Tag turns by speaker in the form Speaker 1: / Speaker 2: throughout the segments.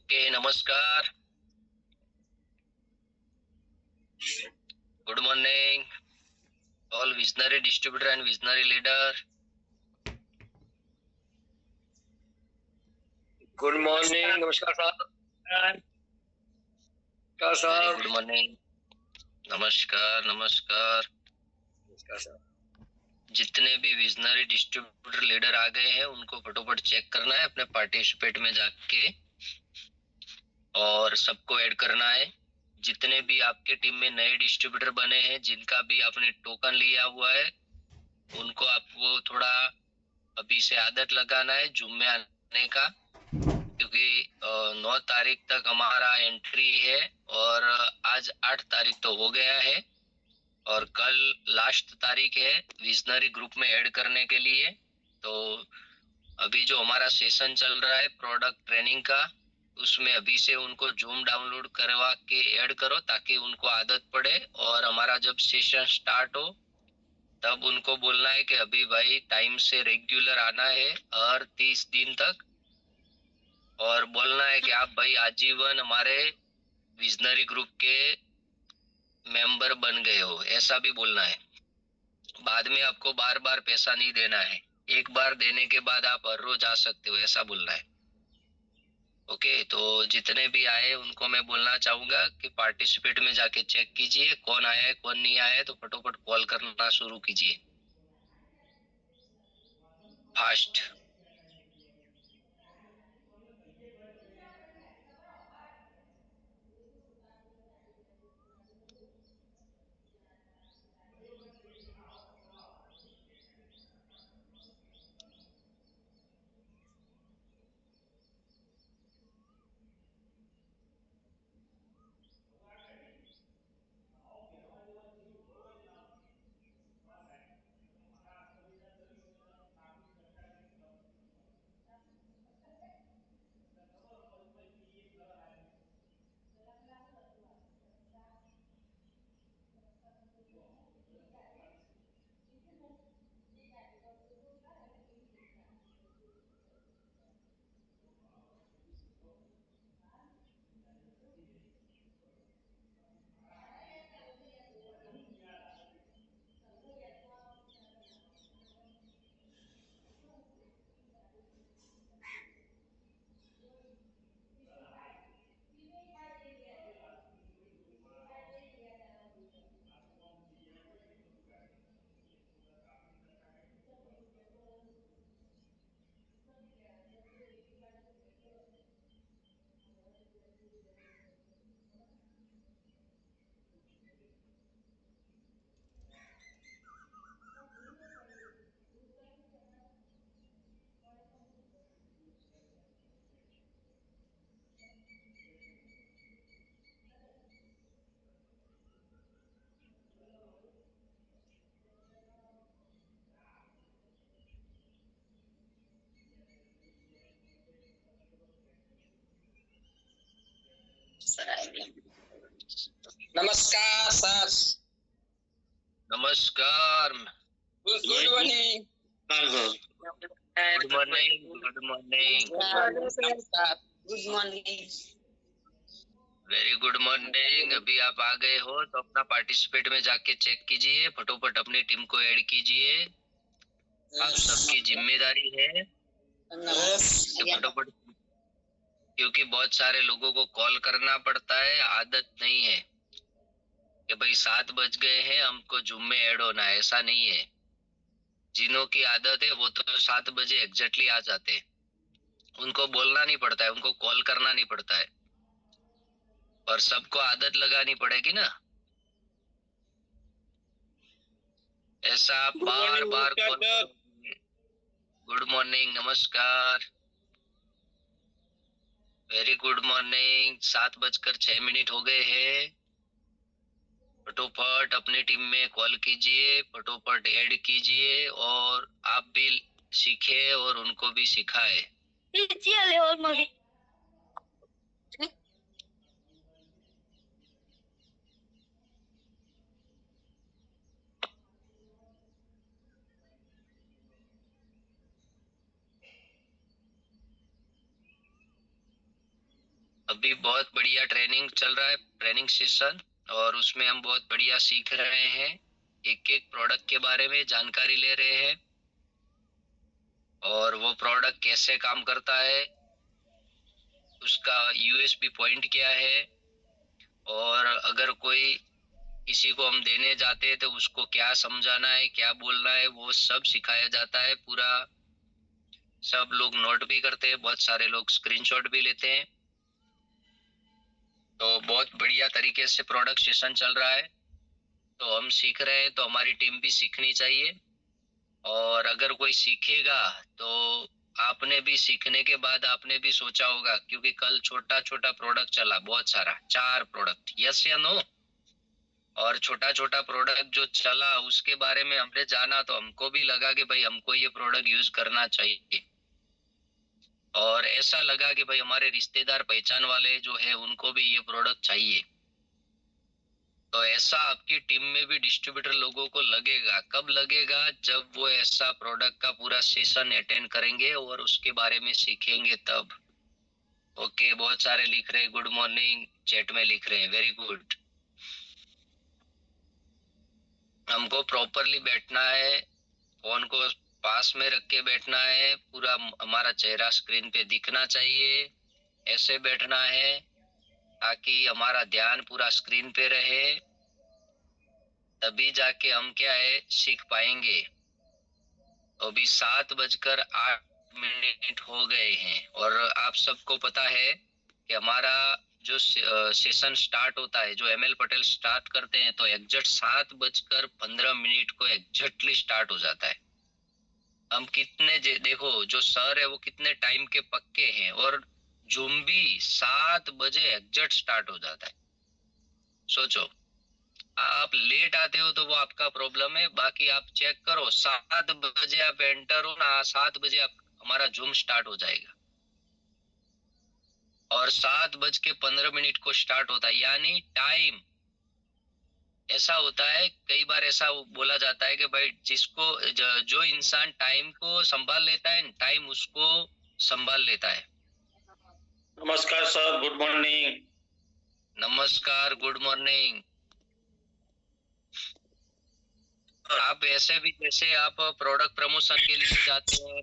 Speaker 1: Okay, नमस्कार। Good morning all visionary distributor and visionary leader.
Speaker 2: Good morning. नमस्कार साहब।
Speaker 1: Very good morning. नमस्कार नमस्कार।
Speaker 2: नमस्कार साहब।
Speaker 1: जितने भी विजनरी डिस्ट्रीब्यूटर लीडर आ गए हैं उनको फटाफट चेक करना है अपने पार्टिसिपेट में जाके और सबको ऐड करना है। जितने भी आपके टीम में नए डिस्ट्रीब्यूटर बने हैं जिनका भी आपने टोकन लिया हुआ है उनको आपको थोड़ा अभी से आदत लगाना है जूम में आने का, क्योंकि 9 तारीख तक हमारा एंट्री है और आज 8 तारीख तो हो गया है और कल लास्ट तारीख है विजनरी ग्रुप में ऐड करने के लिए। तो अभी जो हमारा सेशन चल रहा है प्रोडक्ट ट्रेनिंग का, उसमें अभी से उनको जूम डाउनलोड करवा के ऐड करो ताकि उनको आदत पड़े और हमारा जब सेशन स्टार्ट हो तब उनको बोलना है कि अभी भाई टाइम से रेगुलर आना है हर 30 दिन तक, और बोलना है कि आप भाई आजीवन हमारे विजनरी ग्रुप के मेंबर बन गए हो, ऐसा भी बोलना है। बाद में आपको बार बार पैसा नहीं देना है, एक बार देने के बाद आप हर रोज आ सकते हो, ऐसा बोलना है। ओके, तो जितने भी आए उनको मैं बोलना चाहूंगा कि पार्टिसिपेट में जाके चेक कीजिए कौन आया है कौन नहीं आया है, तो फटाफट कॉल करना शुरू कीजिए फास्ट।
Speaker 2: नमस्कार सर।
Speaker 1: नमस्कार।
Speaker 2: Good morning.
Speaker 1: Good morning. Good morning.
Speaker 2: Good morning.
Speaker 1: Very good morning. अभी आप आ गए हो तो अपना पार्टिसिपेट में जाके चेक कीजिए, फटाफट अपनी टीम को ऐड कीजिए, आप सबकी जिम्मेदारी है कि फटाफट, क्योंकि बहुत सारे लोगों को कॉल करना पड़ता है, आदत नहीं है कि भाई 7 बज गए हैं हमको जूम में ऐड होना है, ऐसा नहीं है। जिन्हों की आदत है वो तो 7 बजे एग्जैक्टली आ जाते हैं, उनको बोलना नहीं पड़ता है, उनको कॉल करना नहीं पड़ता है, और सबको आदत लगानी पड़ेगी ना, ऐसा बार बार कॉल। Good morning. नमस्कार। Very good morning. 7:06 हो गए हैं। फटोफट अपनी टीम में कॉल कीजिए, फटोफट ऐड कीजिए और आप भी सीखे और उनको भी सिखाए। अभी बहुत बढ़िया ट्रेनिंग चल रहा है, ट्रेनिंग सेशन, और उसमें हम बहुत बढ़िया सीख रहे हैं। एक एक प्रोडक्ट के बारे में जानकारी ले रहे हैं, और वो प्रोडक्ट कैसे काम करता है, उसका यूएसपी पॉइंट क्या है, और अगर कोई किसी को हम देने जाते हैं तो उसको क्या समझाना है, क्या बोलना है, वो सब सिखाया जाता है पूरा। सब लोग नोट भी करते हैं, बहुत सारे लोग स्क्रीनशॉट भी लेते हैं। तो बहुत बढ़िया तरीके से प्रोडक्ट सेशन चल रहा है। तो हम सीख रहे हैं, तो हमारी टीम भी सीखनी चाहिए। और अगर कोई सीखेगा तो आपने भी सीखने के बाद आपने भी सोचा होगा, क्योंकि कल छोटा छोटा प्रोडक्ट चला, बहुत सारा, 4 प्रोडक्ट, यस या नो। और छोटा छोटा प्रोडक्ट जो चला उसके बारे में हमने जाना, तो हमको भी लगा कि भाई हमको ये प्रोडक्ट यूज करना चाहिए। और ऐसा लगा कि भाई हमारे रिश्तेदार पहचान वाले जो है उनको भी ये प्रोडक्ट चाहिए। तो ऐसा आपकी टीम में भी डिस्ट्रीब्यूटर लोगों को लगेगा। कब लगेगा? जब वो ऐसा प्रोडक्ट का पूरा सेशन अटेंड करेंगे और उसके बारे में सीखेंगे तब। ओके, बहुत सारे लिख रहे हैं गुड मॉर्निंग, चैट में लिख रहे हैं, वेरी गुड। हमको प्रॉपरली बैठना है, फोन को पास में रख के बैठना है, पूरा हमारा चेहरा स्क्रीन पे दिखना चाहिए, ऐसे बैठना है ताकि हमारा ध्यान पूरा स्क्रीन पे रहे। तभी जाके हम क्या है सीख पाएंगे। अभी 7:08 हो गए हैं, और आप सबको पता है कि हमारा जो सेशन स्टार्ट होता है, जो एमएल पटेल स्टार्ट करते हैं, तो एग्जैक्ट 7:15 को एग्जैक्टली स्टार्ट हो जाता है। हम कितने देखो, जो सर है वो कितने टाइम के पक्के हैं, और जूम भी 7 बजे एग्जैक्ट स्टार्ट हो जाता है। सोचो, आप लेट आते हो तो वो आपका प्रॉब्लम है, बाकी आप चेक करो, 7 बजे आप एंटर हो ना, 7 बजे आप हमारा जूम स्टार्ट हो जाएगा, और 7:15 को स्टार्ट होता है। यानी टाइम ऐसा होता है, कई बार ऐसा बोला जाता है कि भाई जिसको जो इंसान टाइम को संभाल लेता है, टाइम उसको संभाल लेता है।
Speaker 3: नमस्कार सर, गुड मॉर्निंग।
Speaker 1: नमस्कार, गुड मॉर्निंग। आप ऐसे भी, जैसे आप प्रोडक्ट प्रमोशन के लिए जाते हैं,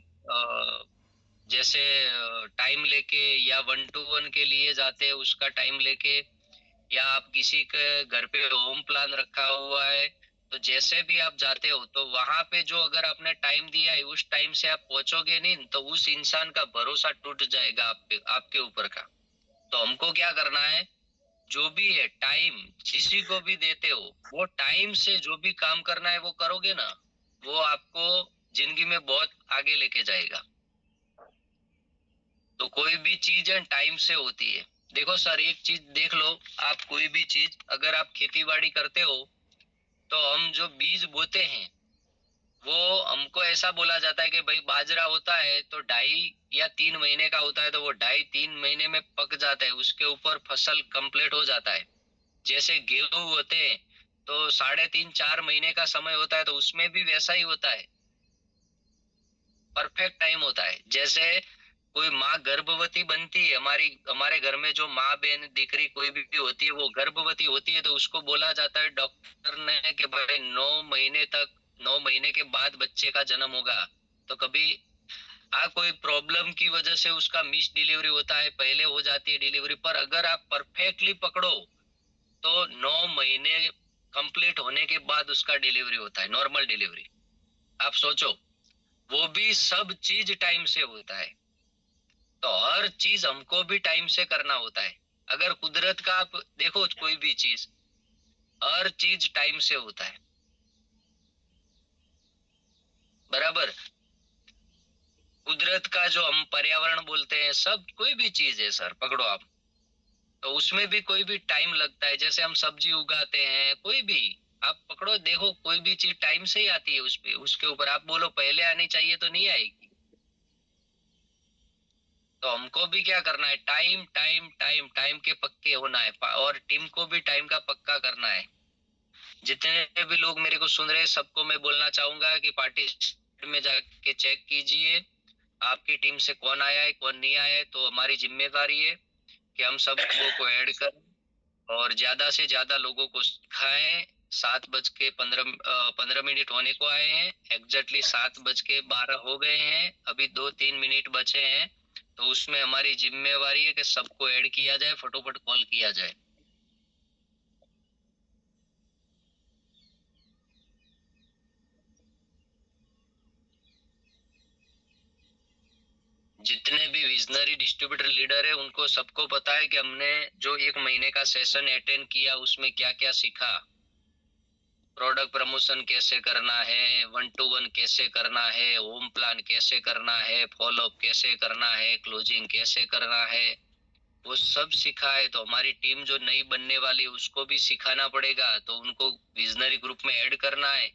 Speaker 1: जैसे टाइम लेके, या 1-to-1 के लिए जाते हैं उसका टाइम लेके, या आप किसी के घर पे होम प्लान रखा हुआ है, तो जैसे भी आप जाते हो तो वहां पे जो अगर आपने टाइम दिया है उस टाइम से आप पहुंचोगे नहीं, तो उस इंसान का भरोसा टूट जाएगा आप पे, आपके ऊपर का। तो हमको क्या करना है, जो भी है टाइम किसी को भी देते हो, वो टाइम से जो भी काम करना है वो करोगे ना, वो आपको जिंदगी में बहुत आगे लेके जाएगा। तो कोई भी चीज है टाइम से होती है। देखो सर, एक चीज देख लो, आप कोई भी चीज, अगर आप खेती बाड़ी करते हो, तो हम जो बीज बोते हैं, वो हमको ऐसा बोला जाता है कि भाई बाजरा होता है तो 2.5 या 3 महीने का होता है, तो वो 2.5-3 महीने में पक जाता है, उसके ऊपर फसल कंप्लीट हो जाता है। जैसे गेहूं होते हैं तो 3.5-4 महीने का समय होता है, तो उसमें भी वैसा ही होता है, परफेक्ट टाइम होता है। जैसे कोई माँ गर्भवती बनती है, हमारे घर में जो माँ बहन दिकरी कोई भी होती है, वो गर्भवती होती है, तो उसको बोला जाता है डॉक्टर ने कि भाई 9 महीने तक, 9 महीने के बाद बच्चे का जन्म होगा। तो कभी कोई प्रॉब्लम की वजह से उसका मिस डिलीवरी होता है, पहले हो जाती है डिलीवरी, पर अगर आप परफेक्टली पकड़ो तो 9 महीने कंप्लीट होने के बाद उसका डिलीवरी होता है, नॉर्मल डिलीवरी। आप सोचो, वो भी सब चीज टाइम से होता है। तो हर चीज हमको भी टाइम से करना होता है। अगर कुदरत का आप देखो, कोई भी चीज, हर चीज टाइम से होता है, बराबर। कुदरत का जो हम पर्यावरण बोलते हैं, सब कोई भी चीज है सर, पकड़ो आप, तो उसमें भी कोई भी टाइम लगता है। जैसे हम सब्जी उगाते हैं, कोई भी आप पकड़ो, देखो कोई भी चीज टाइम से ही आती है, उस पे, उसके ऊपर आप बोलो पहले आनी चाहिए तो नहीं आएगी। तो हमको भी क्या करना है, टाइम टाइम टाइम टाइम के पक्के होना है, और टीम को भी टाइम का पक्का करना है। जितने भी लोग मेरे को सुन रहे हैं, सबको मैं बोलना चाहूंगा कि पार्टी में जाके चेक कीजिए आपकी टीम से कौन आया है, कौन नहीं आया है, तो हमारी जिम्मेदारी है कि हम सब लोगों को ऐड करें और ज्यादा से ज्यादा लोगों को सिखाएं। 7:15 होने को आए हैं, एग्जैक्टली 7:12 हो गए हैं, अभी 2-3 मिनट बचे हैं, तो उसमें हमारी जिम्मेवारी है कि सबको ऐड किया जाए, फटोफट कॉल किया जाए। जितने भी विजनरी डिस्ट्रीब्यूटर लीडर है उनको सबको पता है कि हमने जो 1 महीने का सेशन अटेंड किया उसमें क्या क्या सीखा। प्रोडक्ट प्रमोशन कैसे करना है, 1-to-1 कैसे करना है, होम प्लान कैसे करना है, फॉलोअप कैसे करना है, क्लोजिंग कैसे करना है, वो सब सीखा है। तो हमारी टीम जो नई बनने वाली है उसको भी सिखाना पड़ेगा, तो उनको विजनरी ग्रुप में ऐड करना है।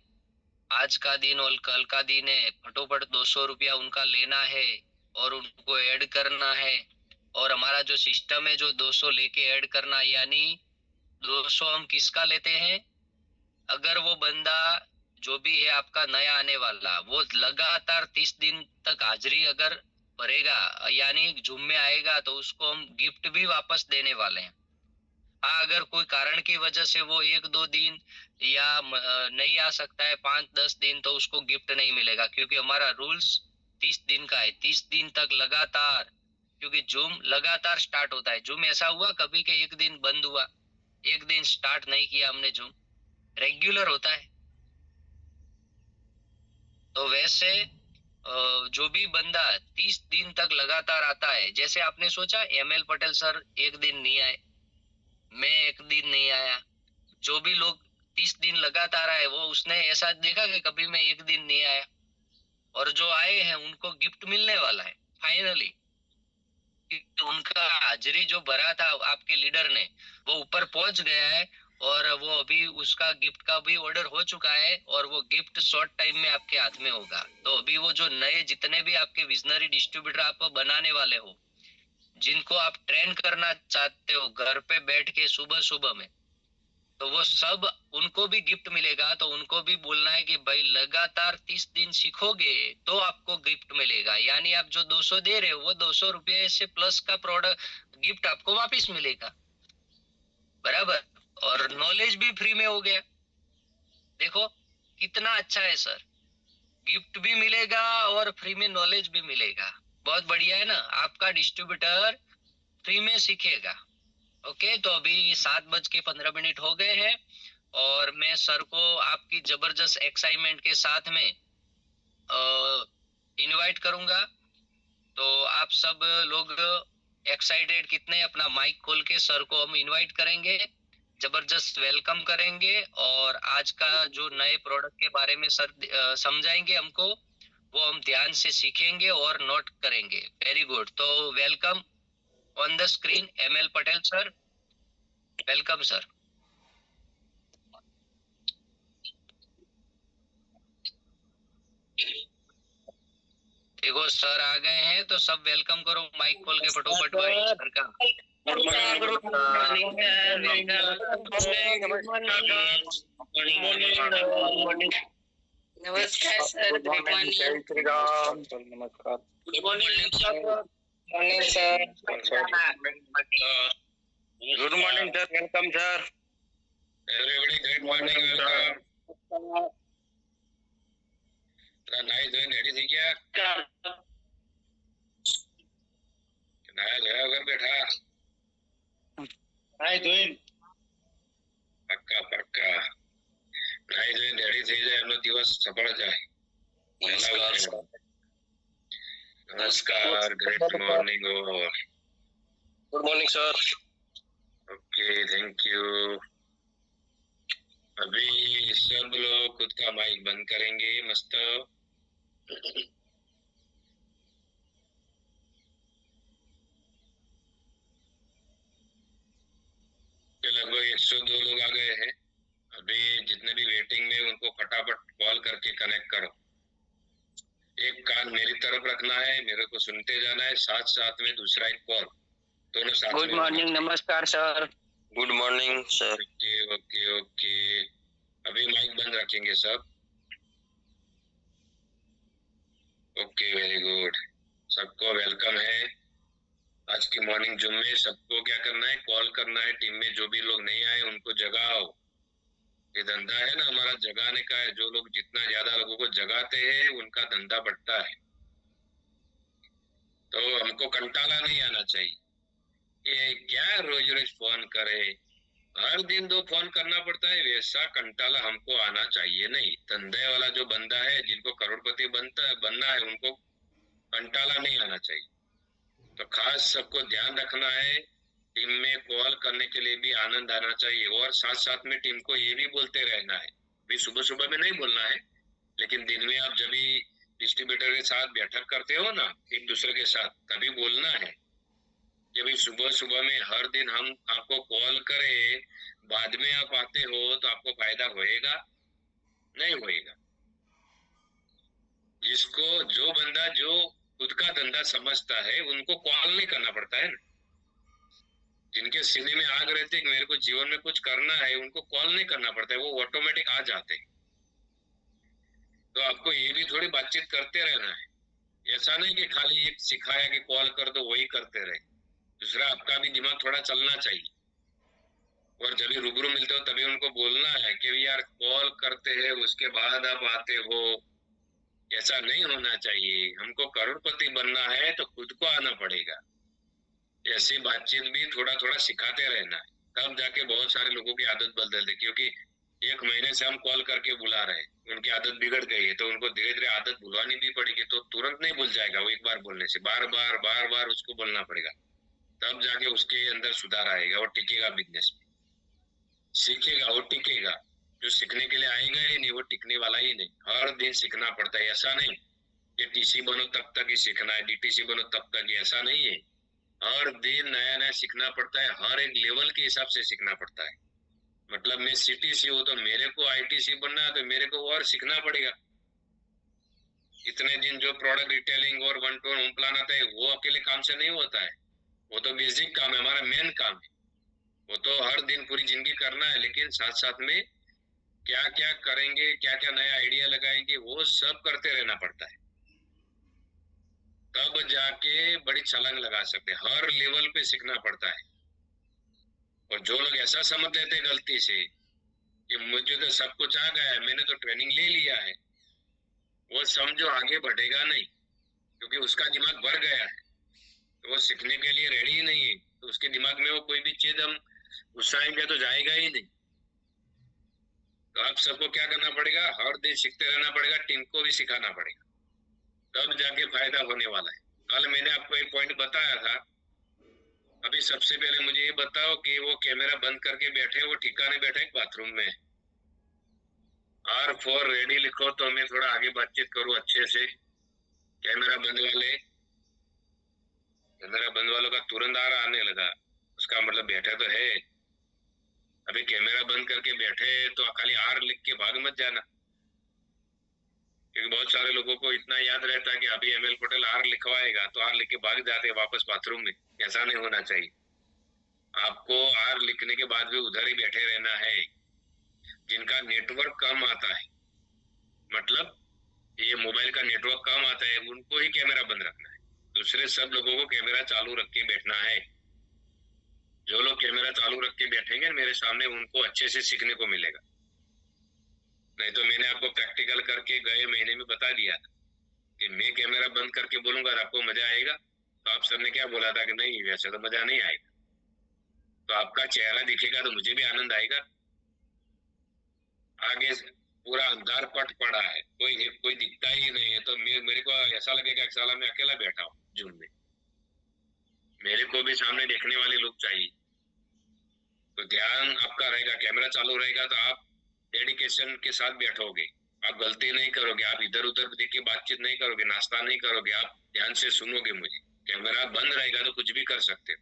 Speaker 1: आज का दिन और कल का दिन है, फटोफट 200 रुपया उनका लेना है और उनको ऐड करना है। और हमारा जो सिस्टम है जो 200 लेके ऐड करना, यानी 200 हम किसका लेते हैं, अगर वो बंदा जो भी है आपका नया आने वाला, वो लगातार 30 दिन तक हाजिरी अगर भरेगा यानी जूम में आएगा, तो उसको हम गिफ्ट भी वापस देने वाले हैं। हाँ, अगर कोई कारण की वजह से वो 1-2 दिन या नहीं आ सकता है, 5-10 दिन, तो उसको गिफ्ट नहीं मिलेगा, क्योंकि हमारा रूल्स 30 दिन का है। 30 दिन तक लगातार, क्योंकि जूम लगातार स्टार्ट होता है। जूम ऐसा हुआ कभी के एक दिन बंद हुआ, एक दिन स्टार्ट नहीं किया हमने, जूम रेगुलर होता है। तो वैसे जो भी बंदा 30 दिन तक लगातार आता है, जैसे आपने सोचा ML पटेल सर एक दिन नहीं आए, मैं एक दिन नहीं आया, जो भी लोग 30 दिन लगातार आए, वो उसने ऐसा देखा कि कभी मैं एक दिन नहीं आया। और जो आए हैं उनको गिफ्ट मिलने वाला है फाइनली। उनका हाजिरी जो भरा था आपके लीडर ने, वो ऊपर पहुंच गया है, और वो अभी उसका गिफ्ट का भी ऑर्डर हो चुका है, और वो गिफ्ट शॉर्ट टाइम में आपके हाथ में होगा। तो अभी वो जो नए जितने भी आपके विजनरी डिस्ट्रीब्यूटर आप बनाने वाले हो, जिनको आप ट्रेन करना चाहते हो घर पे बैठ के सुबह सुबह में, तो वो सब उनको भी गिफ्ट मिलेगा। तो उनको भी बोलना है कि भाई लगातार 30 दिन सीखोगे तो आपको गिफ्ट मिलेगा, यानी आप जो 200 दे रहे हो वो 200 रुपये से प्लस का प्रोडक्ट गिफ्ट आपको वापस मिलेगा, बराबर। और नॉलेज भी फ्री में हो गया। देखो कितना अच्छा है सर, गिफ्ट भी मिलेगा और फ्री में नॉलेज भी मिलेगा। बहुत बढ़िया है ना, आपका डिस्ट्रीब्यूटर फ्री में सीखेगा। ओके, तो अभी 7:15 हो गए हैं, और मैं सर को आपकी जबरदस्त एक्साइटमेंट के साथ में इनवाइट करूंगा। तो आप सब लोग एक्साइटेड कितने, अपना माइक खोल के सर को हम इनवाइट करेंगे, जबरदस्त वेलकम करेंगे, और आज का जो नए प्रोडक्ट के बारे में सर समझाएंगे हमको, वो हम ध्यान से सीखेंगे और नोट करेंगे। वेरी गुड, तो welcome on the screen ML Patel sir, welcome sir. देखो सर आ गए हैं, तो सब वेलकम करो, माइक खोल के फटोफट भाई सर का।
Speaker 2: नमस्कार सर, गुड मॉर्निंग।
Speaker 3: जय श्री राम सर, नमस्कार।
Speaker 2: Good morning sir. Morning sir.
Speaker 3: Good morning sir, welcome sir.
Speaker 1: Everybody good morning, welcome. तेरा नाइस दोइन रेडी थी क्या? नया धोया कर बैठा।
Speaker 3: नाइस दोइन
Speaker 1: पक्का पक्का नाइस दोइन रेडी થઈ જાય, એમનો દિવસ સફળ જાય। નમસ્કાર नमस्कार, गुड मॉर्निंग और
Speaker 3: good morning sir.
Speaker 1: Okay, thank you. अभी सब लोग खुद का माइक बंद करेंगे, मस्त। लगभग 102 लोग आ गए हैं। अभी जितने भी वेटिंग में उनको फटाफट कॉल करके कनेक्ट करो। एक कान मेरी तरफ रखना है, मेरे को सुनते जाना है, साथ साथ में दूसरा एक कॉल, दोनों साथ में।
Speaker 2: गुड मॉर्निंग, नमस्कार sir.
Speaker 3: Good morning sir.
Speaker 1: Okay okay okay, अभी माइक बंद रखेंगे सब। ओके, वेरी गुड, सबको वेलकम है।
Speaker 4: आज की मॉर्निंग जिम में सबको क्या करना है, कॉल करना है, टीम में जो भी लोग नहीं आए उनको जगाओ। ये धंधा है ना हमारा, जगाने का है। जो लोग जितना ज्यादा लोगों को जगाते हैं उनका धंधा बढ़ता है। तो हमको कंटाला नहीं आना चाहिए कि क्या रोज रोज फोन करे, हर दिन 2 फोन करना पड़ता है, वैसा कंटाला हमको आना चाहिए नहीं। धंधे वाला जो बंदा है, जिनको करोड़पति बनना है, उनको कंटाला नहीं आना चाहिए। तो खास सबको ध्यान रखना है, टीम में कॉल करने के लिए भी आनंद आना चाहिए, और साथ साथ में टीम को ये भी बोलते रहना है। भी सुबह सुबह में नहीं बोलना है, लेकिन दिन में आप जब भी डिस्ट्रीब्यूटर के साथ बैठक करते हो ना एक दूसरे के साथ, तभी बोलना है कि भाई सुबह सुबह में हर दिन हम आपको कॉल करें, बाद में आप आते हो तो आपको फायदा होएगा नहीं होएगा। जिसको जो बंदा जो खुद का धंधा समझता है उनको कॉल नहीं करना पड़ता है ना। जिनके सीने में आग रहती है कि मेरे को जीवन में कुछ करना है, उनको कॉल नहीं करना पड़ता है, वो ऑटोमेटिक आ जाते हैं। तो आपको ये भी थोड़ी बातचीत करते रहना है। ऐसा नहीं कि खाली एक सिखाया कि कॉल कर दो वही करते रहे। दूसरा, आपका भी दिमाग थोड़ा चलना चाहिए, और जब भी रूबरू मिलते हो तभी उनको बोलना है कि यार कॉल करते हैं उसके बाद आप आते हो। ऐसा नहीं होना चाहिए। हमको करोड़पति बनना है तो खुद को आना पड़ेगा। ऐसी बातचीत भी थोड़ा थोड़ा सिखाते रहना है, तब जाके बहुत सारे लोगों की आदत बदल दे। क्योंकि 1 महीने से हम कॉल करके बुला रहे हैं, उनकी आदत बिगड़ गई है, तो उनको धीरे धीरे आदत भुलवानी भी पड़ेगी। तो तुरंत नहीं भूल जाएगा वो, एक बार बोलने से बार बार उसको बोलना पड़ेगा, तब जाके उसके अंदर सुधार आएगा और टिकेगा बिजनेस में। सीखेगा वो टिकेगा। जो सीखने के लिए आएगा ही नहीं वो टिकने वाला ही नहीं। हर दिन सीखना पड़ता है। ऐसा नहीं कि टीसी बनो तब तक ही सीखना है, डीटीसी बनो तब तक ही, ऐसा नहीं है। हर दिन नया नया सीखना पड़ता है, हर एक लेवल के हिसाब से सीखना पड़ता है। मतलब मैं सीटीसी हूँ तो मेरे को आईटीसी बनना है, तो मेरे को और सीखना पड़ेगा। इतने दिन जो प्रोडक्ट रिटेलिंग और one two one home plan आता है, वो अकेले काम से नहीं होता है। वो तो बेसिक काम है, हमारा मेन काम है। वो तो हर दिन पूरी जिंदगी करना है, लेकिन साथ साथ में क्या क्या करेंगे, क्या क्या नया आइडिया लगाएंगे, वो सब करते रहना पड़ता है। तब जाके बड़ी छलांग लगा सकते हैं। हर लेवल पे सीखना पड़ता है। और जो लोग ऐसा समझ लेते हैं गलती से कि मुझे तो सब कुछ आ गया है, मैंने तो ट्रेनिंग ले लिया है, वो समझो आगे बढ़ेगा नहीं। क्योंकि उसका दिमाग भर गया है, तो वो सीखने के लिए रेडी ही नहीं है। तो उसके दिमाग में वो कोई भी चीज हम घुसाएंगे तो जाएगा ही नहीं। तो आप सबको क्या करना पड़ेगा, हर दिन सीखते रहना पड़ेगा, टीम को भी सिखाना पड़ेगा, तब जाके फायदा होने वाला है। कल मैंने आपको एक पॉइंट बताया था। अभी सबसे पहले मुझे ये बताओ कि वो कैमरा बंद करके बैठे, वो ठिकाने बैठे बाथरूम में। R4 रेडी लिखो तो मैं थोड़ा आगे बातचीत करूं अच्छे से। कैमरा बंद वालों का तुरंत आने लगा, उसका मतलब बैठे तो है। अभी कैमरा बंद करके बैठे तो खाली R लिख के भाग मत जाना, क्योंकि बहुत सारे लोगों को इतना याद रहता है कि अभी ML पटेल R लिखवाएगा, तो R लिख के भाग जाते हैं वापस बाथरूम में। ऐसा नहीं होना चाहिए। आपको R लिखने के बाद भी उधर ही बैठे रहना है। जिनका नेटवर्क कम आता है, मतलब ये मोबाइल का नेटवर्क कम आता है, उनको ही कैमरा बंद रखना है। दूसरे सब लोगों को कैमरा चालू रख के बैठना है। जो लोग कैमरा चालू रख के बैठेंगे मेरे सामने, उनको अच्छे से सीखने को मिलेगा। नहीं तो मैंने आपको प्रैक्टिकल करके गए महीने में बता दिया था कि मैं कैमरा बंद करके बोलूंगा आपको मजा आएगा। तो आप सबने क्या बोला था कि नहीं, वैसे तो मजा नहीं आएगा। तो आपका चेहरा दिखेगा तो मुझे भी आनंद आएगा। आगे पूरा अंधार पट पड़ा है, कोई दिखता ही नहीं है, तो मेरे को ऐसा लगेगा कि साला मैं अकेला बैठा हूँ जून में। मेरे को भी सामने देखने वाले लोग चाहिए। तो ध्यान आपका रहेगा, कैमरा चालू रहेगा तो आप डेडिकेशन के साथ बैठोगे, आप गलती नहीं करोगे, आप इधर उधर देख के बातचीत नहीं करोगे, नाश्ता नहीं करोगे, आप ध्यान से सुनोगे मुझे। कैमरा बंद रहेगा तो कुछ भी कर सकते हो।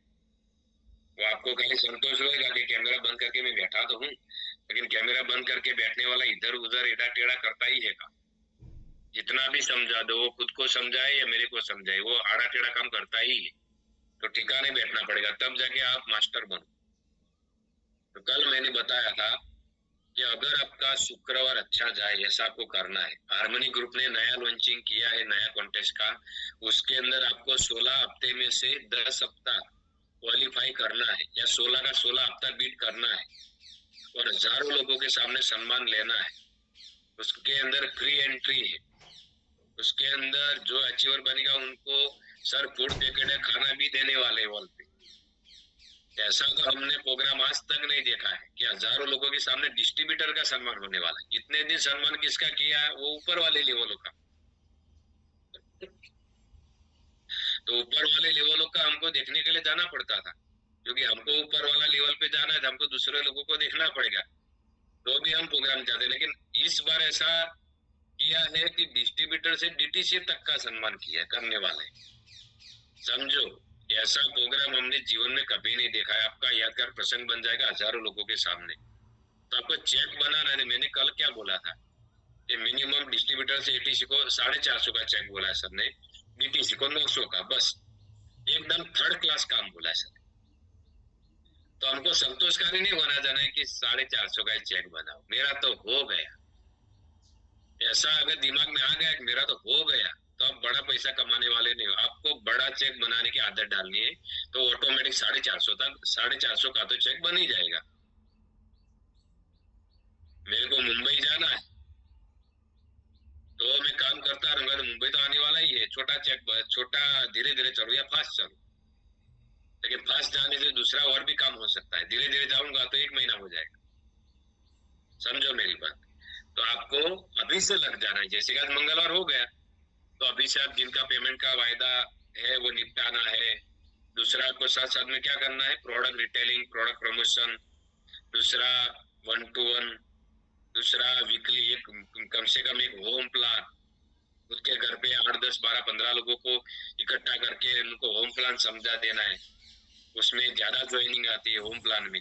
Speaker 4: वो आपको खाली संतोष होगा कि कैमरा बंद करके मैं बैठा तो हूँ, लेकिन कैमरा बंद करके बैठने वाला इधर उधर एड़ा टेढ़ा करता ही है काम। जितना भी समझा दो, वो खुद को समझाए या मेरे को समझाए, वो आड़ा टेढ़ा काम करता ही है। तो ठिकाने बैठना पड़ेगा, तब जाके आप मास्टर बनो। तो कल मैंने बताया था कि अगर आपका शुक्रवार अच्छा जाए, ऐसा आपको करना है। हार्मनी ग्रुप ने नया लॉन्चिंग किया है, नया कॉन्टेस्ट का। उसके अंदर आपको 16 हफ्ते में से 10 हफ्ता क्वालिफाई करना है, या 16 का 16 हफ्ता बीट करना है, और हजारों लोगों के सामने सम्मान लेना है। उसके अंदर फ्री एंट्री है। उसके अंदर जो अचीवर बनेगा उनको सर फूड पैकेट है, खाना भी देने वाले वॉल पे। ऐसा तो हमने प्रोग्राम आज तक नहीं देखा है कि हजारों लोगों के सामने डिस्ट्रीब्यूटर का सम्मान होने वाला है। इतने दिन सम्मान किसका किया है? वो ऊपर वाले लेवलों का। तो ऊपर वाले लेवलों का हमको देखने के लिए जाना पड़ता था, क्योंकि हमको ऊपर वाला लेवल पे जाना है तो हमको दूसरे लोगों को देखना पड़ेगा, तो भी हम प्रोग्राम जाते। लेकिन इस बार ऐसा किया है कि डिस्ट्रीब्यूटर से डीटीसी तक का सम्मान किया है करने वाले। समझो, ऐसा प्रोग्राम हमने जीवन में कभी नहीं देखा है। आपका यादगार प्रसंग बन जाएगा हजारों लोगों के सामने। तो आपको चेक बनाना है। मैंने कल क्या बोला था कि मिनिमम डिस्ट्रीब्यूटर से एटीसी को 450 का चेक बोला है सर ने, डीटीसी को 900 का, बस एकदम थर्ड क्लास काम बोला है सर। तो हमको संतोषकारी नहीं बना जाना है कि 450 का चेक बनाओ, मेरा तो हो गया। ऐसा अगर दिमाग में आ गया कि मेरा तो हो गया, तो आप बड़ा पैसा कमाने वाले नहीं हो। आपको बड़ा चेक बनाने की आदत डालनी है, तो ऑटोमेटिक 450 तक 450 का तो चेक बन ही जाएगा। मेरे को मुंबई जाना है तो मैं काम करता रहूंगा, तो मुंबई तो आने वाला ही है। छोटा चेक, छोटा धीरे धीरे चलो या फास्ट चलो, लेकिन फास्ट जाने से दूसरा और भी काम हो सकता है। धीरे धीरे जाऊंगा तो 1 महीना हो जाएगा। समझो मेरी बात। तो आपको अभी से लग जाना है। जैसे कि आज मंगलवार हो गया, तो अभी से आप जिनका पेमेंट का वायदा है वो निपटाना है। दूसरा आपको साथ साथ में क्या करना है? प्रोडक्ट रिटेलिंग, प्रोडक्ट प्रमोशन, दूसरा 1-to-1, दूसरा वीकली एक कम से कम एक होम प्लान। उसके घर पे 8, 10, 12, 15 लोगों को इकट्ठा करके उनको होम प्लान समझा देना है। उसमें ज्यादा ज्वाइनिंग आती है होम प्लान में।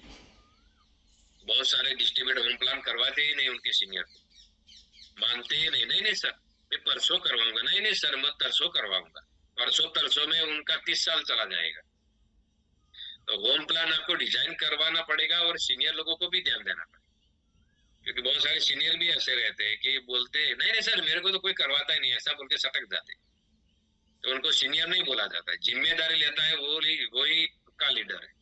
Speaker 4: बहुत सारे डिस्ट्रीब्यूटर होम प्लान करवाते ही नहीं, उनके सीनियर को मानते ही नहीं। नहीं नहीं सर, मैं परसों करवाऊंगा। नहीं नहीं सर, मैं तरसों करवाऊंगा। परसों तरसों में उनका 30 साल चला जाएगा। तो होम प्लान आपको डिजाइन करवाना पड़ेगा, और सीनियर लोगों को भी ध्यान देना पड़ेगा, क्योंकि बहुत सारे सीनियर भी ऐसे रहते हैं कि बोलते हैं नहीं नहीं सर मेरे को तो कोई करवाता ही नहीं, ऐसा बोल के सटक जाते। तो उनको सीनियर नहीं बोला जाता है। जिम्मेदारी लेता है वही का लीडर है।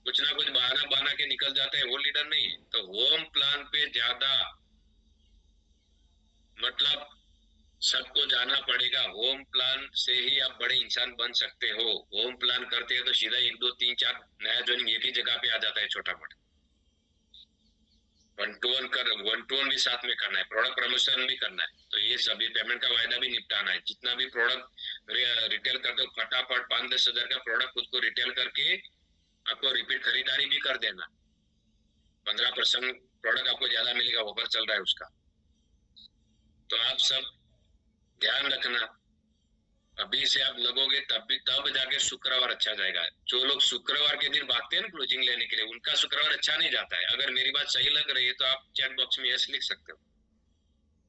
Speaker 4: कुछ ना कुछ बहाना बना के निकल जाता है, वो लीडर नहीं है। तो होम प्लान पे ज्यादा मतलब सबको जाना पड़ेगा। होम प्लान से ही आप बड़े इंसान बन सकते हो। होम प्लान करते हैं तो सीधा 1, 2, 3, 4 नया ज्वाइनिंग एक ही जगह पे आ जाता है, छोटा मोटा। 1-to-1 भी साथ में करना है, प्रोडक्ट प्रमोशन भी करना है। तो ये सभी पेमेंट का वायदा भी निपटाना है। जितना भी प्रोडक्ट रिटेल करते हो फटाफट 5-10 हजार का प्रोडक्ट खुद को रिटेल करके आपको रिपीट खरीदारी भी कर देना। 15% प्रोडक्ट आपको ज्यादा मिलेगा, ऑफर चल रहा है उसका। तो आप सब ध्यान रखना। अभी से आप लगोगे तब जाके शुक्रवार अच्छा जाएगा। जो लोग शुक्रवार के दिन भागते हैं ना क्लोजिंग लेने के लिए, उनका शुक्रवार अच्छा नहीं जाता है। अगर मेरी बात सही लग रही है तो आप चैट बॉक्स में यस लिख सकते हो।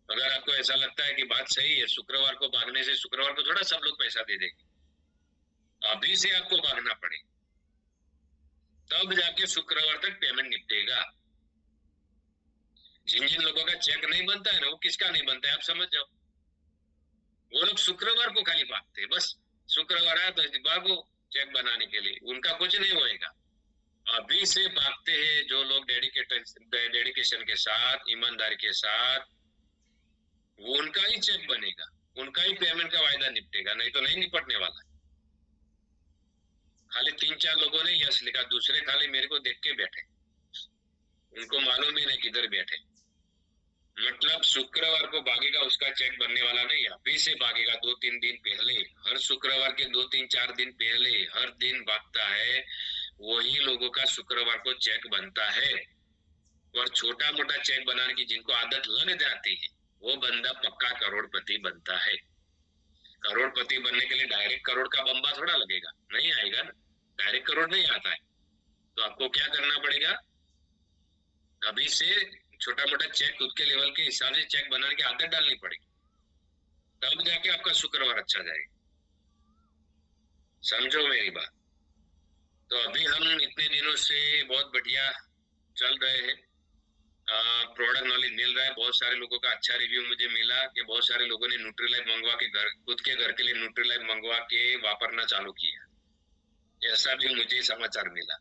Speaker 4: अगर आपको ऐसा लगता है कि बात सही है, शुक्रवार को भागने से शुक्रवार को थोड़ा सब लोग पैसा दे देंगे, अभी से आपको भागना पड़ेगा, तब जाके शुक्रवार तक पेमेंट निपटेगा। जिन जिन लोगों का चेक नहीं बनता है ना, वो किसका नहीं बनता है आप समझ जाओ। वो लोग शुक्रवार को खाली भागते हैं, बस शुक्रवार आया तो भागो चेक बनाने के लिए, उनका कुछ नहीं होएगा। अभी से भागते हैं जो लोग डेडिकेशन के साथ, ईमानदारी के साथ, वो उनका ही चेक बनेगा, उनका ही पेमेंट का वायदा निपटेगा, नहीं तो नहीं निपटने वाला। खाली 3-4 लोगों ने यस लिखा, दूसरे खाली मेरे को देख के बैठे, उनको मालूम ही नहीं किधर बैठे। मतलब शुक्रवार को भागेगा, उसका चेक बनने वाला नहीं, अभी से भागेगा 2-3 दिन पहले। हर शुक्रवार के 2-3-4 दिन पहले हर दिन भागता है, वही लोगों का शुक्रवार को चेक बनता है। और छोटा मोटा चेक बनाने की जिनको आदत लग जाती है, वो बंदा पक्का करोड़पति बनता है। करोड़पति बनने के लिए डायरेक्ट करोड़ का बम्बा थोड़ा लगेगा, नहीं आएगा ना, डायरेक्ट करोड़ नहीं आता है। तो आपको क्या करना पड़ेगा? अभी से छोटा मोटा चेक खुद के लेवल के हिसाब से चेक बनाने की आदत डालनी पड़ेगी, तब जाके आपका शुक्रवार अच्छा जाएगा। समझो मेरी बात। तो अभी हम इतने दिनों से बहुत बढ़िया चल रहे हैं। प्रोडक्ट नॉलेज मिल रहा है। बहुत सारे लोगों का अच्छा रिव्यू मुझे मिला कि बहुत सारे लोगों ने न्यूट्रीलाइफ मंगवा के खुद के घर के लिए न्यूट्रीलाइफ मंगवा के वापरना चालू किया। ऐसा भी मुझे समाचार मिला।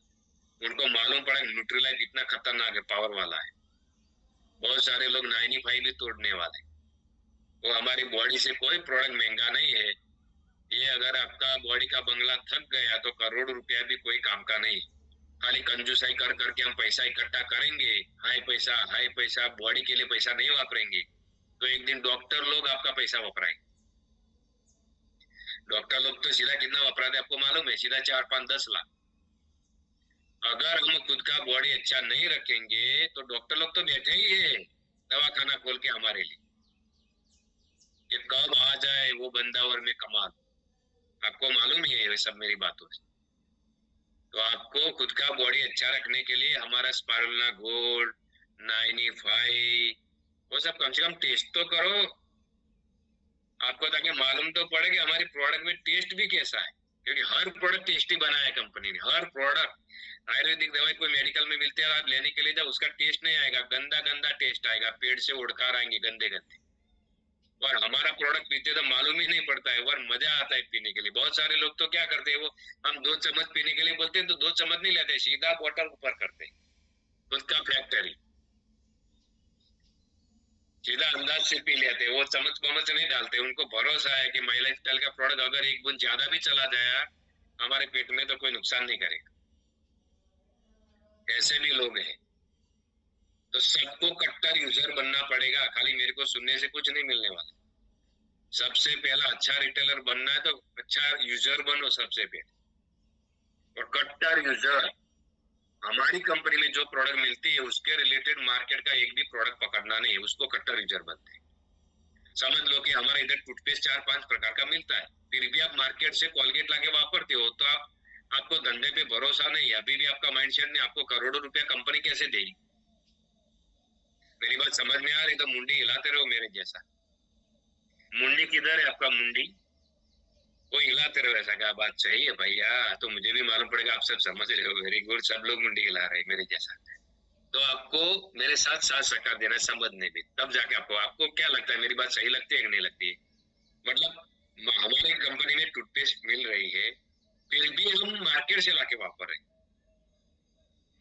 Speaker 4: उनको मालूम पड़ा न्यूट्रीलाइफ इतना खतरनाक है, पावर वाला है। बहुत सारे लोग 95 भी तोड़ने वाले। वो हमारी बॉडी से कोई प्रोडक्ट महंगा नहीं है। ये अगर आपका बॉडी का बंगला थक गया तो करोड़ रुपया भी कोई काम का नहीं। खाली कंजूसाई कर करके हम पैसा इकट्ठा करेंगे, हाई पैसा बॉडी के लिए पैसा नहीं वापरेंगे तो एक दिन डॉक्टर लोग आपका पैसा वापराएंगे। डॉक्टर लोग तो सीधा कितना वापराते आपको मालूम है? सीधा 4, 5, 10 लाख। अगर हम खुद का बॉडी अच्छा नहीं रखेंगे तो डॉक्टर लोग तो बैठे ही है दवाखाना खोल के हमारे लिए कि कब आ जाए वो बंदा और मैं कमा लूं। आपको मालूम ही है ये सब मेरी बातों से। तो आपको खुद का बॉडी अच्छा रखने के लिए हमारा स्पारुलिना गोल्ड 95 वो सब कम से कम टेस्ट तो करो आपको, ताकि मालूम तो पड़े कि हमारी प्रोडक्ट में टेस्ट भी कैसा है। क्योंकि हर प्रोडक्ट टेस्टी बनाया है कंपनी ने। हर प्रोडक्ट आयुर्वेदिक दवाई कोई मेडिकल में मिलते हैं, आप लेने के लिए जाओ, उसका टेस्ट नहीं आएगा, गंदा गंदा टेस्ट आएगा, पेट से उड़कार आएंगे गंदे गंदे। और हमारा प्रोडक्ट पीते तो मालूम ही नहीं पड़ता है और मजा आता है पीने के लिए। बहुत सारे लोग तो क्या करते हैं, वो हम 2 चम्मच पीने के लिए बोलते हैं तो 2 चम्मच नहीं लेते, सीधा बोतल ऊपर करते हैं। खुद का फैक्ट्री सीधा अंदाज से पी लेते हैं, वो चम्मच पमच नहीं डालते। उनको भरोसा है कि माई लाइफ स्टाइल का प्रोडक्ट अगर एक बूंद ज्यादा भी चला जाए हमारे पेट में तो कोई नुकसान नहीं करेगा। ऐसे भी लोग हैं। तो सबको कट्टर यूजर बनना पड़ेगा। खाली मेरे को सुनने से कुछ नहीं मिलने वाला। सबसे पहला अच्छा रिटेलर बनना है तो अच्छा यूजर बनो सबसे पहले। और कट्टर यूजर हमारी कंपनी में जो प्रोडक्ट मिलती है उसके रिलेटेड मार्केट का एक भी प्रोडक्ट पकड़ना नहीं है, उसको कट्टर यूजर बनते हैं। समझ लो कि हमारा इधर टूथपेस्ट 4-5 प्रकार का मिलता है, फिर भी आप मार्केट से कोलगेट लाके वापरते हो तो आपको धंधे पे भरोसा नहीं है। अभी भी आपका माइंडसेट नहीं, आपको करोड़ों रुपया कंपनी कैसे देगी? मेरी बात समझ में आ रही तो मुंडी हिलाते रहो मेरे जैसा। मुंडी किधर है आपका? मुंडी वो हिलाते रहो। ऐसा क्या बात सही है भैया? तो मुझे भी मालूम पड़ेगा, आप सब समझ रहे हो। वेरी गुड, सब लोग मुंडी हिला रहे हैं मेरे जैसा। तो आपको मेरे साथ साथ सरकार देना है समझने भी, तब जाके आपको क्या लगता है मेरी बात सही लगती है कि नहीं लगती है? मतलब हमारी कंपनी में टूथपेस्ट मिल रही है फिर भी हम मार्केट से लाके वापर रहे,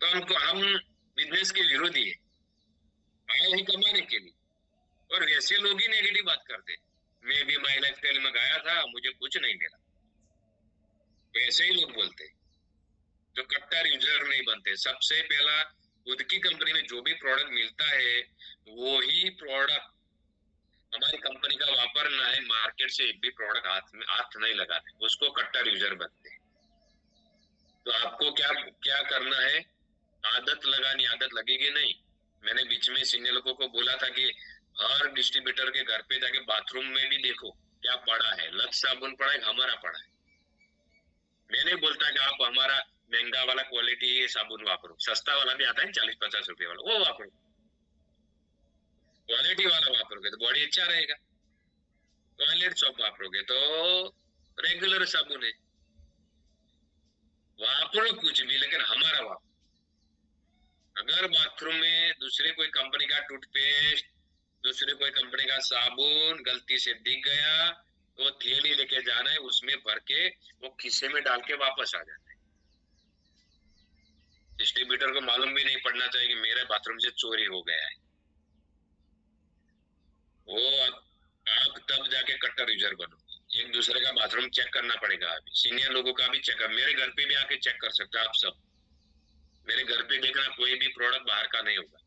Speaker 4: तो हम बिजनेस के विरोधी है, आए हैं कमाने के लिए। और वैसे लोग ही नेगेटिव बात करते। मैं भी माई लाइफ स्टाइल में गया था, मुझे कुछ नहीं मिला, वैसे ही लोग बोलते। जो कट्टर यूजर नहीं बनते। सबसे पहला खुद की कंपनी में जो भी प्रोडक्ट मिलता है वो ही प्रोडक्ट हमारी कंपनी का वापरना है। मार्केट से एक भी प्रोडक्ट हाथ नहीं लगाते, उसको कट्टर यूजर बनते। तो आपको क्या क्या करना है? आदत लगानी। आदत लगेगी नहीं। मैंने बीच में सीनियर लोगों को बोला था कि हर डिस्ट्रीब्यूटर के घर पे जाके बाथरूम में भी देखो क्या पड़ा है। लक्स साबुन पड़ा है, हमारा पड़ा है। मैं नहीं बोलता कि आप हमारा महंगा वाला क्वालिटी साबुन वापरो, सस्ता वाला भी आता है 40-50 रुपए वाला, वो वापरो। क्वालिटी वाला वापरोगे तो बॉडी अच्छा रहेगा। टॉयलेट सॉप वापरोगे तो रेगुलर साबुन है, वापरो कुछ भी लेकिन हमारा वापरो। अगर बाथरूम में दूसरे कोई कंपनी का टूथपेस्ट, दूसरे कोई कंपनी का साबुन गलती से दिख गया तो थैली लेके जाना है, उसमें भर के वो खिस्से में डाल के वापस आ जाना है। डिस्ट्रीब्यूटर को मालूम भी नहीं पड़ना चाहिए कि मेरे बाथरूम से चोरी हो गया है। वो आप तब जाके कट्टर यूजर बनो। एक दूसरे का बाथरूम चेक करना पड़ेगा। अभी सीनियर लोगों का भी चेक, मेरे घर पे भी आके चेक कर सकते हो आप सब। मेरे घर पे देखना, कोई भी प्रोडक्ट बाहर का नहीं होगा।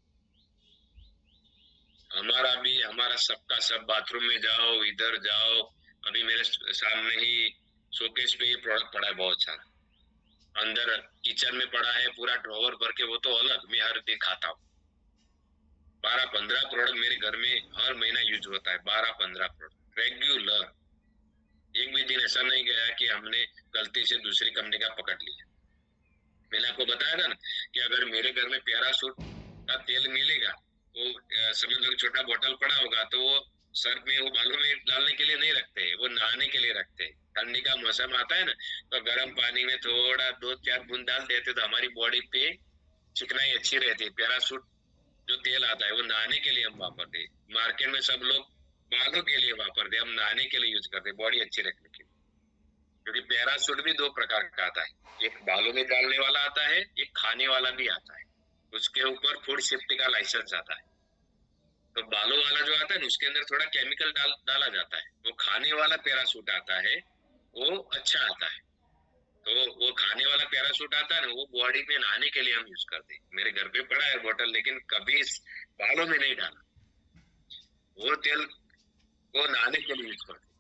Speaker 4: हमारा सबका सब बाथरूम में जाओ, इधर जाओ। अभी मेरे सामने ही शोकेस पे ये प्रोडक्ट पड़ा है बहुत सारा। अंदर किचन में पड़ा है पूरा ड्रॉवर भर के, वो तो अलग मैं हर दिन खाता हूँ। 12-15 प्रोडक्ट मेरे घर में हर महीना यूज होता है। 12-15 प्रोडक्ट रेगुलर। एक भी दिन ऐसा नहीं गया कि हमने गलती से दूसरी कंपनी का पकड़ लिया। मैंने आपको बताया था ना कि अगर मेरे घर में पैराशूट का तेल मिलेगा, वो समझ लो छोटा बोतल पड़ा होगा तो वो सर में वो बालों में डालने के लिए नहीं रखते, वो नहाने के लिए रखते। ठंडी का मौसम आता है ना तो गर्म पानी में थोड़ा 2-4 बूंद डाल देते तो हमारी बॉडी पे चिकनाई अच्छी रहती है। पैराशूट जो तेल आता है वो नहाने के लिए हम वापरते हैं। मार्केट में सब लोग बालों के लिए वापरते हैं, हम नहाने के लिए यूज करते हैं, बॉडी अच्छी रखने के लिए। क्योंकि पैराशूट भी दो प्रकार का आता है, एक बालों में डालने वाला आता है, एक खाने वाला भी आता है। उसके ऊपर फूड सेफ्टी का लाइसेंस आता है। तो बालों वाला जो आता है ना, उसके अंदर थोड़ा केमिकल डाला जाता है। वो खाने वाला पैराशूट आता है, वो अच्छा आता है। तो वो खाने वाला पैराशूट आता है ना, वो बॉडी में नहाने के लिए हम यूज करते हैं। मेरे घर पे पड़ा है बोतल, लेकिन कभी बालों में नहीं डाला। वो तेल वो नहाने के लिए यूज करते हैं।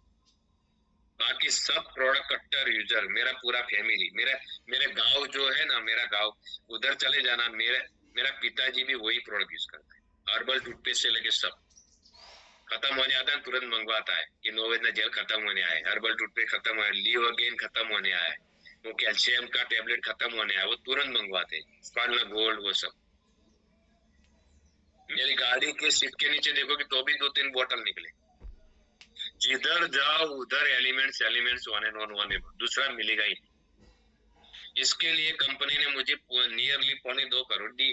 Speaker 4: बाकी सब प्रोडक्ट कट्टर यूजर, मेरा पूरा फैमिली, मेरे गांव जो है ना, मेरा गांव उधर चले जाना, मेरा पिताजी भी वही प्रोडक्ट यूज करता है। हर्बल टूथपेस्ट से लेके सब खत्म होने आता है, तुरंत मंगवाता है कि नोवेना जेल खत्म होने आए, हर्बल टूथपेस्ट खत्म हुआ है, लीव अगेन खत्म होने आया है, वो कैल्शियम का टेबलेट खत्म होने आया, वो तुरंत मंगवाते हैं। स्पार्ला गोल्ड वो सब। मेरी गाड़ी के सीट के नीचे देखोगे तो भी 2-3 बोतल निकले। जिधर जाओ उधर एलिमेंट्स वन एंड वन, दूसरा मिलेगा ही नहीं। इसके लिए कंपनी ने मुझे नियरली 2.25 करोड़ दी।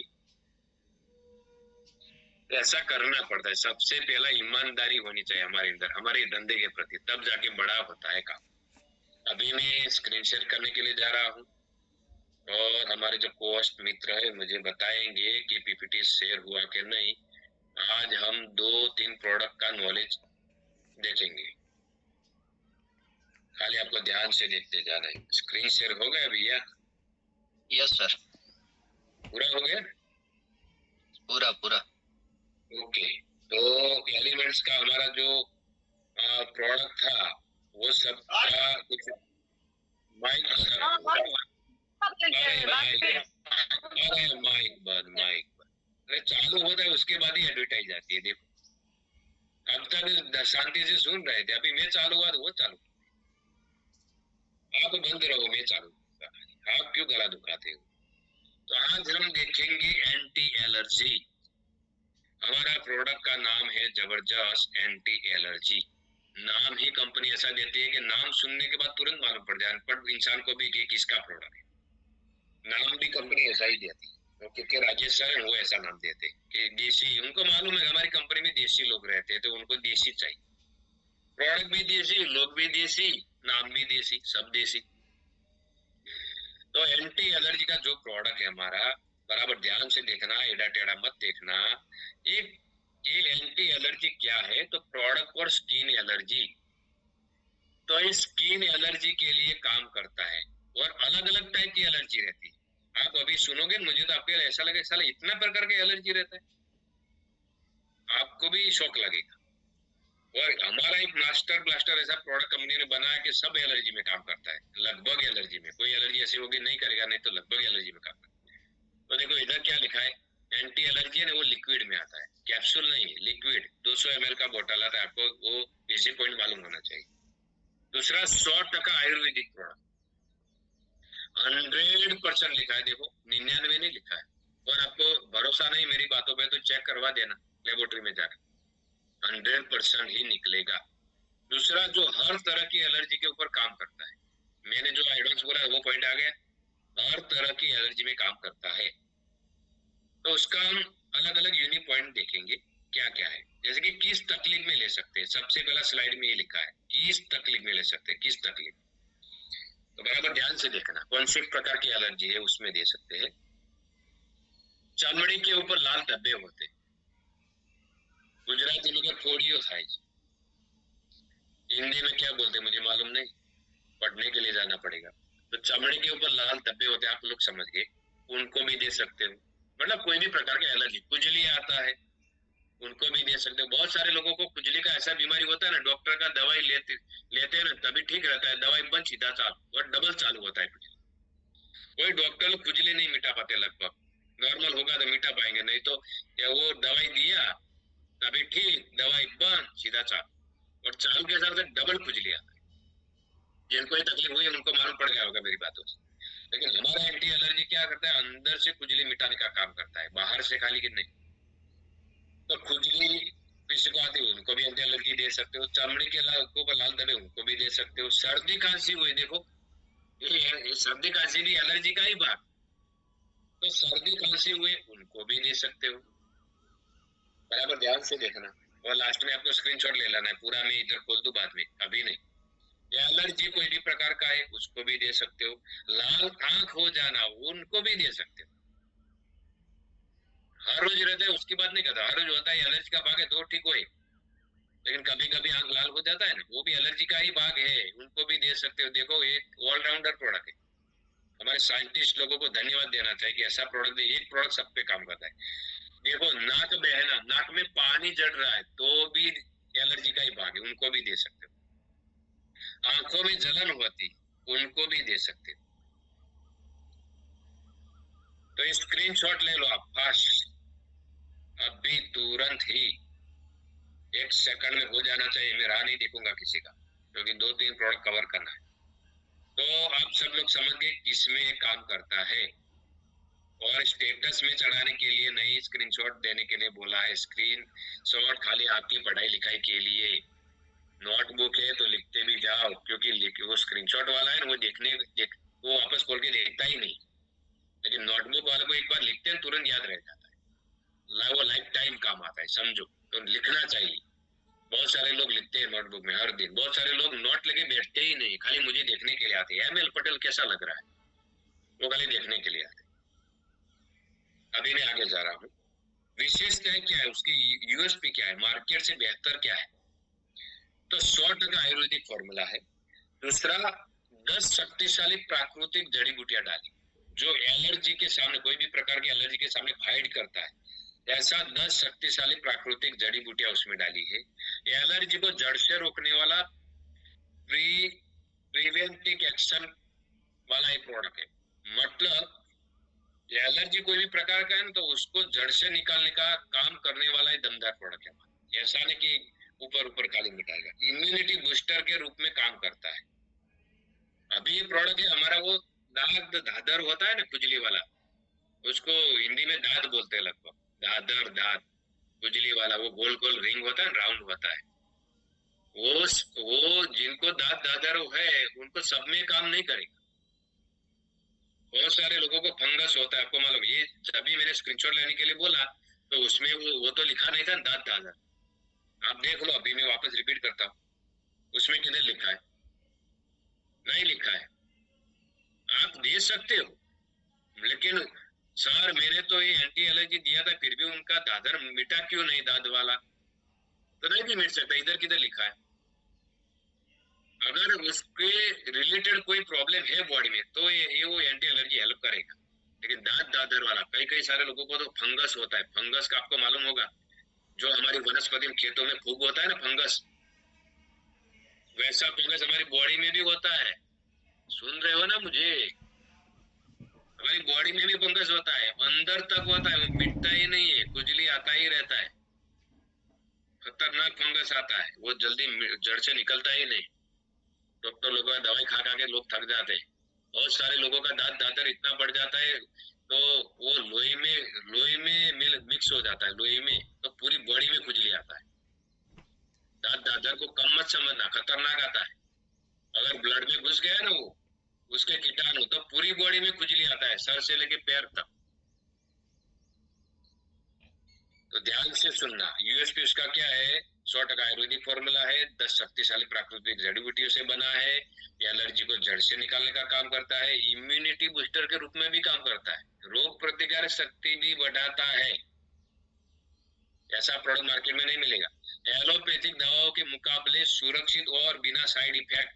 Speaker 4: ऐसा करना पड़ता है। सबसे पहला ईमानदारी होनी चाहिए हमारे अंदर, हमारे धंधे के प्रति, तब जाके बड़ा होता है काम। अभी मैं स्क्रीन शेयर करने के लिए जा रहा हूँ और हमारे जो पोस्ट मित्र है मुझे बताएंगे कि पीपीटी शेयर हुआ कि नहीं। आज हम 2-3 प्रोडक्ट का नॉलेज देखेंगे, खाली आपको ध्यान से देखते जाना है। स्क्रीन शेयर हो गया भैया?
Speaker 1: यस सर,
Speaker 4: पूरा हो गया?
Speaker 1: पूरा पूरा।
Speaker 4: ओके। तो एलिमेंट्स का हमारा जो प्रोडक्ट था वो सब का कुछ माइक माइक अरे चालू होता है उसके बाद ही एडवर्टाइज आती है। देखो अब तक शांति से सुन रहे थे, अभी मैं चालू हुआ तो वो चालू। आप बंद रहो, मैं चालू। आप क्यों गला दुखाते हो? तो आज हम देखेंगे एंटी एलर्जी। हमारा प्रोडक्ट का नाम है जबरदस्त एंटी एलर्जी। नाम ही कंपनी ऐसा देती है कि नाम सुनने के बाद तुरंत मालूम पड़ जाए अनपढ़ इंसान को भी कि किसका प्रोडक्ट है। नाम भी कंपनी ऐसा ही देती है, क्योंकि राजेश सर है वो ऐसा नाम देते हैं कि देसी। उनको मालूम है हमारी कंपनी में देसी लोग रहते हैं, तो उनको देसी चाहिए। प्रोडक्ट भी देसी, लोग भी देसी, नाम भी देसी, सब देसी। तो एंटी एलर्जी का जो प्रोडक्ट है हमारा, बराबर ध्यान से देखना, एड़ा टेढ़ा मत देखना। ये एंटी एलर्जी क्या है? तो प्रोडक्ट फॉर स्किन एलर्जी। तो इस स्किन एलर्जी के लिए काम करता है और अलग अलग टाइप की एलर्जी रहती है। आप अभी सुनोगे मुझे तो आपको ऐसा लगेगा साला इतना प्रकार के एलर्जी रहता है, आपको भी शौक लगेगा। और हमारा एक मास्टर ब्लास्टर ऐसा प्रोडक्ट कंपनी ने बनाया कि सब एलर्जी में काम करता है, लगभग एलर्जी में। कोई एलर्जी ऐसी होगी नहीं करेगा, नहीं तो लगभग एलर्जी में काम करता है। तो देखो इधर क्या लिखा है, एंटी एलर्जी है ना, वो लिक्विड में आता है, कैप्सूल नहीं, लिक्विड। 200 ml का बोतल आता है, आपको वो बेसिक पॉइंट मालूम होना चाहिए। दूसरा 100% आयुर्वेदिक प्रोडक्ट, 100% लिखा है। देखो 99 नहीं लिखा है। और आपको भरोसा नहीं मेरी बातों पे तो चेक करवा देना लेबोरेटरी में जाकर, 100% ही निकलेगा। दूसरा जो हर तरह की एलर्जी के ऊपर काम करता है, मैंने जो एडवांस बोला वो पॉइंट आ गया, हर तरह की एलर्जी में काम करता है। तो उसका हम अलग अलग यूनिक पॉइंट देखेंगे क्या क्या है। जैसे कि किस तकलीफ में ले सकते हैं, सबसे पहला स्लाइड में ये लिखा है किस तकलीफ में ले सकते हैं, किस तकलीफ। तो बराबर ध्यान से देखना कौन से प्रकार की एलर्जी है उसमें दे सकते हैं। चमड़ी के ऊपर लाल धब्बे होते, गुजराती में फोड़ियो थाई, हिंदी में क्या बोलते मुझे मालूम नहीं, पढ़ने के लिए जाना पड़ेगा। तो चमड़ी के ऊपर लाल धब्बे होते, आप लोग समझ गए, उनको भी दे सकते हो। मतलब कोई भी प्रकार की एलर्जी, खुजली आता है उनको भी दे सकते हो। बहुत सारे लोगों को खुजली का ऐसा बीमारी होता है ना, डॉक्टर का दवाई लेते हैं ना तभी ठीक रहता है, दवाई बंद सीधा चालू और डबल चालू होता है खुजली। कोई डॉक्टर लोग खुजली नहीं मिटा पाते, लगभग नॉर्मल होगा तो मिटा पाएंगे, नहीं तो वो दवाई दिया तभी ठीक, दवाई बंद सीधा चालू, और चालू के हिसाब से डबल खुजली आता है। जिनको ये तकलीफ हुई उनको मालूम पड़ गया होगा मेरी बातों से। लेकिन हमारा एंटी एलर्जी क्या करता है, अंदर से खुजली मिटाने का काम करता है, बाहर से खाली की नहीं। तो खुजली किसी को आती है उनको भी एंटी एलर्जी दे सकते हो, चमड़ी के ऊपर लाल धब्बे उनको भी दे सकते हो, सर्दी खांसी हुई, देखो ये सर्दी खांसी भी एलर्जी का ही भाग, तो सर्दी खांसी हुए उनको भी दे सकते हो। बराबर ध्यान से देखना, और लास्ट में आपको स्क्रीनशॉट ले लेना है पूरा। मैं इधर खोल दूं बाद में, अभी नहीं। एलर्जी कोई भी प्रकार का है उसको भी दे सकते हो, लाल आंख हो जाना उनको भी दे सकते हो। हर रोज रहता है उसकी बात नहीं करता, हर रोज होता है एलर्जी का भाग है तो ठीक हो, लेकिन कभी कभी आंख लाल हो जाता है ना, वो भी एलर्जी का ही भाग है, उनको भी दे सकते हो। देखो एक ऑलराउंडर प्रोडक्ट है। हमारे साइंटिस्ट लोगों को धन्यवाद देना चाहिए कि ऐसा प्रोडक्ट, एक प्रोडक्ट सब पे काम करता है। देखो नाक बहना, नाक में पानी जड़ रहा है तो भी एलर्जी का ही भाग है, उनको भी दे सकते हो। आंखों में जलन होती, उनको भी दे सकते हो। तो स्क्रीनशॉट ले लो आप फास्ट, अभी तुरंत ही, 1 सेकंड में हो जाना चाहिए। मैं राह नहीं देखूंगा किसी का, क्योंकि 2-3 प्रोडक्ट कवर करना है। तो आप सब लोग समझ गए किसमें ये काम करता है। और स्टेटस में चढ़ाने के लिए नहीं, स्क्रीनशॉट देने के लिए बोला है। स्क्रीनशॉट खाली आपकी पढ़ाई लिखाई के लिए, नोटबुक है तो लिखते भी जाओ, क्योंकि वो स्क्रीनशॉट वाला है ना, वो वापस खोल के देखता ही नहीं। लेकिन नोटबुक वाले को एक बार लिखते हैं तुरंत याद रह जाता है, वो लाइफ टाइम काम आता है, समझो। तो लिखना चाहिए। बहुत सारे लोग लिखते हैं नोटबुक में हर दिन, बहुत सारे लोग नोट लेके बैठते ही नहीं, खाली मुझे देखने के लिए आते हैं एमएल पटेल कैसा लग रहा है, वो खाली देखने के लिए आते हैं। अभी मैं आगे जा रहा हूँ। विशेषता क्या है उसकी, यूएसपी क्या है, मार्केट से बेहतर क्या है। तो 100% आयुर्वेदिक फॉर्मूला है। दूसरा, 10 शक्तिशाली प्राकृतिक जड़ी बूटियां डाली, जो एलर्जी के सामने, कोई भी प्रकार की एलर्जी के सामने फाइट करता है, ऐसा 10 शक्तिशाली प्राकृतिक जड़ी बूटियां उसमें डाली है। एलर्जी को जड़ से रोकने वाला प्रिवेंटिव एक्शन वाला एक प्रोडक्ट है। मतलब एलर्जी कोई भी प्रकार का है ना, तो उसको जड़ से निकालने का काम करने वाला एक दमदार प्रोडक्ट है। ऐसा नहीं कि ऊपर ऊपर काली मिटाएगा, इम्यूनिटी बूस्टर के रूप में काम करता है। अभी ये प्रोडक्ट है हमारा, वो दाद दादर होता है ना, खुजली वाला, उसको हिंदी में दाद बोलते हैं लगभग, दादर दाद, खुजली वाला, वो गोल गोल रिंग होता है, राउंड होता है। वो जिनको दाद दादर है उनको सब में काम नहीं करेगा। बहुत सारे लोगों को फंगस होता है, आपको मालूम। ये जब भी मैंने स्क्रीनशॉट लेने के लिए बोला तो उसमें वो तो लिखा नहीं था दाद दादर, आप देख लो, अभी मैं वापस रिपीट करता हूँ, उसमें किधर लिखा है, नहीं लिखा है। आप दे सकते हो, लेकिन सर मैंने तो ये एंटी एलर्जी दिया था फिर भी उनका दादर मिटा क्यों नहीं, दाद वाला तो नहीं भी मिट सकता, इधर किधर लिखा है। अगर उसके रिलेटेड कोई प्रॉब्लम है बॉडी में तो ये वो एंटी एलर्जी हेल्प करेगा। लेकिन दाद दादर वाला, कई सारे लोगों को तो फंगस होता है, फंगस का आपको मालूम होगा, जो हमारी वनस्पति खेतों में फूग होता है ना फंगस, वैसा फंगस हमारी बॉडी में भी होता है। सुन रहे हो ना मुझे, हमारी बॉडी में भी फंगस होता है, अंदर तक होता है, वो मिटता ही नहीं है, खुजली आता ही रहता है, खतरनाक फंगस आता है, वो जल्दी जड़ से निकलता ही नहीं। डॉक्टर लोगों का दवाई खा खा के लोग थक जाते हैं। बहुत सारे लोगों का दांत दादर इतना बढ़ जाता है तो वो लोही में मिक्स हो जाता है, लोही में, तो पूरी बॉडी में खुजली आता है। दांत दादर को कम मत समझना, खतरनाक आता है। अगर ब्लड में घुस गया ना वो, उसके कीटाणु, तो पूरी बॉडी में खुजली आता है, सर से लेके पैर तक। तो ध्यान से सुनना, यूएसपी उसका क्या है, 100% आयुर्वेदिक फॉर्मूला है, 10 शक्तिशाली प्राकृतिक जड़ी बूटियों से बना है, एलर्जी को जड़ से निकालने का काम करता है, इम्यूनिटी बूस्टर के रूप में भी काम करता है, रोग प्रतिकारक शक्ति भी बढ़ाता है। ऐसा प्रोडक्ट मार्केट में नहीं मिलेगा। एलोपैथिक दवाओं के मुकाबले सुरक्षित और बिना साइड इफेक्ट,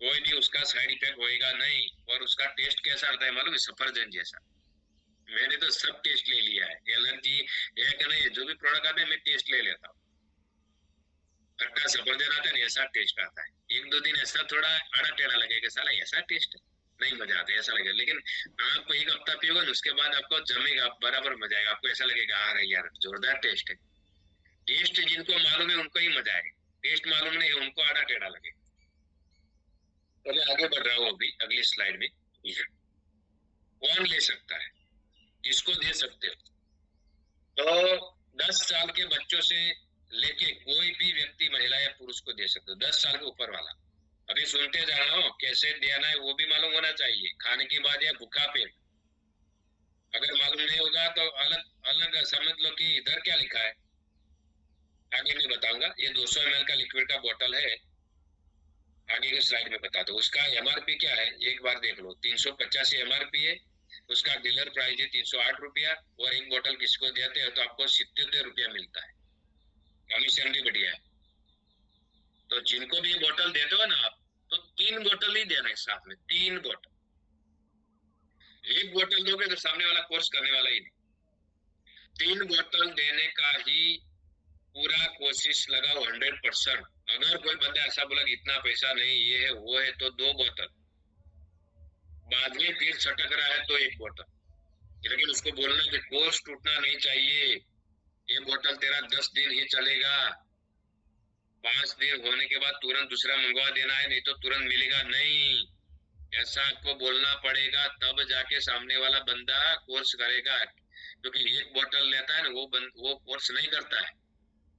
Speaker 4: कोई भी उसका साइड इफेक्ट होएगा नहीं। और उसका टेस्ट कैसा आता है मालूम है, सफरजन जैसा। मैंने तो सब टेस्ट ले लिया है, एलर्जी है कि नहीं, जो भी प्रोडक्ट आता है मैं टेस्ट ले लेता हूँ। खट्टा सफरजन आता है ना, ऐसा टेस्ट आता है। 1-2 दिन ऐसा थोड़ा आड़ा टेढ़ा लगेगा, साला ऐसा टेस्ट है, नहीं मजा आता है, ऐसा लगेगा। लेकिन आप 1 हफ्ता पियोगे ना, उसके बाद आपको जमेगा, बराबर मजा आएगा, आपको ऐसा लगेगा आ रहा यार जोरदार टेस्ट है। टेस्ट जिनको मालूम है उनको ही मजा आएगा, टेस्ट मालूम नहीं है उनको आड़ा टेढ़ा लगेगा। तो मैं आगे बढ़ रहा हूँ अभी अगली स्लाइड में। कौन ले सकता है, किसको दे सकते हो, तो 10 साल के बच्चों से लेके कोई भी व्यक्ति, महिला या पुरुष को दे सकते हो, 10 साल के ऊपर वाला। अभी सुनते जा रहा हूँ, कैसे देना है वो भी मालूम होना चाहिए, खाने के बाद या भूखा पेट। अगर मालूम नहीं होगा तो अलग अलग समझ लो कि इधर क्या लिखा है, आगे मैं बताऊंगा। ये 200 ml का लिक्विड का बोतल है, आगे के स्लाइड में बता दो। उसका एमआरपी क्या है एक बार देख लो। 385 एमआरपी है, उसका डीलर प्राइस है 308 रुपया, और एक बोतल किसको देते हैं तो आपको 77 रुपया मिलता है, कमीशन भी बढ़िया है। तो जिनको भी ये बोतल देते हो ना आप, तो 3 बोतल ही देना है साथ में, 3 बोतल। एक बोतल दोगे तो सामने वाला कोर्स करने वाला ही नहीं। 3 बोतल देने का ही पूरा कोशिश लगाओ 100%। अगर कोई बंदा ऐसा बोला कि इतना पैसा नहीं, ये है वो है, तो 2 बोतल, बाद में फिर छटक रहा है तो 1 बोतल। लेकिन उसको बोलना कि कोर्स टूटना नहीं चाहिए, ये बोतल तेरा 10 दिन ही चलेगा, 5 दिन होने के बाद तुरंत दूसरा मंगवा देना है, नहीं तो तुरंत मिलेगा नहीं। ऐसा आपको बोलना पड़ेगा, तब जाके सामने वाला बंदा कोर्स करेगा। क्योंकि एक बोतल लेता है ना, वो कोर्स नहीं करता है।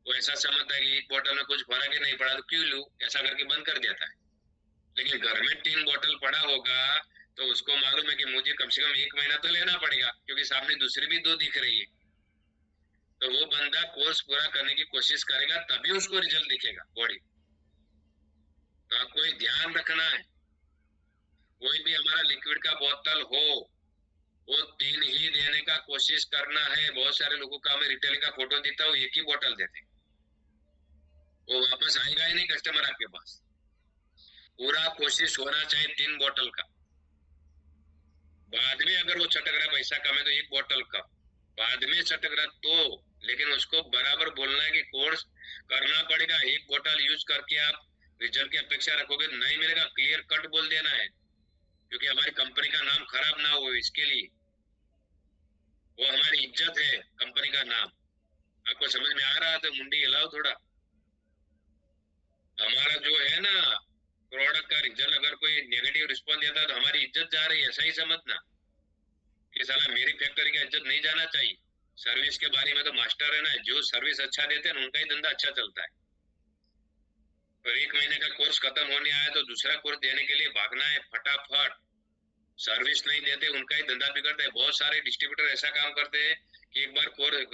Speaker 4: वो ऐसा समझता है कि एक बोतल में कुछ फर्क ही नहीं पड़ा तो क्यों लूं, ऐसा करके बंद कर देता है। लेकिन घर में 3 बोतल पड़ा होगा तो उसको मालूम है कि मुझे कम से कम 1 महीना तो लेना पड़ेगा, क्योंकि सामने दूसरी भी 2 दिख रही है। तो वो बंदा कोर्स पूरा करने की कोशिश करेगा, तभी उसको रिजल्ट दिखेगा बॉडी। तो आपको ये ध्यान रखना है, कोई भी हमारा लिक्विड का बोतल हो, वो 3 ही देने का कोशिश करना है। बहुत सारे लोगों का मैं रिटेलिंग का फोटो देता हूँ, एक ही बोतल देते, वो वापस आएगा ही नहीं कस्टमर आपके पास। पूरा कोशिश होना चाहिए 3 बोतल का। बाद में अगर वो छटक रहा पैसा कम है तो 1 बोतल का, बाद में छटक रहा तो, लेकिन उसको बराबर बोलना है कि कोर्स करना पड़ेगा। 1 बोतल यूज करके आप रिजल्ट की अपेक्षा रखोगे तो नहीं मिलेगा, क्लियर कट बोल देना है, क्योंकि हमारी कंपनी का नाम खराब ना हो इसके लिए। वो हमारी इज्जत है, कंपनी का नाम। आपको समझ में आ रहा है तो मुंडी हिलाओ थोड़ा। हमारा जो है ना प्रोडक्ट का रिजल्ट अगर कोई नेगेटिव रिस्पॉन्स देता है तो हमारी इज्जत जा रही है, ऐसा ही समझना कि साला मेरी फैक्ट्री का इज्जत नहीं जाना चाहिए। सर्विस के बारे में तो मास्टर है ना, जो सर्विस अच्छा देते हैं उनका ही धंधा अच्छा चलता है। और 1 महीने का कोर्स खत्म होने आया तो दूसरा कोर्स देने के लिए भागना है फटाफट। सर्विस नहीं देते उनका ही धंधा बिगड़ता है। बहुत सारे डिस्ट्रीब्यूटर ऐसा काम करते हैं कि एक बार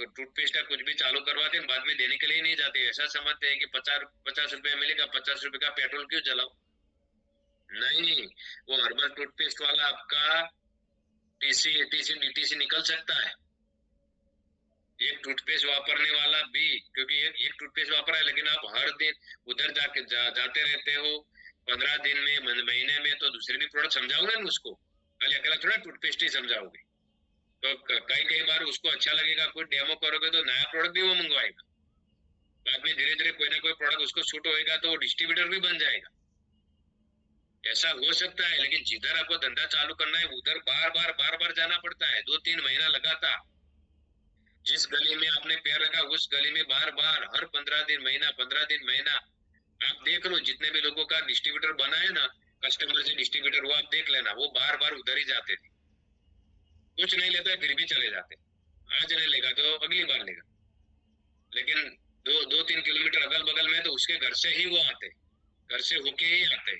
Speaker 4: टूथपेस्ट या कुछ भी चालू करवाते हैं, बाद में देने के लिए नहीं जाते। ऐसा समझते हैं कि 50 रुपया मिलेगा, 50 रुपए का पेट्रोल क्यों जलाओ। नहीं, वो हर्बल टूथपेस्ट वाला आपका टीसी एटीसी डीटीसी निकल सकता है। एक टूथपेस्ट वापरने वाला भी, क्योंकि एक टूथपेस्ट वापरा है, लेकिन आप हर दिन उधर जाते रहते हो 15 दिन में, महीने में, तो दूसरे भी प्रोडक्ट समझाओगे ना उसको, खाली अकेला थोड़ा टूथपेस्ट ही समझाओगे। तो कई बार उसको अच्छा लगेगा, कोई डेमो करोगे तो नया प्रोडक्ट भी वो मंगवाएगा। बाद में धीरे धीरे कोई ना कोई प्रोडक्ट उसको सूट होएगा तो वो डिस्ट्रीब्यूटर भी बन जाएगा। ऐसा हो सकता है, लेकिन जिधर आपको धंधा चालू करना है उधर बार बार जाना पड़ता है, 2-3 महीना लगातार। जिस गली में आपने पैर रखा उस गली में बार बार हर 15 दिन महीना, 15 दिन महीना। आप देख लो जितने भी लोगों का डिस्ट्रीब्यूटर बना है ना, कस्टमर से डिस्ट्रीब्यूटर, वो आप देख लेना, वो बार बार उधर ही जाते थे। कुछ नहीं लेता फिर भी चले जाते, आज नहीं लेगा तो अगली बार लेगा। लेकिन 2-3 किलोमीटर अगल बगल में तो उसके घर से ही वो आते, घर से होके ही आते।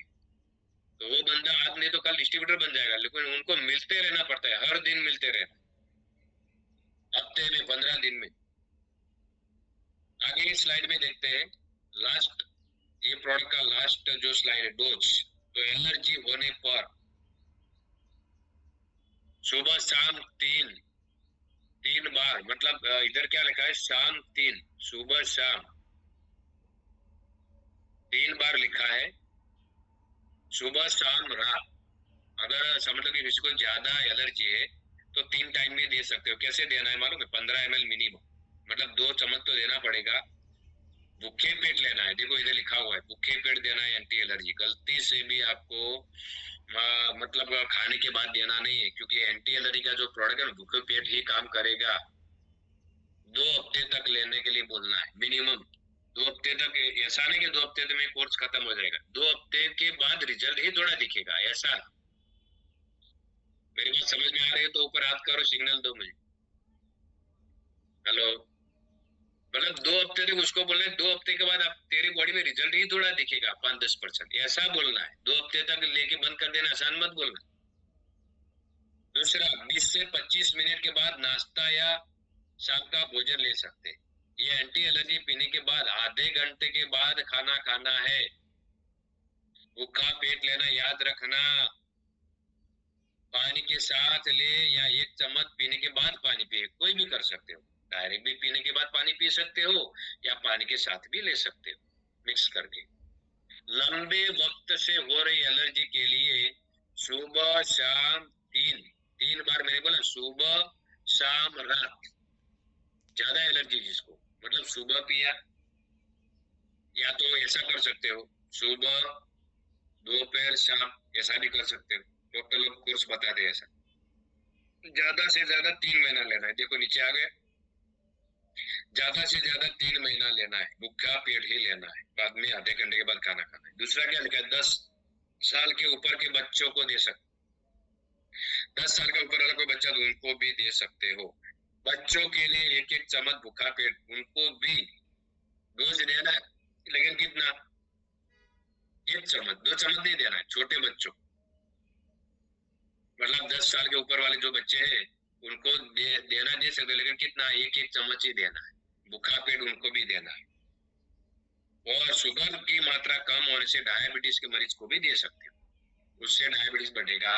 Speaker 4: तो वो बंदा आज नहीं तो कल डिस्ट्रीब्यूटर बन जाएगा, लेकिन उनको मिलते रहना पड़ता है, हर दिन मिलते रहना, हफ्ते में, 15 दिन में। आगे की स्लाइड में देखते हैं, लास्ट, ये प्रोडक्ट का लास्ट जो स्लाइड है, डोज। तो एलर्जी होने पर सुबह शाम 3 बार, मतलब इधर क्या लिखा है, शाम 3, सुबह शाम 3 बार लिखा है, सुबह शाम रात। अगर समझ लो कि किसी को ज्यादा एलर्जी है तो 3 टाइम भी दे सकते हो। कैसे देना है मालूम है, 15 ml मिनिमम, मतलब 2 चम्मच तो देना पड़ेगा। भूखे पेट लेना है, देखो इधर लिखा हुआ है भूखे पेट देना है एंटी एलर्जी। गलती से भी आपको मतलब खाने के बाद देना नहीं है, क्योंकि एंटी एलर्जी का जो प्रोडक्ट है भूखे पेट ही काम करेगा। 2 हफ्ते तक लेने के लिए बोलना है मिनिमम, 2 हफ्ते तक। ऐसा नहीं कि 2 हफ्ते में कोर्स खत्म हो जाएगा, 2 हफ्ते के बाद रिजल्ट ही थोड़ा दिखेगा, ऐसा। मेरी बात समझ में आ रही है तो ऊपर हाथ करो, सिग्नल दो मुझे, हेलो। मतलब 2 हफ्ते तक उसको बोलना है, 2 हफ्ते के बाद आप तेरी बॉडी में रिजल्ट ही थोड़ा दिखेगा, 5-10%, ऐसा बोलना है। 2 हफ्ते तक लेके बंद कर देना, आसान मत बोलना। दूसरा, 20 से 25 मिनट के बाद नाश्ता या शाम का भोजन ले सकते हैं, ये एंटी एलर्जी पीने के बाद आधे घंटे के बाद खाना खाना है। भूखा पेट लेना याद रखना। पानी के साथ ले या 1 चम्मच पीने के बाद पानी पिए, कोई भी कर सकते हो। डायरेक्ट भी पीने के बाद पानी पी सकते हो या पानी के साथ भी ले सकते हो मिक्स करके। लंबे वक्त से हो रही एलर्जी के लिए सुबह शाम 3 बार, मैंने बोला सुबह शाम रात, ज्यादा एलर्जी जिसको, मतलब सुबह पिया, या तो ऐसा कर सकते हो सुबह दोपहर शाम, ऐसा भी कर सकते हो। डॉक्टर लोग कोर्स बताते हैं ऐसा। ज्यादा से ज्यादा 3 महीना लेना है। देखो नीचे आ गए, ज्यादा से ज्यादा 3 महीना लेना है, भूखा पेट ही लेना है, बाद में आधे घंटे के बाद खाना खाना है। दूसरा क्या लिखा है, 10 साल के ऊपर के बच्चों को दे सकते, 10 साल के ऊपर वाला कोई बच्चा तो उनको भी दे सकते हो। बच्चों के लिए 1-1 चम्मच भूखा पेट, उनको भी डोज देना है, लेकिन कितना, 1 चम्मच, 2 चम्मच नहीं देना है। छोटे बच्चों, मतलब 10 साल के ऊपर वाले जो बच्चे हैं उनको देना दे सकते, लेकिन कितना, 1-1 चम्मच ही देना है। भूखा पेट उनको भी देना है। और शुगर की मात्रा कम होने से डायबिटीज के मरीज को भी दे सकते हो, उससे डायबिटीज बढ़ेगा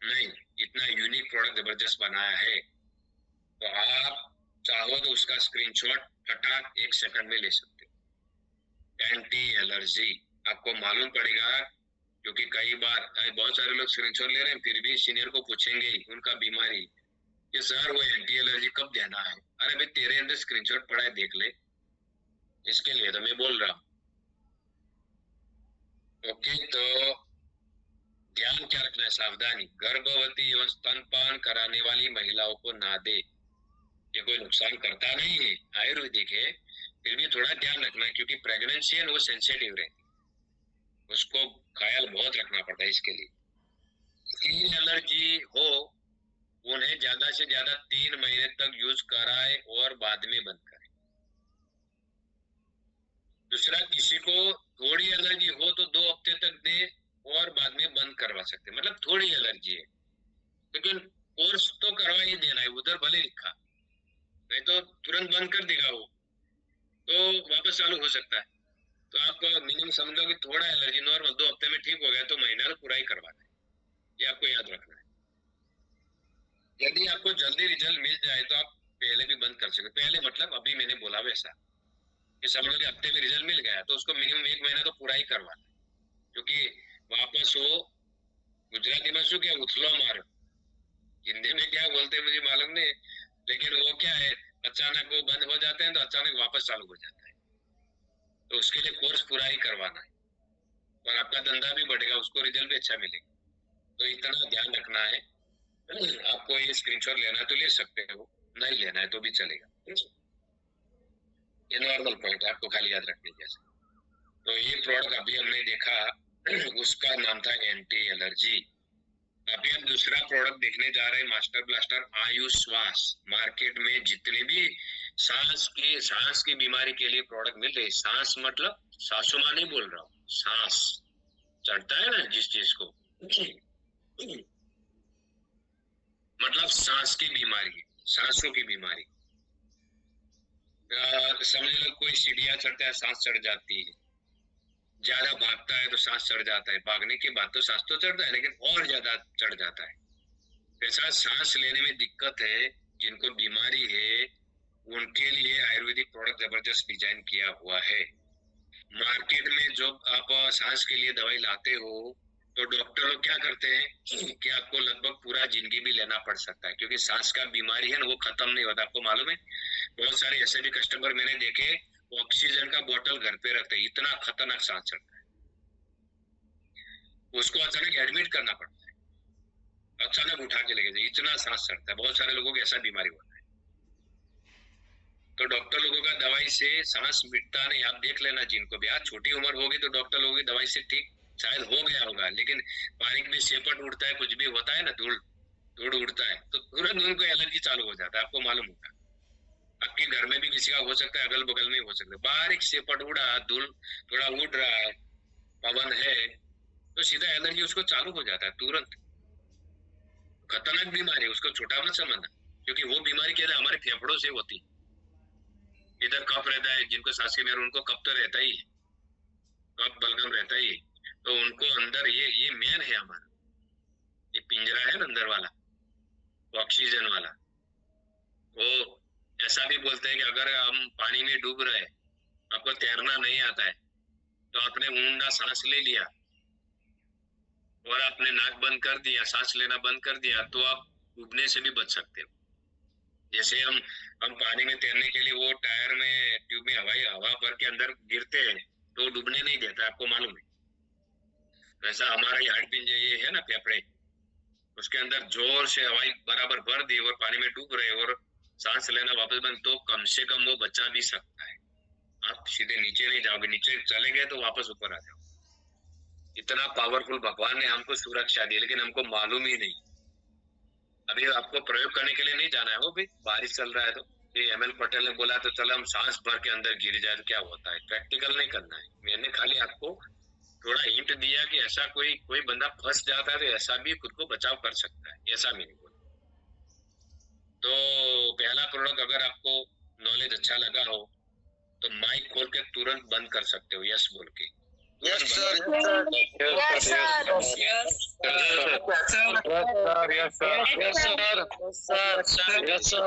Speaker 4: नहीं। इतना यूनिक प्रोडक्ट जबरदस्त बनाया है, तो आप चाहो तो उसका स्क्रीनशॉट फटाक 1 सेकंड में ले सकते हो। एंटी एलर्जी आपको मालूम पड़ेगा, क्योंकि कई बार बहुत सारे लोग स्क्रीनशॉट ले रहे हैं, फिर भी सीनियर को पूछेंगे ही उनका बीमारी, ये सर वो एंटी एलर्जी कब देना है। अरे भाई तेरे अंदर स्क्रीनशॉट पड़ा है, देख ले, इसके लिए तो मैं बोल रहा हूँ। ओके, तो ध्यान क्या रखना है, सावधानी, गर्भवती एवं स्तनपान कराने वाली महिलाओं को ना दे। ये कोई नुकसान करता नहीं है, आयुर्वेदिक है, फिर भी थोड़ा ध्यान रखना है, क्योंकि प्रेगनेंसी है वो सेंसिटिव रहती है, उसको ख्याल बहुत रखना पड़ता है। इसके लिए स्किन एलर्जी हो उन्हें ज्यादा से ज्यादा 3 महीने तक यूज कराए और बाद में बंद करें। दूसरा, किसी को थोड़ी एलर्जी हो तो 2 हफ्ते तक दे और बाद में बंद करवा सकते, मतलब थोड़ी एलर्जी है लेकिन कोर्स तो करवा ही देना है, उधर भले लिखा, नहीं तो तुरंत बंद कर देगा वो, तो वापस चालू हो सकता है। तो आप मिनिमम समझ लो कि थोड़ा एलर्जी नॉर्मल 2 हफ्ते में ठीक हो गया तो महीना तो पूरा ही करवाना है, ये आपको याद रखना है। यदि आपको जल्दी रिजल्ट मिल जाए तो आप पहले भी बंद कर सकते, पहले मतलब अभी मैंने बोला वैसा कि समझ लो कि हफ्ते में रिजल्ट मिल गया तो उसको मिनिमम 1 महीना तो पूरा ही करवाना है, क्योंकि वापस वो, गुजराती में शू क्या, उथलो मारो, हिंदी में क्या बोलते हैं मुझे मालूम नहीं, लेकिन वो क्या है, अचानक वो बंद हो जाते हैं तो अचानक वापस चालू हो जाता है, तो उसके लिए कोर्स पूरा ही करवाना है और आपका धंधा भी बढ़ेगा, उसको रिजल्ट भी अच्छा मिलेगा। तो इतना ध्यान रखना है। आपको ये स्क्रीनशॉट लेना है तो ले सकते हो, नहीं लेना है तो भी चलेगा, ये नॉर्मल पॉइंट है, आपको खाली याद रखने जैसे। तो ये प्रोडक्ट अभी हमने देखा, उसका नाम था एंटी एलर्जी। अभी हम दूसरा प्रोडक्ट देखने जा रहे हैं, मास्टर ब्लास्टर आयुष श्वास। मार्केट में जितने भी सांस की बीमारी के लिए प्रोडक्ट मिल रहे, सांस मतलब सासुमा नहीं बोल रहा हूँ, सांस चढ़ता है ना जिस चीज को, मतलब सांस की बीमारी, सांसों की बीमारी। समझ लो कोई सीढ़ियां चढ़ता है, सांस चढ़ जाती है, ज्यादा भागता है तो सांस चढ़ जाता है, भागने के बाद तो सांस तो चढ़ता है लेकिन और ज्यादा चढ़ जाता है। ऐसा सांस लेने में दिक्कत है, जिनको बीमारी है उनके लिए आयुर्वेदिक प्रोडक्ट जबरदस्त डिजाइन किया हुआ है। मार्केट में जब आप सांस के लिए दवाई लाते हो तो डॉक्टर लोग क्या करते हैं कि आपको लगभग पूरा जिंदगी भी लेना पड़ सकता है, क्योंकि सांस का बीमारी है ना वो खत्म नहीं होता। आपको मालूम है, बहुत सारे ऐसे भी कस्टमर मैंने देखे, ऑक्सीजन का बोतल घर पे रखते हैं, इतना खतरनाक सांस चढ़ता है, उसको अचानक एडमिट करना पड़ता है, अचानक उठा के लेके जाए, इतना सांस चढ़ता है। बहुत सारे लोगों को ऐसा बीमारी होता है, तो डॉक्टर लोगों का दवाई से सांस मिटता नहीं। आप देख लेना, जिनको भी आज छोटी उम्र होगी तो डॉक्टर लोगों की दवाई से ठीक शायद हो गया होगा, लेकिन बारीक में शेपट उड़ता है, कुछ भी होता है ना, धूल उड़ता है, तो तुरंत उनको एलर्जी चालू हो जाता है। आपको मालूम होगा, आपके घर में भी किसी का हो सकता है, अगल बगल में हो सकता है, बारीक शेपट उड़ा, धूल थोड़ा उड़ रहा है, पवन है, तो सीधा एलर्जी उसको चालू हो जाता है तुरंत। खतरनाक बीमारी है, उसको छोटा मत समझना, क्योंकि वो बीमारी क्या है, हमारे फेफड़ों से होती है, इधर कफ रहता है, जिनको सांस की बीमारी उनको कफ तो रहता ही है, कफ बलगम रहता ही है, तो उनको अंदर ये मेन है हमारा, ये पिंजरा है ना अंदर वाला, ऑक्सीजन वाला। वो ऐसा भी बोलते हैं कि अगर हम पानी में डूब रहे, आपको तैरना नहीं आता है, तो आपने ऊंडा सांस ले लिया और आपने नाक बंद कर दिया, सांस लेना बंद कर दिया, तो आप डूबने से भी बच सकते हो। जैसे हम पानी में तैरने के लिए वो टायर में ट्यूब में हवा भर के अंदर गिरते हैं तो डूबने नहीं देता, आपको मालूम है। वैसा हमारा ये हार्टपिंजर ये है ना फेफड़े, उसके अंदर जोर से हवाई बराबर भर दी और पानी में डूब रहे और सांस लेना वापस बंद, तो कम से कम वो बचा भी सकता है। आप सीधे नीचे नहीं जाओगे, नीचे चले गए तो वापस ऊपर आ जाओ। इतना पावरफुल भगवान ने हमको सुरक्षा दी, लेकिन हमको मालूम ही नहीं। अभी आपको प्रयोग करने के लिए नहीं जाना है, वो भी बारिश चल रहा है तो ये ML पटेल ने बोला तो चलो हम सांस भर के अंदर गिर जाए तो क्या होता है, प्रैक्टिकल नहीं करना है। मैंने खाली आपको थोड़ा हिंट दिया कि ऐसा कोई बंदा फंस जाता है तो ऐसा भी खुद को बचाव कर सकता है, ऐसा मैंने बोला। तो पहला प्रोडक्ट अगर आपको नॉलेज अच्छा लगा हो तो माइक खोल के तुरंत बंद कर सकते हो, यस बोल के।
Speaker 3: Yes sir,
Speaker 2: Yes, sir.
Speaker 3: Yes sir, yes sir, yes sir, yes sir, yes sir,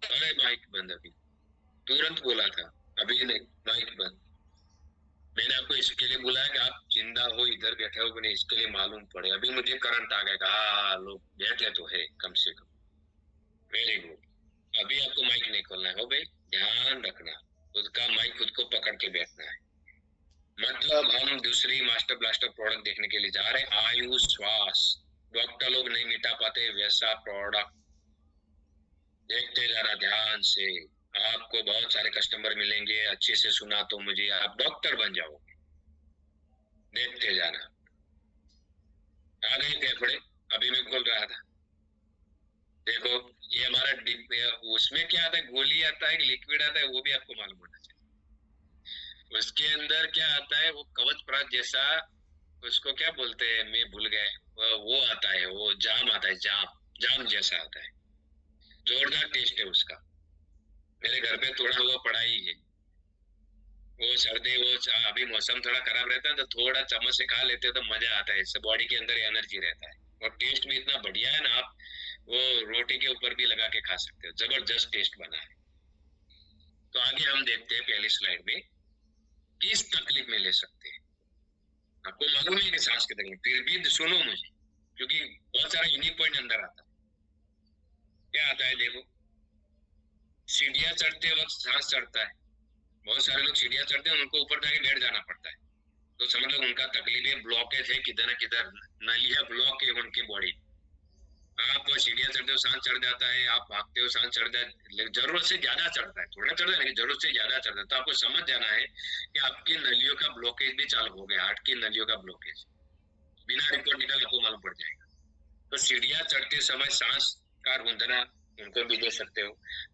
Speaker 4: अरे माइक बंद, अभी तुरंत बोला था, अभी नहीं, माइक बंद। मैंने आपको इसके लिए बोला है कि आप जिंदा हो, इधर बैठे हो कि नहीं इसके लिए मालूम पड़े। अभी मुझे करंट आ गया, हाँ लोग बैठे तो है कम से कम, वेरी गुड। अभी आपको माइक नहीं खोलना है, हो भाई, ध्यान रखना, खुद का माइक खुद को पकड़ के बैठना है। मतलब हम दूसरी मास्टर ब्लास्टर प्रोडक्ट देखने के लिए जा रहे हैं, आयु श्वास, डॉक्टर लोग नहीं मिटा पाते वैसा प्रोडक्ट देखते जाना ध्यान से। आपको बहुत सारे कस्टमर मिलेंगे, अच्छे से सुना तो मुझे, आप डॉक्टर बन जाओगे, देखते जाना। आ गए फेफड़े, अभी मैं बोल रहा था, देखो ये हमारा उसमें क्या आता है, गोली आता है, लिक्विड आता है, वो भी आपको मालूम होना चाहिए। उसके अंदर क्या आता है, वो कवच प्राप्त जैसा, उसको क्या बोलते हैं मैं भूल गए, वो आता है, वो जाम आता है, जाम जैसा आता है, जोरदार टेस्ट है उसका। मेरे घर पे थोड़ा हुआ पड़ा ही है, वो सर्दी, वो अभी मौसम थोड़ा खराब रहता है तो थोड़ा चम्मच से खा लेते हैं तो मजा आता है, इससे बॉडी के अंदर एनर्जी रहता है और टेस्ट भी इतना बढ़िया है ना, आप वो रोटी के ऊपर भी लगा के खा सकते हो, जबरदस्त टेस्ट बना है। तो आगे हम देखते हैं पहली स्लाइड में, किस तकलीफ में ले सकते हैं। आपको मालूम है कि सांस की तकलीफ, फिर भी सुनो मुझे, क्योंकि बहुत सारा यूनिक पॉइंट अंदर आता है। क्या आता है देखो, सीढ़ियां चढ़ते वक्त सांस चढ़ता है, बहुत सारे लोग सीढ़ियां चढ़ते हैं, उनको ऊपर जाके बैठ जाना पड़ता है, तो समझ लो उनका तकलीफ है, ब्लॉकेज है, किधर न किधर नलिया ब्लॉक है उनकी बॉडी। आप सीढ़ियां चढ़ते हो सांस चढ़ जाता है, आप भागते हो सांस चढ़ जाता है, जरूरत से ज्यादा चढ़ता है, थोड़ा चढ़ता है लेकिन जरूरत से ज्यादा चढ़ता है। तो आपको समझ जाना है कि आपकी नलियों का ब्लॉकेज भी चालू हो गया, हार्ट की नलियों का ब्लॉकेज, बिना रिपोर्ट निकाल आपको मालूम पड़ जाएगा। तो सीढ़ियां चढ़ते समय सांस का रुंधना उनको भी दे सकते हो।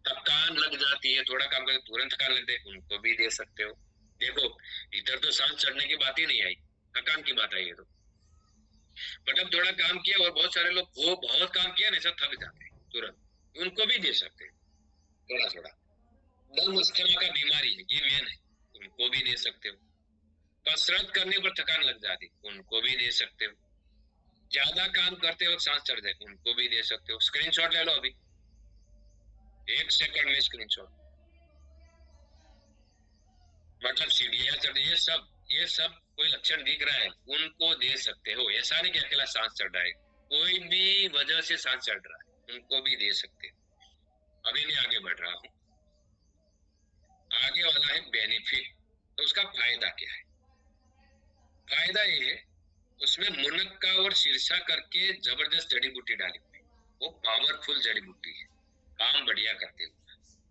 Speaker 4: थकान लग जाती है, थोड़ा काम करके तुरंत थकान लगती है, उनको भी दे सकते हो। देखो इधर तो सांस चढ़ने की बात ही नहीं आई, थकान की बात आई है। तो मतलब थोड़ा काम किया, और बहुत सारे लोग वो बहुत काम किया ना, ऐसा थक जाते हैं तुरंत, उनको भी दे सकते हैं। थोड़ा थोड़ा दम अस्थमा का बीमारी है, ये मेन है, उनको भी दे सकते हो। कसरत करने पर थकान लग जाती, उनको भी दे सकते हो। ज्यादा काम करते वक्त सांस चढ़ जाए, उनको भी दे सकते हो। स्क्रीनशॉट ले लो अभी, 1 सेकंड में स्क्रीनशॉट। मतलब सीढ़ियां चढ़, ये सब कोई लक्षण दिख रहा है, उनको दे सकते हो। ऐसा नहीं कि अकेला सांस चढ़ रहा है, कोई भी वजह से सांस चढ़ रहा है, उनको भी दे सकते हो। अभी मैं आगे बढ़ रहा हूँ, आगे वाला है बेनिफिट। तो उसका फायदा क्या है? फायदा ये है, उसमें मुनक्का और सिरसा करके जबरदस्त जड़ी बूटी डाली हुई, वो पावरफुल जड़ी बूटी है, काम बढ़िया करते हैं,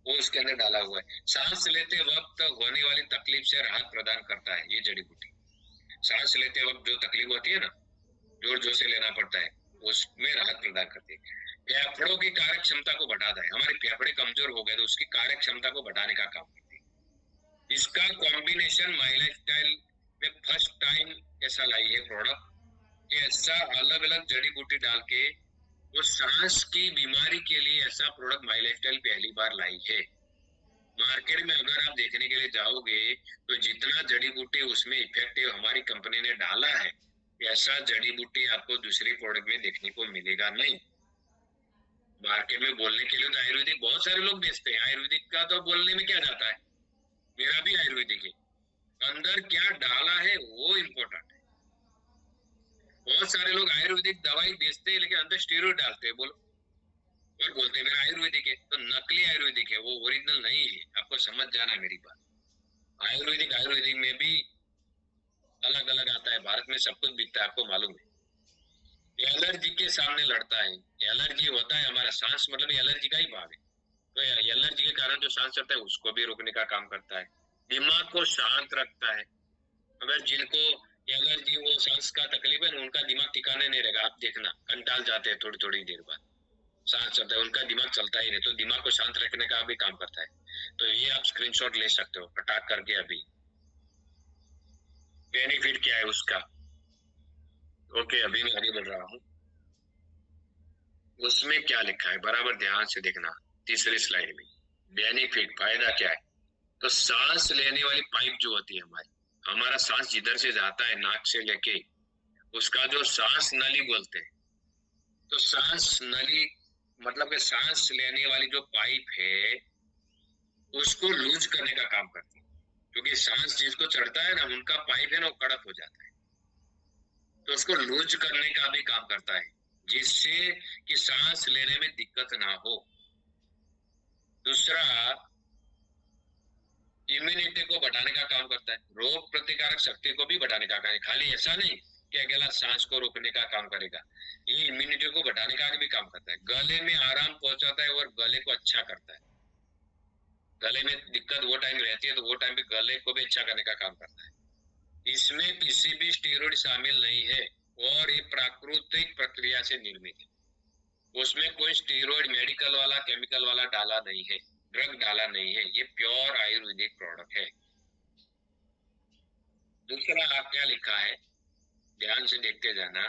Speaker 4: वो उसके अंदर डाला हुआ है। सांस लेते वक्त होने वाली तकलीफ से राहत प्रदान करता है ये जड़ी बूटी। सांस लेते वक्त जो तकलीफ होती है ना, जोर जोर से लेना पड़ता है, उसमें राहत प्रदान करती है। फेफड़ों की कार्य क्षमता को बढ़ाता है, हमारे फेफड़े कमजोर हो गए तो उसकी कार्य क्षमता को बढ़ाने का काम करती है। इसका कॉम्बिनेशन माई लाइफ स्टाइल में फर्स्ट टाइम ऐसा लाई है प्रोडक्ट कि ऐसा अलग अलग जड़ी बूटी डाल के वो सांस की बीमारी के लिए ऐसा प्रोडक्ट माई लाइफस्टाइल पहली बार लाई है। मार्केट में अगर आप देखने के लिए जाओगे तो जितना जड़ी बूटी उसमें इफेक्टिव हमारी कंपनी ने डाला है, ऐसा जड़ी बूटी आपको दूसरी प्रोडक्ट में देखने को मिलेगा नहीं। मार्केट में बोलने के लिए तो आयुर्वेदिक बहुत सारे लोग बेचते हैं, आयुर्वेदिक का तो बोलने में क्या जाता है, मेरा भी आयुर्वेदिक है, अंदर क्या डाला है वो इम्पोर्टेंट है। बहुत सारे लोग आयुर्वेदिक दवाई बेचते हैं लेकिन अंदर स्टेरॉइड डालते हैं, बोलो, और बोलते हैं मेरा आयुर्वेदिक है, तो नकली आयुर्वेदिक है, वो ओरिजिनल नहीं है। आपको समझ जाना है मेरी बात। आयुर्वेदिक आयुर्वेदिक में भी अलग अलग आता है, भारत में सब कुछ बिकता है, आपको मालूम है। एलर्जी के सामने लड़ता है, एलर्जी होता है हमारा सांस मतलब एलर्जी का ही भाग है, तो एलर्जी के कारण जो सांस चलता है उसको भी रोकने का काम करता है, दिमाग को शांत रखता है। अगर जिनको एलर्जी वो सांस का तकलीफ है उनका दिमाग ठिकाने नहीं रहेगा, आप देखना कंटाल जाते हैं थोड़ी थोड़ी देर बाद, सांस चलता है उनका दिमाग चलता ही नहीं, तो दिमाग को शांत रखने का भी काम करता है। तो ये आप स्क्रीनशॉट ले सकते हो अटैक करके अभी। बेनिफिट क्या है उसका, ओके अभी मैं आगे बढ़ रहा हूँ। उसमें क्या लिखा है बराबर ध्यान से देखना, तीसरी स्लाइड में बेनिफिट फायदा क्या है। तो सांस लेने वाली पाइप जो होती है हमारी, हमारा सांस जिधर से जाता है नाक से लेके, उसका जो सांस नली बोलते हैं, तो सांस नली मतलब कि सांस लेने वाली जो पाइप है उसको लूज करने का काम करती है, क्योंकि सांस जिसको चढ़ता है ना उनका पाइप है ना वो कड़क हो जाता है, तो उसको लूज करने का भी काम करता है जिससे कि सांस लेने में दिक्कत ना हो। दूसरा इम्यूनिटी को बढ़ाने का काम करता है, रोग प्रतिकारक शक्ति को भी बढ़ाने का काम है। खाली ऐसा नहीं कि अकेला सांस को रोकने का काम करेगा, ये इम्यूनिटी को बढ़ाने का भी काम करता है, गले में आराम पहुंचाता है और गले को अच्छा करता है। गले में दिक्कत वो टाइम रहती है तो वो टाइम पे गले को भी अच्छा करने का काम करता है। इसमें किसी भी स्टेरॉइड शामिल नहीं है और ये प्राकृतिक प्रक्रिया से निर्मित है, उसमें कोई स्टेरॉइड मेडिकल वाला केमिकल वाला डाला नहीं है, ड्रग डाला नहीं है, ये प्योर आयुर्वेदिक प्रोडक्ट है। दूसरा आप क्या लिखा है ध्यान से देखते जाना,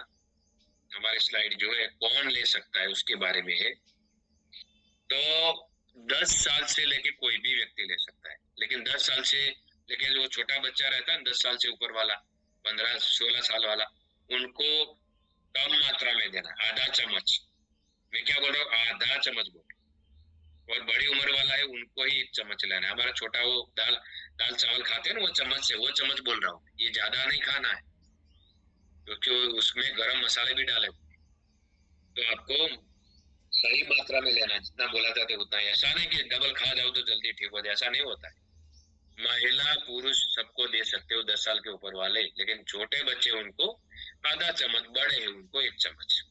Speaker 4: हमारी स्लाइड जो है कौन ले सकता है उसके बारे में है। तो 10 साल से लेके कोई भी व्यक्ति ले सकता है, लेकिन 10 साल से लेके जो छोटा बच्चा रहता है 10 साल से ऊपर वाला, 15-16 साल वाला, उनको कम मात्रा में देना, आधा चम्मच, मैं क्या बोल रहा हूँ आधा चम्मच बोल, और बड़ी उम्र वाला है उनको ही 1 चम्मच लेना है। हमारा छोटा वो दाल दाल चावल खाते हैं ना वो चम्मच से, वो चम्मच बोल रहा हूँ, ये ज्यादा नहीं खाना है क्योंकि उसमें गरम मसाले भी डाले, तो आपको सही मात्रा में लेना है, जितना बोला जाता है उतना ही। ऐसा नहीं कि डबल खा जाओ तो जल्दी ठीक हो जाए, ऐसा नहीं होता है। महिला पुरुष सबको दे सकते हो 10 साल के ऊपर वाले, लेकिन छोटे बच्चे उनको आधा चम्मच, बड़े हैं उनको 1 चम्मच।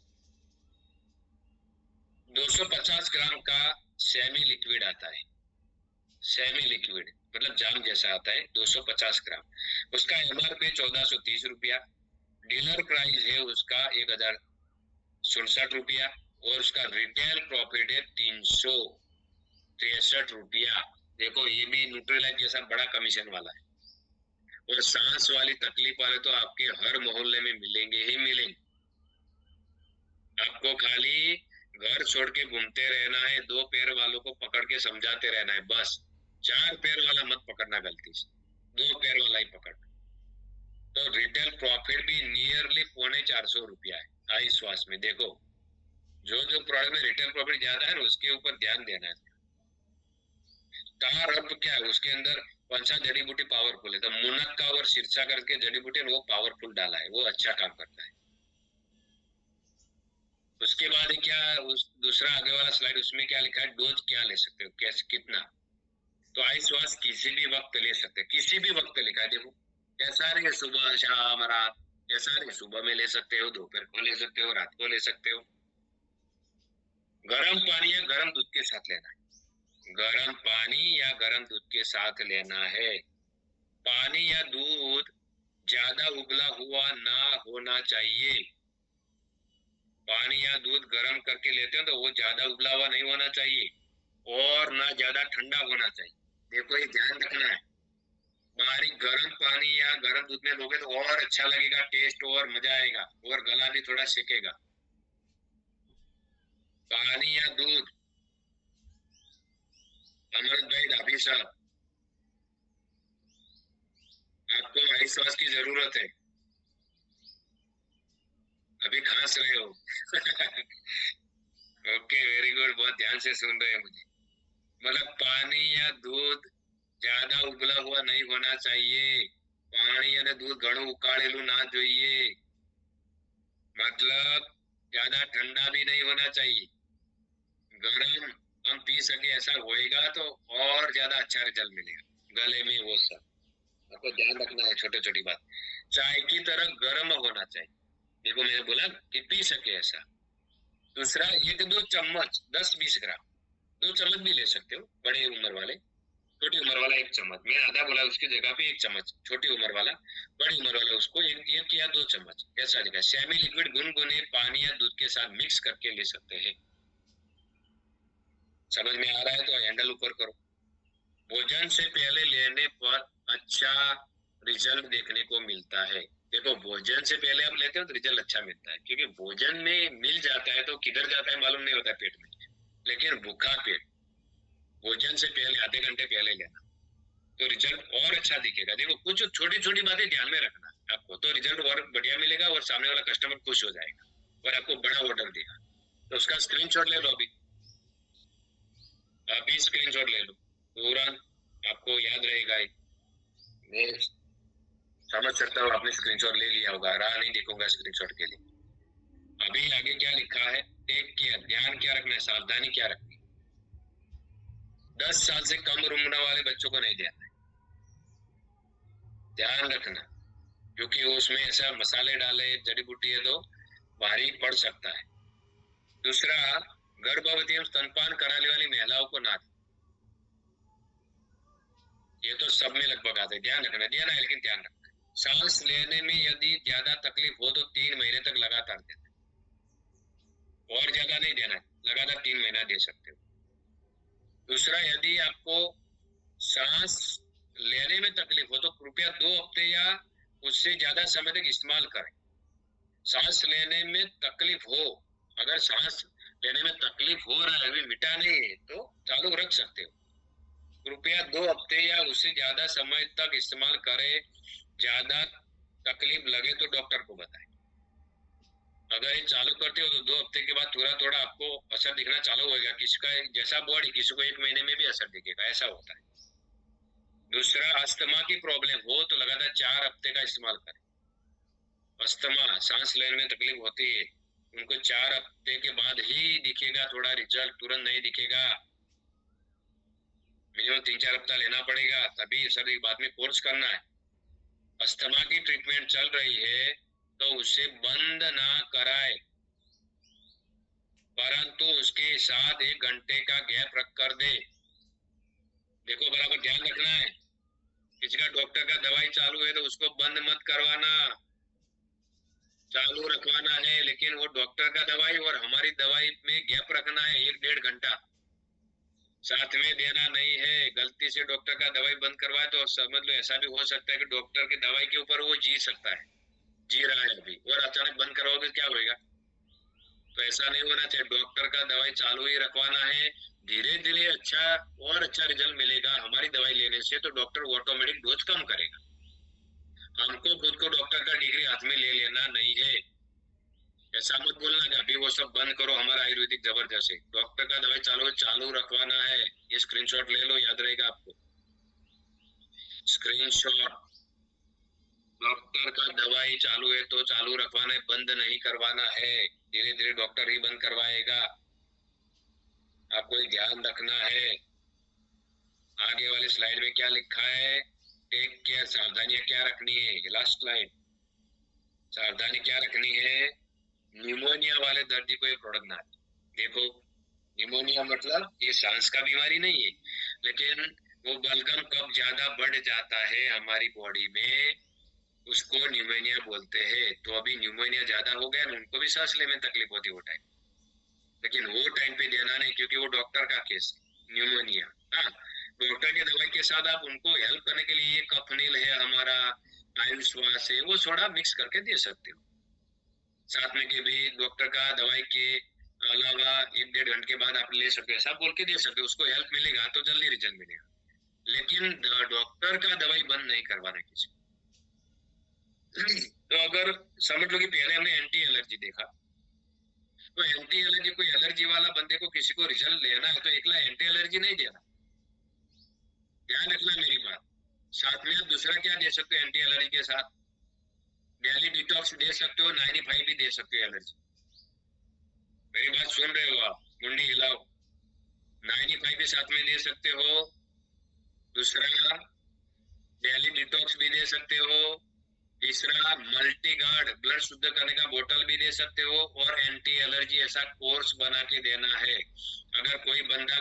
Speaker 4: 250 ग्राम का सेमी लिक्विड आता है, सेमी लिक्विड मतलब जाम जैसा आता है, 250 ग्राम, उसका एमआरपी 1430 रुपया, डीलर प्राइस है उसका 1067 रुपया, और उसका रिटेल प्रॉफिट है 363 रुपया। देखो ये भी न्यूट्रीलाइफ जैसा बड़ा कमीशन वाला है, और सांस वाली तकलीफ वाले तो आपके हर मोहल्ले में मिलेंगे ही मिलेंगे। आपको खाली घर छोड़ के घूमते रहना है, 2 पैर वालों को पकड़ के समझाते रहना है बस, 4 पैर वाला मत पकड़ना गलती से, 2 पैर वाला ही पकड़ना। तो रिटेल प्रॉफिट भी नियरली 450 रुपया है आई श्वास में। देखो जो जो प्रोडक्ट में रिटेल प्रॉफिट ज्यादा है ना उसके ऊपर ध्यान देना है। तार अर्थ क्या है, उसके अंदर कौन सा जड़ी बूटी पावरफुल है, तो मुनक्का और सिरसा करके जड़ी बूटी वो पावरफुल डाला है, वो अच्छा काम करता है। उसके बाद क्या उस दूसरा आगे वाला स्लाइड, उसमें क्या लिखा है डोज क्या ले सकते हो, कैसे कितना। तो आई श्वास किसी भी वक्त ले सकते, किसी भी वक्त लिखा है, देखो ऐसा नहीं सुबह शाम रात, ऐसा नहीं सुबह में ले सकते हो, दोपहर को ले सकते हो, रात को ले सकते हो। गर्म पानी या गर्म दूध के साथ लेना है, गर्म पानी या गर्म दूध के साथ लेना है। पानी या दूध ज्यादा उबला हुआ ना होना चाहिए, पानी या दूध गर्म करके लेते हैं तो वो ज्यादा उबला हुआ नहीं होना चाहिए और ना ज्यादा ठंडा होना चाहिए। देखो ये ध्यान रखना है, बारीक गर्म पानी या गर्म दूध में लोगे तो और अच्छा लगेगा, टेस्ट और मजा आएगा और गला भी थोड़ा सेकेगा। पानी या दूध, अमृत भाई ढाबी साहब, आपको आइस वॉश की जरूरत है, अभी खांस रहे हो। ओके, वेरी गुड, बहुत ध्यान से सुन रहे हैं मुझे। मतलब पानी या दूध ज्यादा उबला हुआ नहीं होना चाहिए, पानी અને दूध ઘણું ઉકાળેલું ના જોઈએ, मतलब ज्यादा ठंडा भी नहीं होना चाहिए, गर्म हम पी सके ऐसा होएगा तो और ज्यादा अच्छा रिजल्ट मिलेगा गले में, वो सब आपको ध्यान रखना है। छोटी छोटी बात, चाय की तरह गर्म होना चाहिए, देखो मैंने बोला कि पी सके ऐसा। दूसरा, 1-2 चम्मच 10-20 ग्राम, 2 चम्मच भी ले सकते हो, बड़े उम्र वाले। छोटी उम्र वाला 1 चम्मच, मैं आधा बोला उसकी जगह पे 1 चम्मच, छोटी उम्र वाला, बड़ी उम्र वाला उसको 1 या 2 चम्मच, कैसा लिखा, सेमी लिक्विड गुनगुने पानी या दूध के साथ मिक्स करके ले सकते हैं। समझ में आ रहा है तो हैंडल ऊपर करो। भोजन से पहले लेने पर अच्छा रिजल्ट देखने को मिलता है। देखो, भोजन से पहले आप लेते हो तो रिजल्ट अच्छा मिलता है, क्योंकि भोजन में मिल जाता है तो किधर जाता है मालूम नहीं होता पेट में। लेकिन भूखा पेट भोजन से पहले आधे घंटे पहले लेना तो रिजल्ट और अच्छा दिखेगा। देखो, कुछ छोटी छोटी बातें ध्यान में रखना आपको, तो रिजल्ट और बढ़िया मिलेगा और सामने वाला कस्टमर खुश हो जाएगा और आपको बड़ा ऑर्डर देगा। तो उसका स्क्रीनशॉट ले लो, अभी स्क्रीनशॉट ले लो, तुरंत आपको याद रहेगा। मैं समझ सकता हूँ आपने स्क्रीनशॉट ले लिया होगा, राह नहीं देखूंगा स्क्रीनशॉट के लिए। अभी आगे क्या लिखा है, टेक केयर, ध्यान क्या रखना है, सावधानी क्या रखनी है। 10 साल से कम उम्र वाले बच्चों को नहीं देना है, ध्यान रखना, क्योंकि उसमें ऐसा मसाले डाले, जड़ी बूटी है तो भारी पड़ सकता है। दूसरा, गर्भवती एवं स्तनपान कराने वाली महिलाओं को ना, ये तो सब में लगभग आता है, ध्यान रखना, दिया ना है लेकिन ध्यान रखना। सांस लेने में यदि ज्यादा तकलीफ हो तो 3 महीने तक लगातार देना, और ज्यादा नहीं देना है, लगातार 3 महीना दे सकते हो। दूसरा, यदि आपको सांस लेने में तकलीफ हो तो कृपया 2 हफ्ते या उससे ज्यादा समय तक इस्तेमाल करें। सांस लेने में तकलीफ हो, अगर सांस लेने में तकलीफ हो रहा है, अभी मिटा नहीं है, तो चालू रख सकते हो। कृपया 2 हफ्ते या उससे ज्यादा समय तक इस्तेमाल करें। ज्यादा तकलीफ लगे तो डॉक्टर को बताएं। अगर ये चालू करते हो तो 2 हफ्ते के बाद थोड़ा थोड़ा आपको असर दिखना चालू होगा। किसका जैसा बॉडी, किसी को 1 महीने में भी असर दिखेगा, ऐसा होता है। दूसरा, अस्थमा की प्रॉब्लम हो तो लगातार 4 हफ्ते का इस्तेमाल करें। अस्थमा, सांस लेने में तकलीफ होती है, उनको 4 हफ्ते के बाद ही दिखेगा थोड़ा रिजल्ट, तुरंत नहीं दिखेगा। मिनिमम 3-4 हफ्ता लेना पड़ेगा, तभी सर्दी के बाद में कोर्स करना है। अस्थमा की ट्रीटमेंट चल रही है तो उसे बंद ना कराए, परंतु उसके साथ 1 घंटे का गैप रख कर दे। देखो, बराबर ध्यान रखना है, किसी का डॉक्टर का दवाई चालू है तो उसको बंद मत करवाना, चालू रखवाना है। लेकिन वो डॉक्टर का दवाई और हमारी दवाई में गैप रखना है 1-1.5 घंटा, साथ में देना नहीं है। गलती से डॉक्टर का दवाई बंद करवाए तो समझ लो ऐसा भी हो सकता है कि डॉक्टर की दवाई के ऊपर वो जी सकता है, जी रहा है अभी, और अचानक बंद करवाओगे क्या होगा। तो ऐसा नहीं होना चाहिए, डॉक्टर का दवाई चालू ही रखवाना है। धीरे धीरे अच्छा और अच्छा रिजल्ट मिलेगा हमारी दवाई लेने से, तो डॉक्टर ऑटोमेटिक डोज कम करेगा। हमको खुद को डॉक्टर का डिग्री हाथ में ले लेना नहीं है, ऐसा मत बोलना कि अभी वो सब बंद करो, हमारा आयुर्वेदिक जबरदस्त है। डॉक्टर का दवाई चालू रखवाना है। ये स्क्रीनशॉट ले लो, याद रहेगा आपको, स्क्रीनशॉट। डॉक्टर का दवाई चालू है तो चालू रखवाना है, बंद नहीं करवाना है। धीरे धीरे डॉक्टर ही बंद करवाएगा, आपको ये ध्यान रखना है। आगे वाले स्लाइड में क्या लिखा है, टेक केयर, सावधानियां क्या रखनी है, लास्ट लाइन, सावधानी क्या रखनी है, निमोनिया वाले दर्दी को ये प्रोडक्ट ना दे। देखो, निमोनिया मतलब ये सांस का बीमारी नहीं है, लेकिन वो बलगम कब ज्यादा बढ़ जाता है हमारी बॉडी में, उसको न्यूमोनिया बोलते हैं। तो अभी न्यूमोनिया ज्यादा हो गया, उनको भी सांस लेने में तकलीफ होती है वो टाइम, लेकिन वो टाइम पे देना नहीं, क्योंकि वो डॉक्टर का केस है न्यूमोनिया। हाँ, डॉक्टर की दवाई के साथ आप उनको हेल्प करने के लिए ये कफनील है हमारा, आयुश्वास है, वो थोड़ा मिक्स करके दे सकते हो साथ में। के भी डॉक्टर का दवाई के अलावा 1-1.5 घंटे के बाद आप ले सकते हो, ऐसा बोल के दे सकते हो, उसको हेल्प मिलेगा तो जल्दी रिजल्ट मिलेगा। लेकिन डॉक्टर का दवाई बंद नहीं करवाना किसी को। तो अगर समझ लो कि पहले हमने एंटी एलर्जी देखा, तो एंटी एलर्जी कोई एलर्जी वाला बंदे को किसी को रिजल्ट लेना है तो एकला एंटी एलर्जी नहीं देना, ध्यान रखना मेरी बात। साथ में आप दूसरा क्या दे सकते हो एंटी एलर्जी के साथ, डेली डिटॉक्स दे सकते हो, 95 भी दे सकते हो एलर्जी। मेरी बात सुन रहे हो आप, मुंडी हिलाओ। 95 भी साथ में दे सकते हो, दूसरा डेली डिटॉक्स भी दे सकते हो, तीसरा मल्टीगार्ड ब्लड शुद्ध करने का बोतल भी दे सकते हो, और एंटी एलर्जी ऐसा कोर्स बना के देना है। अगर कोई बंदा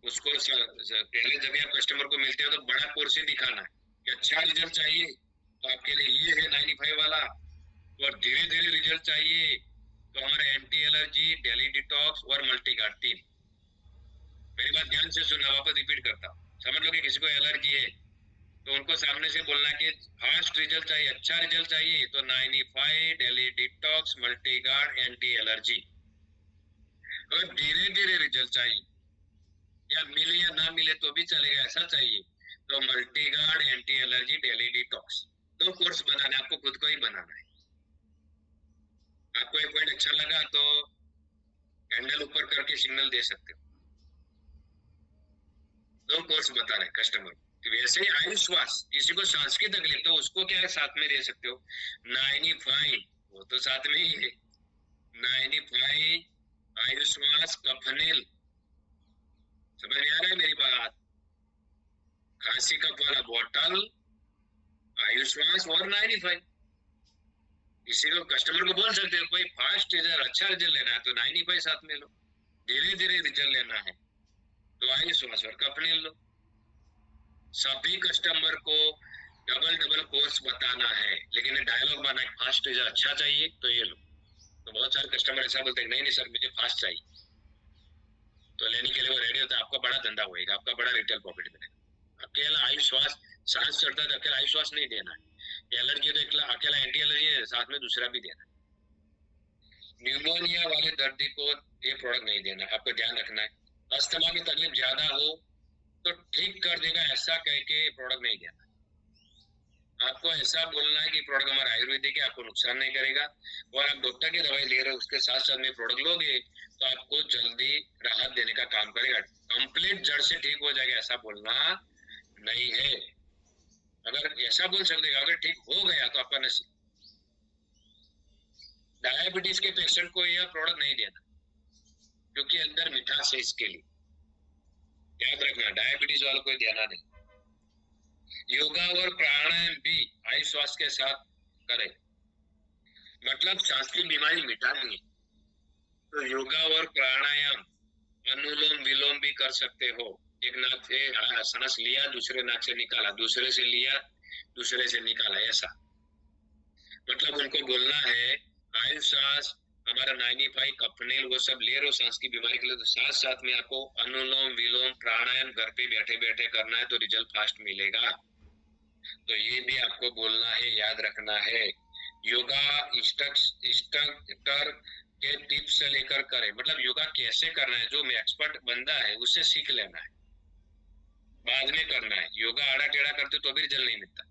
Speaker 4: उसको पहले जब आप कस्टमर को मिलते हो तो बड़ा कोर्स ही दिखाना है कि अच्छा रिजल्ट चाहिए तो आपके लिए ये है 95 वाला, और धीरे धीरे रिजल्ट चाहिए तो हमारे एंटी एलर्जी, डेली डिटॉक्स और मल्टीगार्ड 3। मेरी बात ध्यान से सुनना, वापस रिपीट करता हूँ। समझ लो कि किसी को एलर्जी है तो उनको सामने से बोलना कि फास्ट रिजल्ट चाहिए, अच्छा रिजल्ट चाहिए तो 95 डेली डिटॉक्स मल्टीगार्ड एंटी एलर्जी। और धीरे धीरे रिजल्ट चाहिए, या मिले या ना मिले तो भी चलेगा, ऐसा चाहिए तो multiguard anti allergy daily detox. 2 course बनाना है, आपको खुद को ही बनाना है। आपको ये पॉइंट अच्छा लगा तो हैंडल ऊपर करके सिग्नल दे सकते हो। 2 कोर्स बता रहे कस्टमर को। वैसे ही आयुश्वास, किसी को सांस की तकलीफ तो उसको क्या है साथ में दे सकते हो 95, वो तो साथ में ही है 95 आयुश्वास कफनील। समझ में आ रहा है मेरी बात? खांसी कफ वाला बोतल, आयुश्वास और 95। किसी को कस्टमर को बोल सकते हो कोई फास्ट रिजल्ट, अच्छा रिजल्ट लेना है तो 95 साथ में लो, धीरे धीरे रिजल्ट लेना है तो आयुश्वास और कफनील लो। सभी कस्टमर को डबल डबल कोर्स बताना है, लेकिन ये डायलॉग बना है फास्ट रिजल्ट अच्छा चाहिए तो ये लो। तो बहुत सारे कस्टमर ऐसा बोलते हैं नहीं नहीं सर मुझे फास्ट चाहिए, तो लेने के लिए वो रेडी होता है। आपका बड़ा धंधा होएगा, आपका बड़ा रिटेल प्रॉफिट मिलेगा। अकेला आयुश्वास, सांस चढ़ता है तो अकेला आयुश्वास नहीं देना है, एलर्जी तो अकेला एंटी एलर्जी है, साथ में दूसरा भी देना है। न्यूमोनिया वाले दर्दी को ये प्रोडक्ट नहीं देना, आपको ध्यान रखना है। अस्थमा की तकलीफ ज्यादा हो तो ठीक कर देगा ऐसा कह के प्रोडक्ट नहीं देना। आपको ऐसा बोलना है कि प्रोडक्ट हमारा आयुर्वेदिक है, आपको नुकसान नहीं करेगा, और आप डॉक्टर की दवाई ले रहे हो उसके साथ साथ में प्रोडक्ट लोगे तो आपको जल्दी राहत देने का काम करेगा, कंप्लीट जड़ से ठीक हो जाएगा, ऐसा बोलना नहीं है। अगर ऐसा बोल सकते अगर ठीक हो गया तो आपका नसीब। डायबिटीज के पेशेंट को यह प्रोडक्ट नहीं देना क्योंकि अंदर मिठास है, इसके लिए याद रखना, डायबिटीज वालों को देना नहीं। योगा और प्राणायाम भी आयुश्वास के साथ करें, मतलब सांस की बीमारी मिटानी है तो योगा और प्राणायाम, अनुलोम विलोम भी कर सकते हो। एक नाक से सांस लिया, दूसरे नाक से निकाला, दूसरे से लिया, दूसरे से निकाला, ऐसा। मतलब उनको बोलना है आयुश्वास हमारा 95 कफनील वो सब ले रहे हो सांस की बीमारी के लिए, तो साथ साथ में आपको अनुलोम विलोम प्राणायाम घर पे बैठे बैठे करना है तो रिजल्ट फास्ट मिलेगा। तो ये भी आपको बोलना है, याद रखना है। योगा इंस्ट्रक्टर के टिप्स से लेकर करें, मतलब योगा कैसे करना है जो एक्सपर्ट बंदा है उससे सीख लेना है, बाद में करना है। योगा आड़ा टेढ़ा करते तो भी रिजल्ट नहीं मिलता,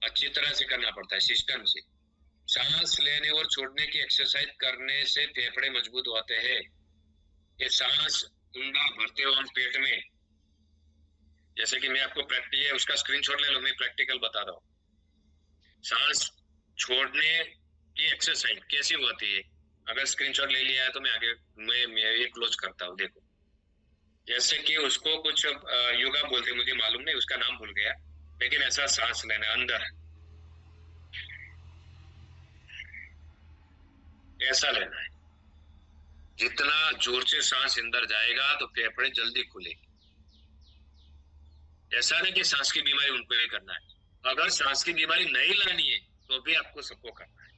Speaker 4: अच्छी तरह से करना पड़ता है सिस्टम से। सांस लेने और छोड़ने की एक्सरसाइज करने से फेफड़े मजबूत होते हैं। ये सांस ऊंडा भरते हो हम पेट में, जैसे कि मैं आपको प्रैक्टिस है उसका स्क्रीनशॉट ले लो, मैं प्रैक्टिकल बता रहा हूँ। सांस छोड़ने की एक्सरसाइज कैसी होती है, अगर स्क्रीनशॉट ले लिया है तो मैं आगे मैं ये क्लोज करता हूँ। देखो जैसे कि उसको कुछ योगा बोलते मुझे मालूम नहीं, उसका नाम भूल गया, लेकिन ऐसा सांस लेना अंदर ऐसा लेना है, जितना जोर से सांस अंदर जाएगा तो फेफड़े जल्दी खुलेगी। ऐसा नहीं कि सांस की बीमारी उनको ही करना है, अगर सांस की बीमारी नहीं लानी है तो भी आपको सबको करना है।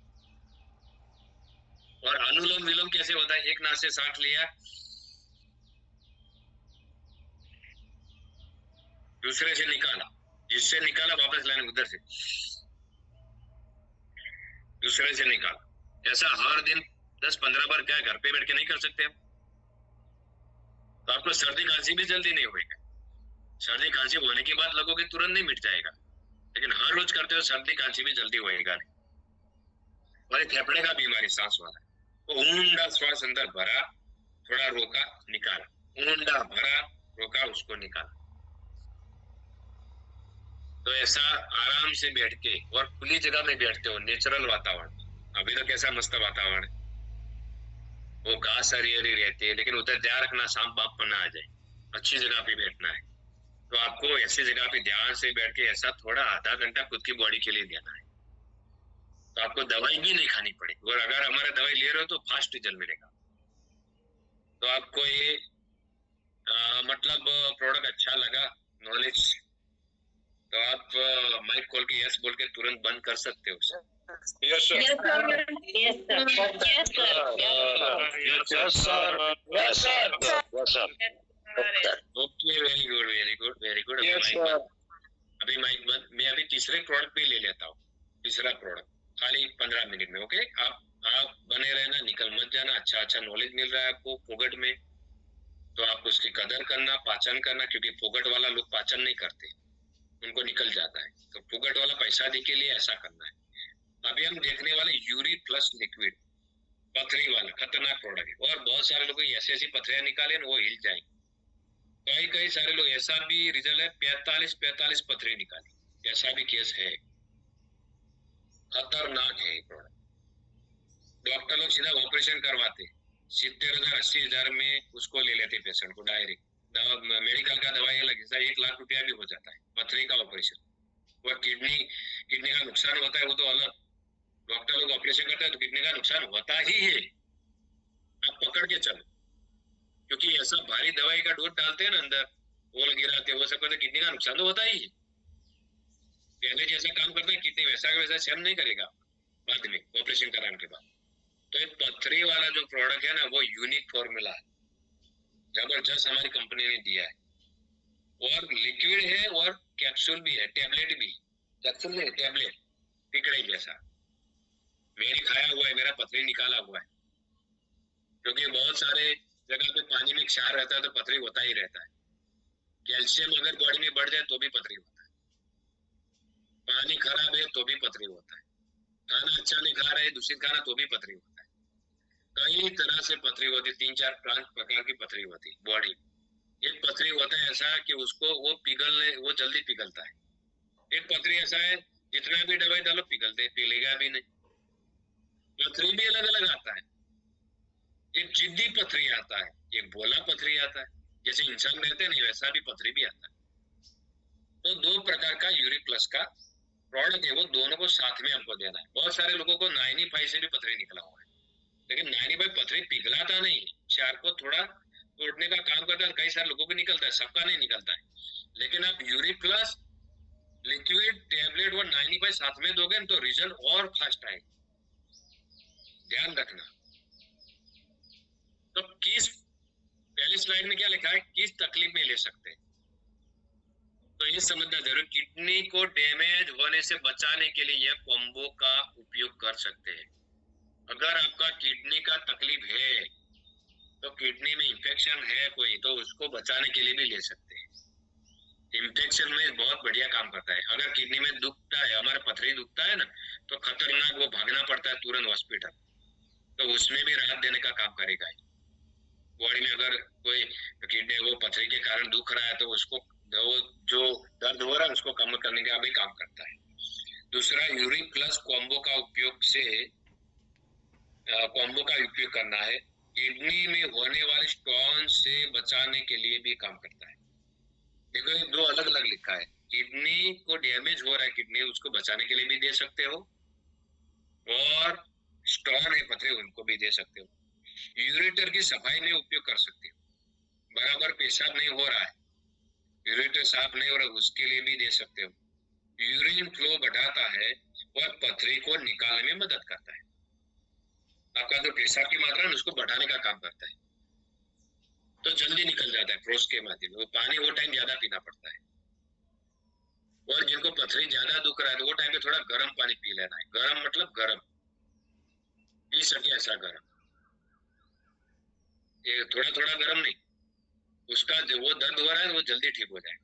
Speaker 4: और अनुलोम विलोम कैसे होता है, एक नाक से सांस लिया, दूसरे से निकाला, जिससे निकाला वापस लाने उधर से दूसरे से निकाला। ऐसा हर दिन 10-15 बार क्या घर पे बैठ के नहीं कर सकते हम? तो आपको सर्दी खांसी भी जल्दी नहीं होगा। सर्दी खांसी होने के बाद लगोगे तुरंत नहीं मिट जाएगा, लेकिन हर रोज करते हो सर्दी खांसी भी जल्दी होएगा नहीं। और फेफड़े का बीमारी सांस वाला, तो ऊंडा श्वास अंदर भरा, थोड़ा रोका, निकाला, ऊंडा भरा, रोका, उसको निकाला। तो ऐसा आराम से बैठ के और खुली जगह में बैठते हो, नेचुरल वातावरण। अभी तो कैसा मस्त वातावरण है, वो घास हरी हरी रहती है, लेकिन उधर ध्यान रखना सांप बाप पर ना आ जाए। अच्छी जगह पे बैठना है। तो आपको ऐसी जगह पे ध्यान से बैठ के ऐसा थोड़ा आधा घंटा खुद की बॉडी के लिए देना है। तो आपको दवाई भी नहीं खानी पड़ेगी, और अगर हमारा दवाई ले रहे हो तो फास्ट रिजल्ट मिलेगा। तो आपको ये मतलब प्रोडक्ट अच्छा लगा, नॉलेज, तो आप माइक खोल के यस बोल के तुरंत बंद कर सकते हो sir.
Speaker 3: Yes, sir.
Speaker 2: Yes, sir. Yes, sir.
Speaker 3: Yes, sir. Yes, sir. Yes, sir.
Speaker 4: Okay, very good, very good, very good.
Speaker 3: Yes, sir.
Speaker 4: अभी माइक बंद। मैं अभी तीसरे प्रोडक्ट भी ले लेता हूँ, तीसरा प्रोडक्ट खाली 15 मिनट में। ओके, आप बने रहना, निकल मत जाना। अच्छा नॉलेज मिल रहा है आपको फोगट में, तो आप उसकी कदर करना, पाचन करना, क्योंकि फोगट वाला लोग पाचन नहीं करते, उनको निकल जाता है। तो फोगट वाला पैसा दे के लिए ऐसा करना है। अभी हम देखने वाले यूरी प्लस लिक्विड, पथरी वाला खतरनाक प्रोडक्ट है। और बहुत सारे लोग ऐसी ऐसी पथरियां निकाले ना, वो हिल जाएंगे। कई सारे लोग ऐसा भी रिजल्ट है, 45 पथरी निकाली, ऐसा भी केस है। खतरनाक है ये प्रोडक्ट। डॉक्टर लोग सीधा ऑपरेशन करवाते, 70,000 80,000 में उसको ले लेते पेशेंट को डायरेक्ट। मेडिकल का दवाई अलग, ऐसा 1 लाख रुपया भी हो जाता है पथरी का ऑपरेशन। और किडनी का नुकसान होता है, वो तो अलग। डॉक्टर लोग ऑपरेशन करते हैं तो किडनी का नुकसान होता ही है, आप पकड़ के चलो। क्योंकि ऐसा भारी दवाई का डोज डालते हैं ना अंदर, ओल गिराते, वो सब करते, किडनी का नुकसान तो होता ही है। पहले जैसा काम करता है किडनी, वैसा का वैसा सहन नहीं करेगा बाद में ऑपरेशन कराने के बाद। तो ये पथरी वाला जो प्रोडक्ट है ना, वो यूनिक फॉर्मूला है, जबरदस्त हमारी कंपनी ने दिया है। और लिक्विड है और कैप्सूल भी है, टैबलेट भी। कैप्सूल नहीं, टैबलेट, टिकड़े जैसा। मैंने खाया हुआ है, मेरा पथरी निकाला हुआ है। क्योंकि बहुत सारे जगह पे पानी में क्षार रहता है तो पथरी होता ही रहता है। कैल्शियम अगर बॉडी में बढ़ जाए तो भी पथरी होता है, पानी खराब है तो भी पथरी होता है, खाना अच्छा नहीं खा रहे, दूषित खाना, तो भी पथरी होता है। कई तरह से पथरी होती, 3-4-5 प्रकार की पथरी होती बॉडी। एक पथरी होता है ऐसा कि उसको वो जल्दी पिघलता है। एक पथरी ऐसा है जितना भी दवाई डालो पिघलेगा भी नहीं। पथरी भी अलग अलग आता है। एक जिद्दी पथरी आता है, एक भोला पथरी आता है। जैसे इंसान रहते हैं ना, वैसा भी पथरी भी आता है। तो 2 प्रकार का यूरिक प्लस का प्रोडक्ट है, वो दोनों को साथ में हमको देना है। बहुत सारे लोगों को 95 से भी पथरी निकला हुआ है, लेकिन 95 पथरी पिघलाता नहीं, क्षार को थोड़ा तोड़ने का काम करता है। कई सारे लोगों को निकलता है, सबका नहीं निकलता है। लेकिन आप यूरिक प्लस, लिक्विड, टैबलेट और 95 साथ में दोगे तो रिजल्ट और फास्ट आएगा, ध्यान रखना। तो किस, पहली स्लाइड में क्या लिखा है, किस तकलीफ में ले सकते हैं, तो ये समझना जरूर। किडनी को डैमेज होने से बचाने के लिए यह कॉम्बो का उपयोग कर सकते हैं। अगर आपका किडनी का तकलीफ है, तो किडनी में इंफेक्शन है कोई, तो उसको बचाने के लिए भी ले सकते हैं। इंफेक्शन में बहुत बढ़िया काम करता है। अगर किडनी में दुखता है, हमारा पथरी दुखता है ना, तो खतरनाक, वो भागना पड़ता है तुरंत हॉस्पिटल, तो उसमें भी राहत देने का काम करेगा। बॉडी में अगर कोई किडनी वो पथरी के कारण दुख रहा है, तो उसको जो दर्द हो रहा है उसको कम करने का भी काम करता है। दूसरा, यूरिक प्लस कॉम्बो का उपयोग करना है। किडनी में होने वाले स्टोन से बचाने के लिए भी काम करता है। देखो, ये 2 अलग अलग लिखा है। किडनी को डैमेज हो रहा है, किडनी उसको बचाने के लिए भी दे सकते हो, और स्टोन है पथरी, उनको भी दे सकते हो। यूरेटर की सफाई में उपयोग कर सकते हो। बराबर पेशाब नहीं हो रहा है, यूरेटर साफ नहीं हो रहा, उसके लिए भी दे सकते हो। यूरिन फ्लो बढ़ाता है और पथरी को निकालने में मदद करता है। आपका जो पेशाब की मात्रा है उसको बढ़ाने का काम करता है, तो जल्दी निकल जाता है प्रोस के माध्यम में। वो पानी वो टाइम ज्यादा पीना पड़ता है। और जिनको पथरी ज्यादा दुख रहा है तो वो टाइम पे थोड़ा गर्म पानी पी लेना है। गर्म मतलब गर्म, पी सके ऐसा गर्म, ये थोड़ा थोड़ा गर्म नहीं। उसका जो वो दर्द हो रहा है वो जल्दी ठीक हो जाए।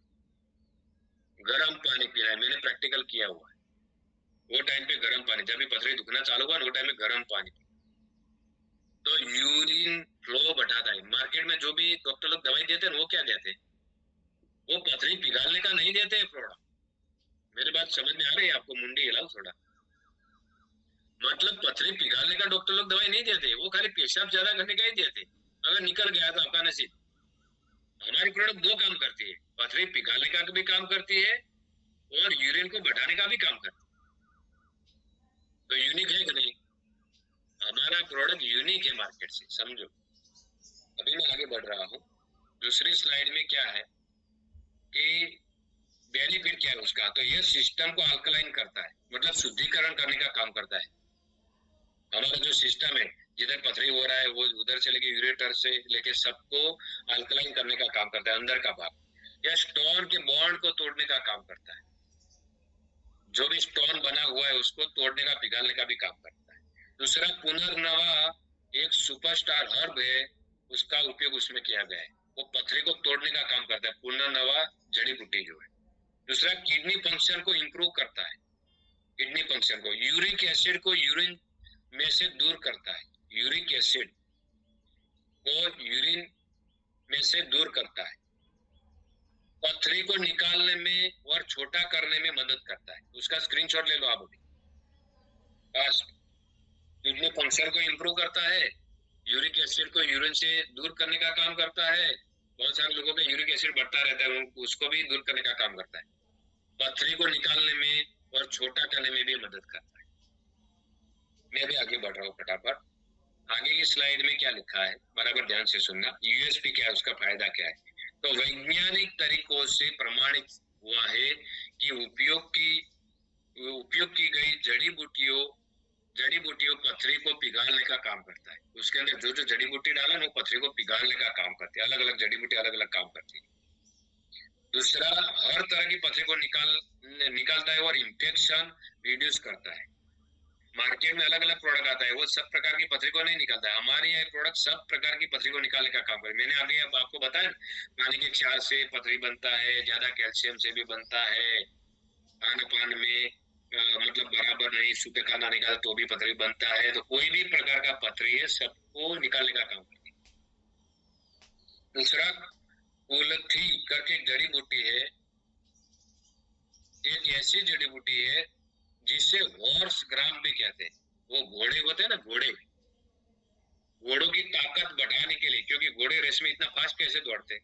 Speaker 4: गर्म पानी पीना है, मैंने प्रैक्टिकल किया हुआ है। वो टाइम पे गर्म पानी, जब भी पथरी दुखना चालू हुआ वो टाइम में गर्म पानी, तो यूरिन फ्लो बढ़ाता है। मार्केट में जो भी डॉक्टर लोग दवाई देते हैं वो क्या देते हैं, वो पथरी पिघालने का नहीं देते हैं प्रोडक्ट। मेरी बात समझ में आ रही है आपको? मुंडी हिलाओ थोड़ा। मतलब पथरी पिघालने का डॉक्टर लोग दवाई नहीं देते, वो खाली पेशाब ज्यादा करने का ही देते। अगर निकल गया तो आपका नसीब। हमारी प्रोडक्ट दो काम करती है, पथरी पिघालने का भी काम करती है और यूरिन को बढ़ाने का भी काम करती है। तो यूनिक है कि नहीं? हमारा प्रोडक्ट यूनिक है मार्केट से, समझो। अभी मैं आगे बढ़ रहा हूँ। दूसरी स्लाइड में क्या है कि बेनिफिट क्या है उसका, तो ये सिस्टम को अल्कलाइन करता है, मतलब शुद्धिकरण करने का काम करता है। हमारा जो सिस्टम है, जिधर पथरी हो रहा है वो उधर से लेके यूरेटर से लेके सबको अल्कलाइन करने का काम करता है, अंदर का भाग। या स्टोन के बॉन्ड को तोड़ने का काम करता है, जो भी स्टोन बना हुआ है उसको तोड़ने का, पिघालने का भी काम करता है। दूसरा, पुनर्नवा एक सुपरस्टार हर्ब है, उसका उपयोग उसमें किया गया है। वो पथरी को तोड़ने का काम करता है, पुनर्नवा जड़ी बूटी जो है। दूसरा, किडनी फंक्शन को इंप्रूव करता है। किडनी फंक्शन को, यूरिक एसिड को यूरिन में से दूर करता है। यूरिक एसिड को यूरिन में से दूर करता है। पथरी को निकालने में और छोटा करने में मदद करता है। उसका स्क्रीनशॉट ले लो आप अभी। किडनी फंक्शन को इंप्रूव करता है, यूरिक एसिड को यूरिन से दूर करने का काम करता है। बहुत सारे लोगों का यूरिक एसिड बढ़ता रहता है, उसको भी दूर करने का काम करता है। पथरी को निकालने में और छोटा करने में भी मदद करता है। मैं भी आगे बढ़ रहा हूँ फटाफट। आगे की स्लाइड में क्या लिखा है बराबर ध्यान से सुनना। यूएसपी क्या है, उसका फायदा क्या है। तो वैज्ञानिक तरीकों से प्रमाणित हुआ है कि उपयोग की गई जड़ी बूटियों पथरी को पिघालने का काम करता है। उसके अंदर जो जो जड़ी बूटी डाला वो पथरी को पिघालने का काम करती है। अलग अलग जड़ी बूटी अलग अलग काम करती है। दूसरा, हर तरह की पथरी को निकालता है और इंफेक्शन रिड्यूस करता है। मार्केट में अलग अलग प्रोडक्ट आता है, वो सब प्रकार की पथरी को नहीं निकालता है। हमारे ये प्रोडक्ट सब प्रकार की पथरी को निकालने का काम करे। मैंने अभी आपको बताया, पानी के क्षार से पथरी बनता है, ज्यादा कैल्शियम से भी बनता है, खान पान में मतलब बराबर नहीं सूखे खाना निकाले तो भी पथरी बनता है। तो कोई भी प्रकार का पथरी है सबको निकालने का काम करती है। दूसरा, कुलथी करके एक जड़ी बूटी है, एक ऐसी जड़ी बूटी है जिसे हॉर्स ग्राम भी कहते हैं। वो घोड़े होते हैं ना, घोड़ों की ताकत बढ़ाने के लिए, क्योंकि घोड़े रेस में इतना फास्ट कैसे दौड़ते हैं,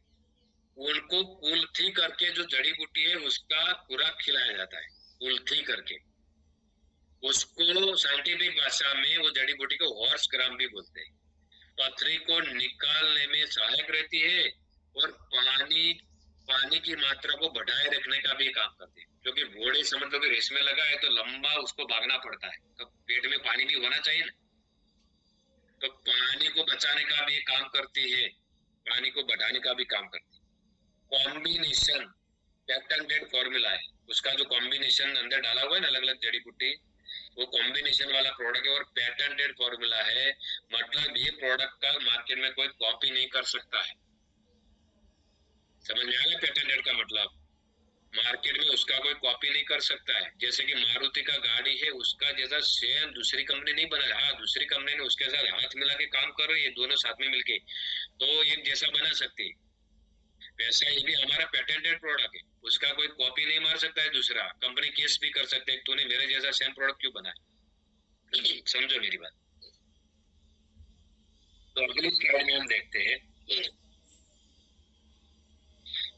Speaker 4: उनको कुलथी करके जो जड़ी बूटी है उसका खुराक खिलाया जाता है। कुलथी करके उसको साइंटिफिक भाषा में वो जड़ी बूटी को हॉर्स ग्राम भी बोलते हैं। पथरी को निकालने में सहायक रहती है और पानी की मात्रा को बढ़ाए रखने का भी काम करती है। क्योंकि घोड़े समझ लो कि रेस में लगा है तो लंबा उसको भागना पड़ता है, तो पेट में पानी भी होना चाहिए ना, तो पानी को बचाने का भी काम करती है, पानी को बढ़ाने का भी काम करती है। कॉम्बिनेशन पेटेंटेड फॉर्मूला है, उसका जो कॉम्बिनेशन अंदर डाला हुआ है ना अलग अलग जड़ी बूटी, वो कॉम्बिनेशन वाला प्रोडक्ट है और पेटेंटेड फॉर्मूला है। मतलब ये प्रोडक्ट का मार्केट में कोई कॉपी नहीं कर सकता है। समझ में आ गया पेटेंटेड का मतलब? मार्केट में उसका कोई कॉपी नहीं कर सकता है। जैसे कि मारुति का गाड़ी है, उसका जैसा सेम दूसरी कंपनी नहीं बना। हाँ, दूसरी कंपनी ने उसके साथ हाथ मिला के काम कर रही है, दोनों साथ में मिलके तो एक जैसा बना सकती है। वैसा ही भी हमारा पेटेंटेड प्रोडक्ट है, उसका कोई कॉपी नहीं मार सकता है दूसरा। कंपनी केस भी कर सकते है, तूने मेरे जैसा सेम प्रोडक्ट क्यों बनाया। समझो मेरी बात। तो अगली स्लाइड में हम देखते हैं।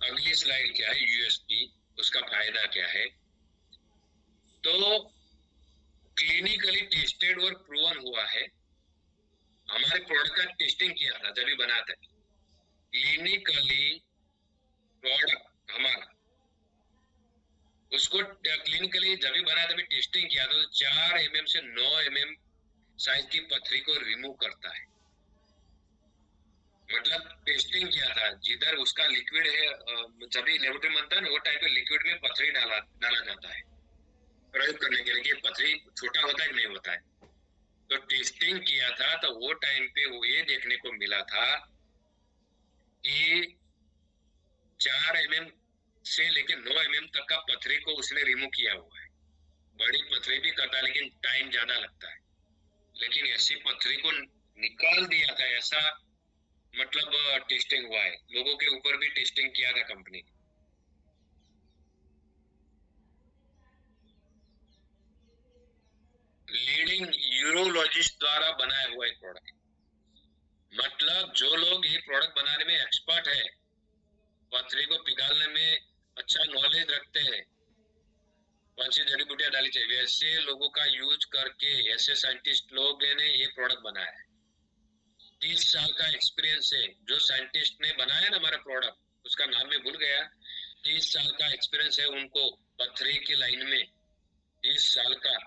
Speaker 4: अगली स्लाइड क्या है, यूएसपी, उसका फायदा क्या है। तो क्लिनिकली टेस्टेड और प्रूवन हुआ है। हमारे प्रोडक्ट का टेस्टिंग किया था जब भी बना था। क्लिनिकली प्रोडक्ट हमारा उसको क्लिनिकली जब भी बना था टेस्टिंग किया था, तो 4 mm से 9 mm साइज की पथरी को रिमूव करता है। मतलब टेस्टिंग किया था, जिधर उसका लिक्विड है, जब भी लेबोरेटरी बनता है ना, वो टाइप के लिक्विड में पथरी डाला डाला जाता है प्रयोग करने के लिए कि पथरी छोटा होता है कि नहीं होता है। तो टेस्टिंग किया था, तो वो टाइम पे वो ये देखने को मिला था कि 4 mm से लेकर 9 mm तक का पथरी को उसने रिमूव किया हुआ है। बड़ी पथरी भी करता है लेकिन टाइम ज्यादा लगता है, लेकिन ऐसी पथरी को निकाल दिया था, ऐसा मतलब टेस्टिंग हुआ है। लोगों के ऊपर भी टेस्टिंग किया था कंपनी ने। लीडिंग यूरोलॉजिस्ट द्वारा बनाया हुआ एक प्रोडक्ट, मतलब जो लोग ये प्रोडक्ट बनाने में एक्सपर्ट है, पथरी को पिघालने में अच्छा नॉलेज रखते हैं, कौन सी जड़ी बूटियां डाली चाहिए, वैसे लोगों का यूज करके ऐसे साइंटिस्ट लोग ने ये प्रोडक्ट बनाया है। 30 साल का एक्सपीरियंस है जो साइंटिस्ट ने बनाया ना हमारा प्रोडक्ट, उसका नाम मैं भूल गया। 30 साल का एक्सपीरियंस है उनको पथरी की लाइन में, 30 साल का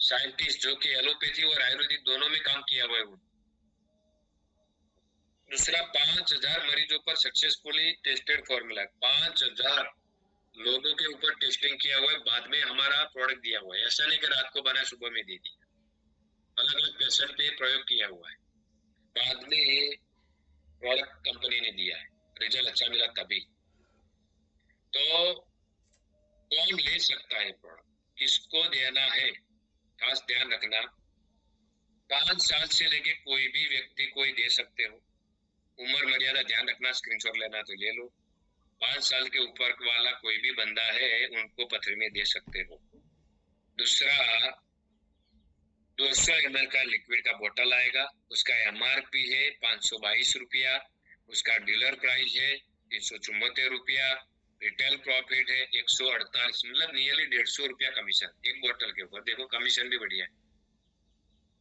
Speaker 4: साइंटिस्ट जो कि एलोपैथी और आयुर्वेदिक दोनों में काम किया हुआ है वो। दूसरा, 5000 मरीजों पर सक्सेसफुली टेस्टेड फॉर्मूला, 5000 लोगों के ऊपर टेस्टिंग किया हुआ है, बाद में हमारा प्रोडक्ट दिया हुआ है। ऐसा नहीं कि रात को बना सुबह में दे दी, अलग अलग पेशेंट पे प्रयोग किया हुआ है, बाद में ये प्रोडक्ट कंपनी ने दिया है, रिजल्ट अच्छा मिला तभी। तो कौन ले सकता है प्रोडक्ट, किसको देना है, खास ध्यान रखना। 5 साल से लेके कोई भी व्यक्ति कोई दे सकते हो, उम्र मर्यादा ध्यान रखना, स्क्रीनशॉट लेना तो ले लो। 5 साल के ऊपर वाला कोई भी बंदा है उनको पथरी में दे सकते हो। दूसरा, 200 ml का लिक्विड का बोतल आएगा, उसका MRP है 522 रुपया, उसका डीलर प्राइस है 374 रुपया, रिटेल प्रॉफिट है 148, मतलब नियरली 150 रुपया कमीशन एक बोतल के ऊपर। देखो कमीशन भी बढ़िया है।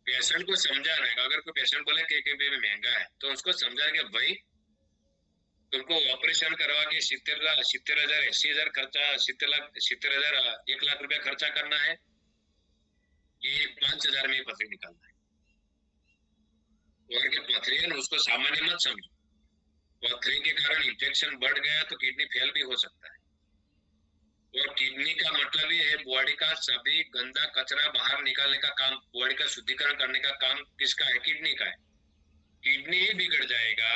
Speaker 4: पेशेंट को समझाना है, अगर कोई पेशेंट बोले कि में महंगा है तो उसको समझाना कि भाई तुमको ऑपरेशन करवा के 70,000 80,000 खर्चा, 70,000 1 लाख रुपया खर्चा करना है, ये 5,000 में पथरी निकालना है। और के पथरी है ना, उसको सामान्य मत समझो। पथरी के कारण इंफेक्शन बढ़ गया तो किडनी फेल भी हो सकता है। और किडनी का मतलब ये है बॉडी का सभी गंदा कचरा बाहर निकालने का काम, बॉडी का शुद्धिकरण करने का काम किसका है, किडनी का है। किडनी ही बिगड़ जाएगा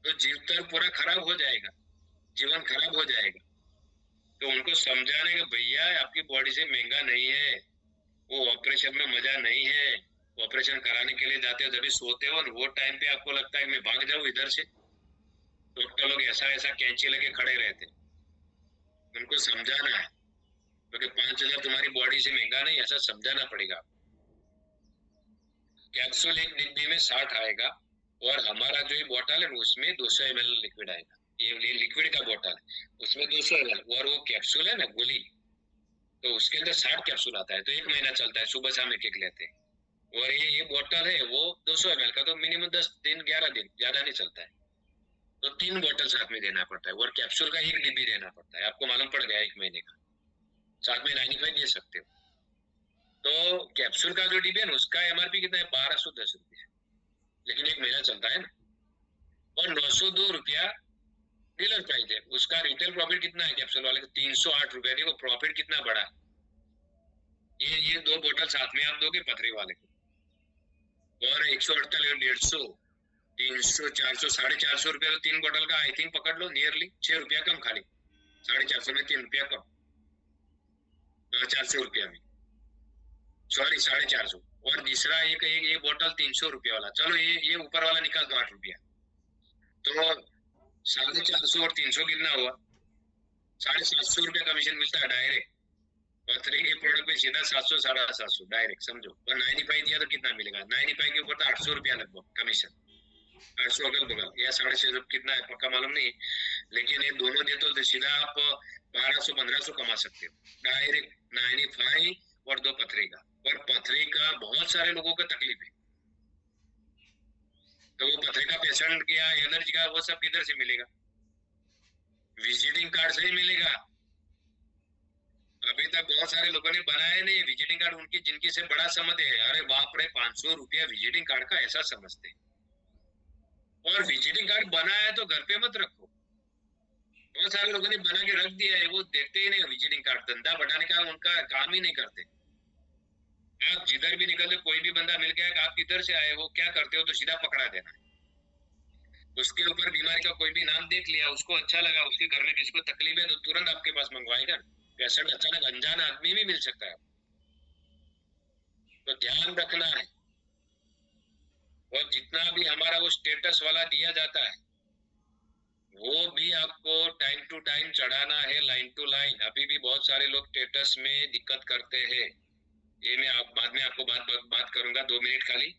Speaker 4: तो जीवन पूरा खराब हो जाएगा, जीवन खराब हो जाएगा। तो उनको समझाने का भैया आपकी बॉडी से महंगा नहीं है, वो ऑपरेशन में मजा नहीं है। ऑपरेशन कराने के लिए जाते हो जब भी सोते हो वो टाइम पे आपको लगता है कि मैं भाग जाऊं इधर से, डॉक्टर लोग ऐसा ऐसा कैंची लेके खड़े रहते। उनको समझाना है क्योंकि 5,000 तुम्हारी बॉडी से महंगा नहीं, ऐसा समझाना पड़ेगा। कैप्सूल एक डिब्बी में 60 आएगा और हमारा जो ये बोतल है उसमें 200 ml लिक्विड आएगा। ये लिक्विड का बोतल है, उसमें 200 ml, और वो कैप्सूल है ना गोली, तो उसके अंदर 60 कैप्सूल आता है, तो 1 महीना चलता है, सुबह शाम एक एक लेते हैं। और ये बोतल है वो 200 ml का, तो मिनिमम 10 दिन 11 दिन, ज्यादा नहीं चलता है। तो 3 बोतल साथ में देना पड़ता है, और कैप्सूल का 1 डिब्बी देना पड़ता है। आपको मालूम पड़ गया 1 महीने का, साथ में 95 दे सकते हो। तो कैप्सूल का जो डिब्बी है ना उसका MRP कितना है, 1210 रुपया, लेकिन 1 महीना चलता है ना। और 902 रुपया डीलर प्राइस है, उसका रिटेल प्रॉफिट कितना है कैप्सूल वाले का, 308 रुपया। देखो प्रॉफिट कितना बड़ा है। ये 2 बोतल साथ में आप दोगे पथरी वाले को, और 148, 150, 300, 400, 450 रुपया, तो 3 बोतल का आई थिंक पकड़ लो नियरली 6 रुपया कम, खाली 450 में 3 रुपया कम, 400 रुपया में, सॉरी 450। और तीसरा एक ये बोतल 300 रुपया वाला, चलो ये ऊपर वाला निकाल दो 8 रुपया, तो 450 और 300 कितना हुआ, 750 रुपया कमीशन मिलता है डायरेक्ट। पथरी के प्रोडक्ट पे सीधा 700 750 डायरेक्ट समझो। और 95 दिया तो कितना मिलेगा, 95 के ऊपर तो 800 रुपया लगभग कमीशन, 800 अगल बगल या 650 कितना है पक्का मालूम नहीं, लेकिन ये दोनों दे तो सीधा आप 1200 1500 कमा सकते हो डायरेक्ट। 95 और 2 पथरी का, और पथरी का बहुत सारे लोगों को तकलीफ है, तो वो पथरी का पेशेंट क्या एलर्जी का वो सब किधर से मिलेगा, विजिटिंग कार्ड से ही मिलेगा। अभी तक बहुत सारे लोगों ने बनाए नहीं विजिटिंग कार्ड, उनकी जिनकी से बड़ा समझते हैं, अरे बाप रे 500 रुपया विजिटिंग कार्ड का, ऐसा समझते हैं। और विजिटिंग कार्ड बना है तो घर पे मत रखो। बहुत सारे लोगों ने बना के रख दिया है, वो देखते ही नहीं विजिटिंग कार्ड, धंधा बढ़ाने का उनका काम ही नहीं करते। आप जिधर भी निकलते कोई भी बंदा मिल गया कि आप किधर से आए हो, क्या करते हो, तो सीधा पकड़ा देना। उसके ऊपर बीमारी का कोई भी नाम देख लिया, उसको अच्छा लगा, उसके घर में किसी को तकलीफ है तो तुरंत आपके पास मंगवाएगा। पेशेंट अचानक अनजान आदमी भी मिल सकता है, तो ध्यान रखना है। और जितना भी हमारा वो स्टेटस वाला दिया जाता है वो भी आपको टाइम टू टाइम चढ़ाना है, लाइन टू लाइन। अभी भी बहुत सारे लोग स्टेटस में दिक्कत करते हैं, ये मैं बाद में आपको बात करूंगा, 2 मिनट खाली।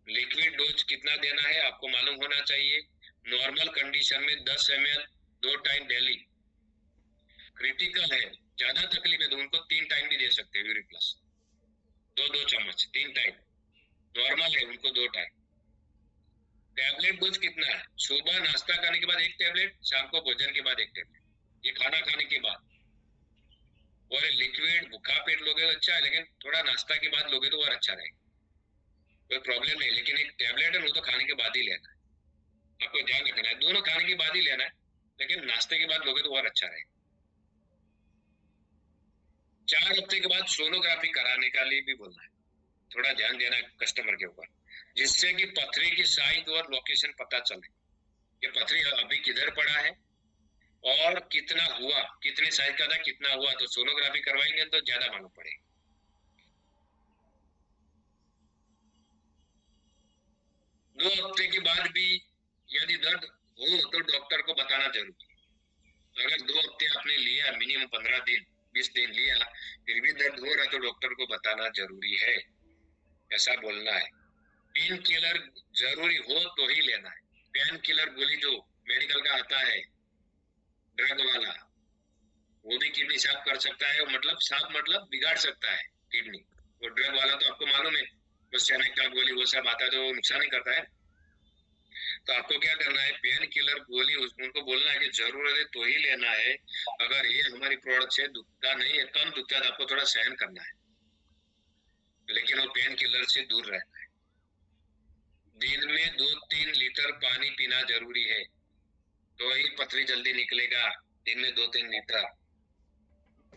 Speaker 4: लिक्विड डोज कितना देना है आपको मालूम होना चाहिए। नॉर्मल कंडीशन में 10 ml 2 टाइम डेली। क्रिटिकल है, ज्यादा तकलीफ है तो उनको 3 टाइम भी दे सकते हैं यूरिक प्लस, 2 चम्मच 3 टाइम। नॉर्मल है उनको 2 टाइम। टैबलेट डोज कितना है, सुबह नाश्ता करने के बाद 1 टैबलेट, शाम को भोजन के बाद 1 टैबलेट, ये खाना खाने के बाद। और लिक्विड भूखा पेट लोगे तो अच्छा है, लेकिन थोड़ा नाश्ता के बाद लोगे तो और अच्छा रहेगा, कोई प्रॉब्लम नहीं। लेकिन एक टैबलेट है वो तो खाने के बाद ही लेना है, आपको ध्यान रखना है। दोनों खाने के बाद ही लेना है, लेकिन नाश्ते के बाद लोगे तो और अच्छा रहेगा। 4 हफ्ते के बाद सोनोग्राफी कराने का लिए भी बोलना है, थोड़ा ध्यान देना है कस्टमर के ऊपर, जिससे कि पथरी की साइज और लोकेशन पता चले, ये पथरी अभी किधर पड़ा है और कितना हुआ, कितने साइज का था, कितना हुआ। तो सोनोग्राफी करवाएंगे तो ज्यादा मालूम पड़ेगा। 2 हफ्ते के बाद भी यदि दर्द हो तो डॉक्टर को बताना जरूरी है। अगर 2 हफ्ते आपने लिया, मिनिमम 15 दिन 20 दिन लिया, फिर भी दर्द हो रहा तो डॉक्टर को बताना जरूरी है, ऐसा बोलना है। पेन किलर जरूरी हो तो ही लेना है। पेन किलर गोली जो मेडिकल का आता है ड्रग वाला, वो भी किडनी साफ कर सकता है, मतलब साफ मतलब बिगाड़ सकता है किडनी। वो ड्रग वाला तो आपको मालूम है, वो सैनिक गोली वो सब आता है तो नुकसान ही करता है। तो आपको क्या करना है, पेन किलर गोली उनको बोलना है कि जरूरत है तो ही लेना है। अगर ये हमारी प्रोडक्ट से दुखता नहीं है, कम दुखता है तो आपको थोड़ा सहन करना है, लेकिन वो पेन किलर से दूर रहना है। दिन में 2-3 लीटर पानी पीना जरूरी है, तो ही पथरी जल्दी निकलेगा। दिन में 2-3 लीटर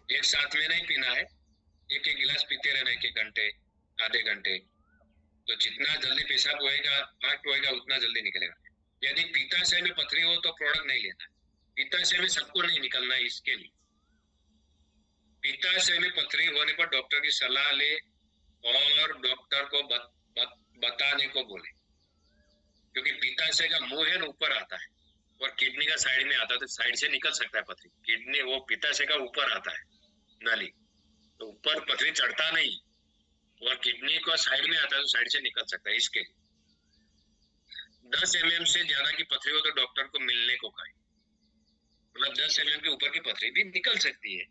Speaker 4: एक साथ में नहीं पीना है, एक एक गिलास पीते रहना 1-1 घंटे आधे घंटे, तो जितना जल्दी पेशाब होएगा फास्ट होएगा उतना जल्दी निकलेगा। यदि पित्ताशय में पथरी हो तो प्रोडक्ट नहीं लेना, पित्ताशय में सबको नहीं निकलना है। इसके लिए पित्ताशय में पथरी होने पर डॉक्टर की सलाह ले और डॉक्टर को बताने को बोले, क्योंकि पित्ताशय का मुंह है ना ऊपर आता है और किडनी का साइड में आता है, तो साइड से निकल सकता है पथरी। किडनी वो पित्ताशय का ऊपर आता है नाली, तो ऊपर पथरी चढ़ता नहीं, और किडनी को साइड में आता है तो साइड से निकल सकता है। इसके 10 mm से ज्यादा की पथरी हो तो डॉक्टर को मिलने को कहें, मतलब 10 mm के ऊपर की पथरी भी निकल सकती है,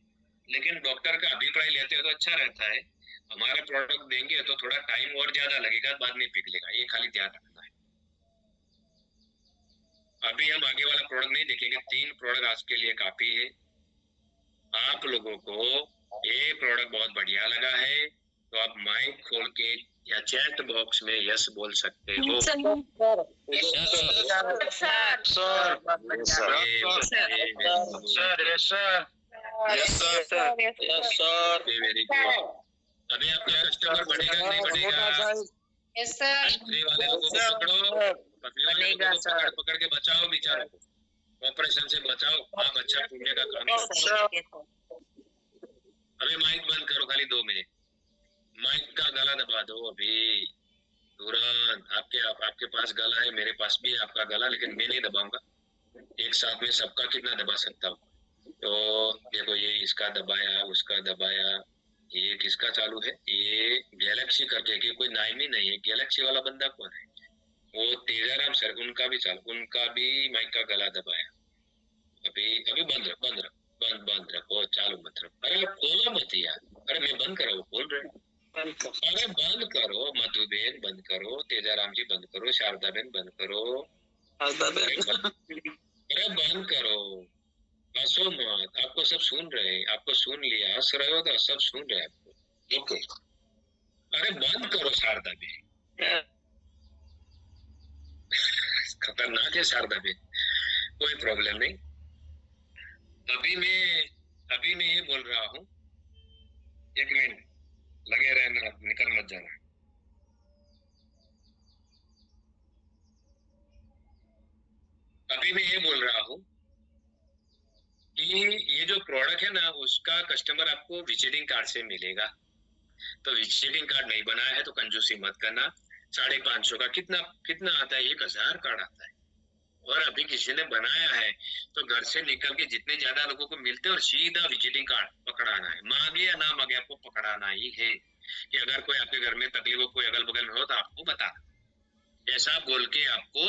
Speaker 4: लेकिन डॉक्टर का अभिप्राय लेते हैं तो अच्छा रहता है। हमारा प्रोडक्ट देंगे तो थोड़ा टाइम और ज्यादा लगेगा, बाद में पिघलेगा, ये खाली ध्यान रखना है। अभी हम आगे वाला प्रोडक्ट नहीं देखेंगे, 3 प्रोडक्ट आज के लिए काफी है। आप लोगों को ये प्रोडक्ट बहुत बढ़िया लगा है तो आप माइक खोल के या चैट बॉक्स में यस बोल सकते हो। Very good. अभी आपका कस्टमर बढ़ेगा कि नहीं बढ़ेगा? पथरी वाले लोगों को पकड़ो, पथरी वाले लोगों को पकड़ के बचाओ, बेचारों को ऑपरेशन से बचाओ, आप अच्छा पुण्य का काम करो। अभी माइक बंद करो खाली 2 मिनट, माइक का गला दबा दो अभी तुरंत। आपके पास गला है, मेरे पास भी है आपका गला, लेकिन मैं नहीं दबाऊंगा, एक साथ में सबका कितना दबा सकता हूँ। तो देखो ये इसका दबाया, उसका दबाया, ये किसका चालू है, ये गैलेक्सी करके, कि कोई नाम ही नहीं है, गैलेक्सी वाला बंदा कौन है, वो तेजाराम सर, उनका भी चालू, उनका भी माइक का गला दबाया। अभी बंद रखो, चालू मत रखो। अरे खोलो मत यार, अरे मैं बंद करो, खोल रहे, अरे बंद करो, मधुबेन बंद करो, तेजाराम जी बंद करो, शारदा बेन बंद करो, अरे बंद करो। हंसो मत, आपको सब सुन रहे हैं, आपको सुन लिया, हंस रहे हो तो सब सुन रहे हैं आपको। ओके, अरे बंद करो शारदा बेन, खतरनाक है शारदा बेन, कोई प्रॉब्लम नहीं। अभी मैं ये बोल रहा हूँ, एक मिनट लगे रहना, निकल मत जाना। अभी मैं ये बोल रहा हूँ कि ये जो प्रोडक्ट है ना, उसका कस्टमर आपको विजिटिंग कार्ड से मिलेगा। तो विजिटिंग कार्ड नहीं बनाया है तो कंजूसी मत करना। 550 का कितना कितना आता है? 1000 कार्ड आता है। और अभी किसी ने बनाया है तो घर से निकल के जितने ज्यादा लोगों को मिलते हैं और सीधा विजिटिंग कार्ड पकड़ाना है, मांगे या ना मांगे आपको पकड़ाना ही है। कि अगर कोई आपके घर में तकलीफ हो, कोई अगल बगल में हो तो आपको बताना, ऐसा बोल के आपको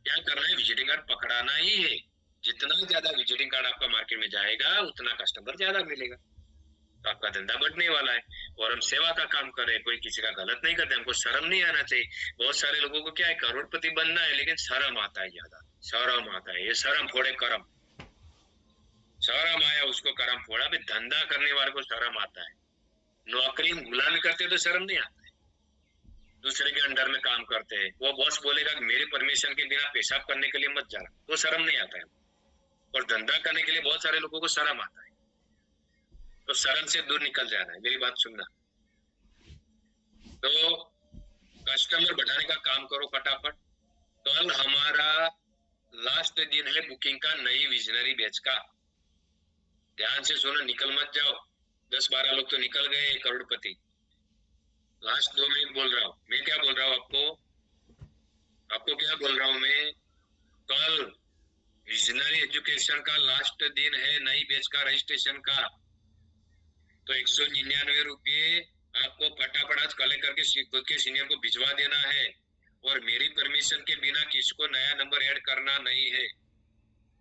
Speaker 4: क्या करना है, विजिटिंग कार्ड पकड़ाना ही है। जितना ज्यादा विजिटिंग कार्ड आपका मार्केट में जाएगा उतना कस्टमर ज्यादा मिलेगा, तो आपका धंधा बढ़ने वाला है। और हम सेवा का काम कर रहे हैं, कोई किसी का गलत नहीं करते, हमको शर्म नहीं आना चाहिए। बहुत सारे लोगों को क्या है, करोड़पति बनना है लेकिन शर्म आता है, ज्यादा शर्म आता है। ये शर्म फोड़े करम, शर्म आया उसको करम फोड़ा। भी धंधा करने वाले को शर्म आता है, नौकरी गुलामी करते तो शर्म नहीं आता है। दूसरे के अंडर में काम करते हैं, वो बॉस बोलेगा कि मेरे परमिशन के बिना पेशाब करने के लिए मत जाना, तो शर्म नहीं आता है। और धंधा करने के लिए बहुत सारे लोगों को शर्म आता है, तो शर्म से दूर निकल जाना है। मेरी बात सुनना। तो कस्टमर बढ़ाने का काम करो फटाफट। कल हमारा लास्ट दिन है बुकिंग का, नई विजनरी बैच का। ध्यान से सुनो, निकल मत जाओ। 10-12 लोग तो निकल गए करोड़पति। लास्ट 2 मिनट बोल रहा हूँ मैं। क्या बोल रहा हूँ आपको क्या बोल रहा हूँ मैं? कल विजनरी एजुकेशन का लास्ट दिन है, नई बैच का रजिस्ट्रेशन का। तो 199 रुपये आपको फटाफट आज कलेक्ट करके खुद के सीनियर को भिजवा देना है। और मेरी परमिशन के बिना किसको नया नंबर ऐड करना नहीं है।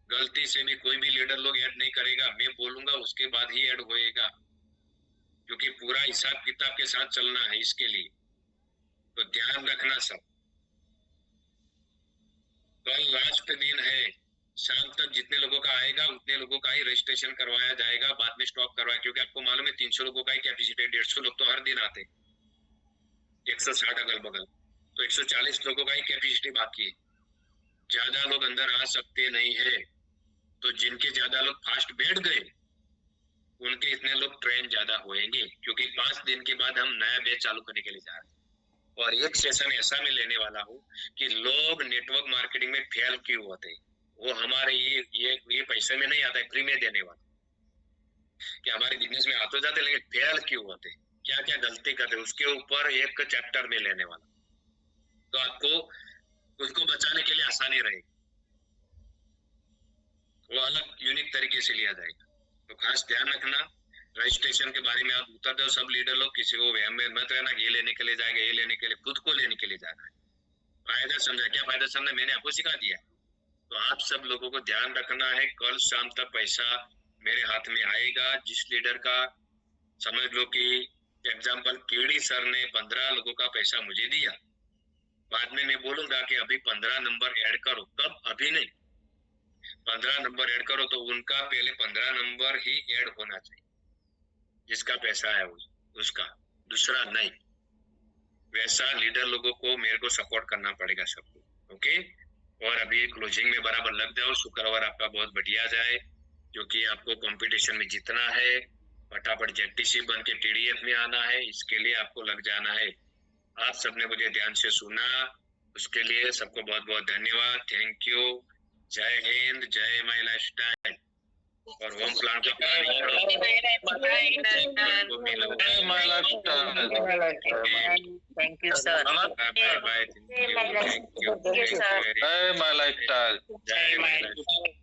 Speaker 4: गलती से भी कोई भी लीडर लोग ऐड नहीं करेगा, मैं बोलूंगा उसके बाद ही ऐड होएगा, क्योंकि पूरा हिसाब किताब के साथ चलना है इसके लिए। तो ध्यान रखना सब। कल लास्ट दिन है, शाम तक जितने लोगों का आएगा उतने लोगों का ही रजिस्ट्रेशन करवाया जाएगा, बाद में स्टॉप करवाया। क्योंकि आपको मालूम है 300 लोगों का ही कैपेसिटी है, 150 लोग तो हर दिन आते, 160 अगल बगल, तो 140 लोगों का ही कैपेसिटी बाकी है। ज्यादा लोग अंदर आ सकते नहीं है। तो जिनके ज्यादा लोग फास्ट बैठ गए उनके इतने लोग ट्रेन ज्यादा होएंगे, क्योंकि 5 दिन के बाद हम नया बैच चालू करने के लिए जा रहे हैं। और एक सेशन ऐसा मैं लेने वाला हूँ कि लोग नेटवर्क मार्केटिंग में फेल क्यों होते हैं, वो हमारे ये पैसे में नहीं आता है, फ्री में देने वाला। कि हमारे बिजनेस में आते जाते लेकिन फेल क्यों होते, क्या क्या गलती करते, उसके ऊपर एक चैप्टर में लेने वाला। तो आपको उसको बचाने के लिए आसानी रहेगी, वो अलग यूनिक तरीके से लिया जाएगा। तो खास ध्यान रखना। रजिस्ट्रेशन के बारे में आप उतर दो सब लीडर लोग, किसी को वहम में मत रहना ये लेने के लिए जाएगा, ये लेने के लिए, खुद को लेने के लिए जाना है। फायदा समझा, क्या फायदा समझा, मैंने आपको सिखा दिया। तो आप सब लोगों को ध्यान रखना है, कल शाम तक पैसा मेरे हाथ में आएगा। जिस लीडर का, समझ लो कि एग्जाम्पल केडी सर ने 15 लोगों का पैसा मुझे दिया, बाद में मैं बोलूंगा कि अभी 15 नंबर ऐड करो, तब अभी नहीं, 15 नंबर ऐड करो, तो उनका पहले 15 नंबर ही ऐड होना चाहिए, जिसका पैसा है उसका, दूसरा नहीं। वैसा लीडर लोगों को मेरे को सपोर्ट करना पड़ेगा सबको। ओके, और अभी क्लोजिंग में बराबर लग जाओ। शुक्रवार आपका बहुत बढ़िया जाए, क्योंकि आपको कंपटीशन में जीतना है। फटाफट जेटीसी बन के टीडीएफ में आना है, इसके लिए आपको लग जाना है। आप सबने मुझे ध्यान से सुना, उसके लिए सबको बहुत बहुत धन्यवाद, थैंक यू। जय हिंद, जय माई लाइफस्टाइल। और होम प्लान का प्लानिंग करो।
Speaker 2: Thank you, sir.
Speaker 4: Bye bye, thank you,
Speaker 2: Thank you, sir.
Speaker 3: जय माय लाइफस्टाइल।
Speaker 4: जय माई लाइफस्टाइल।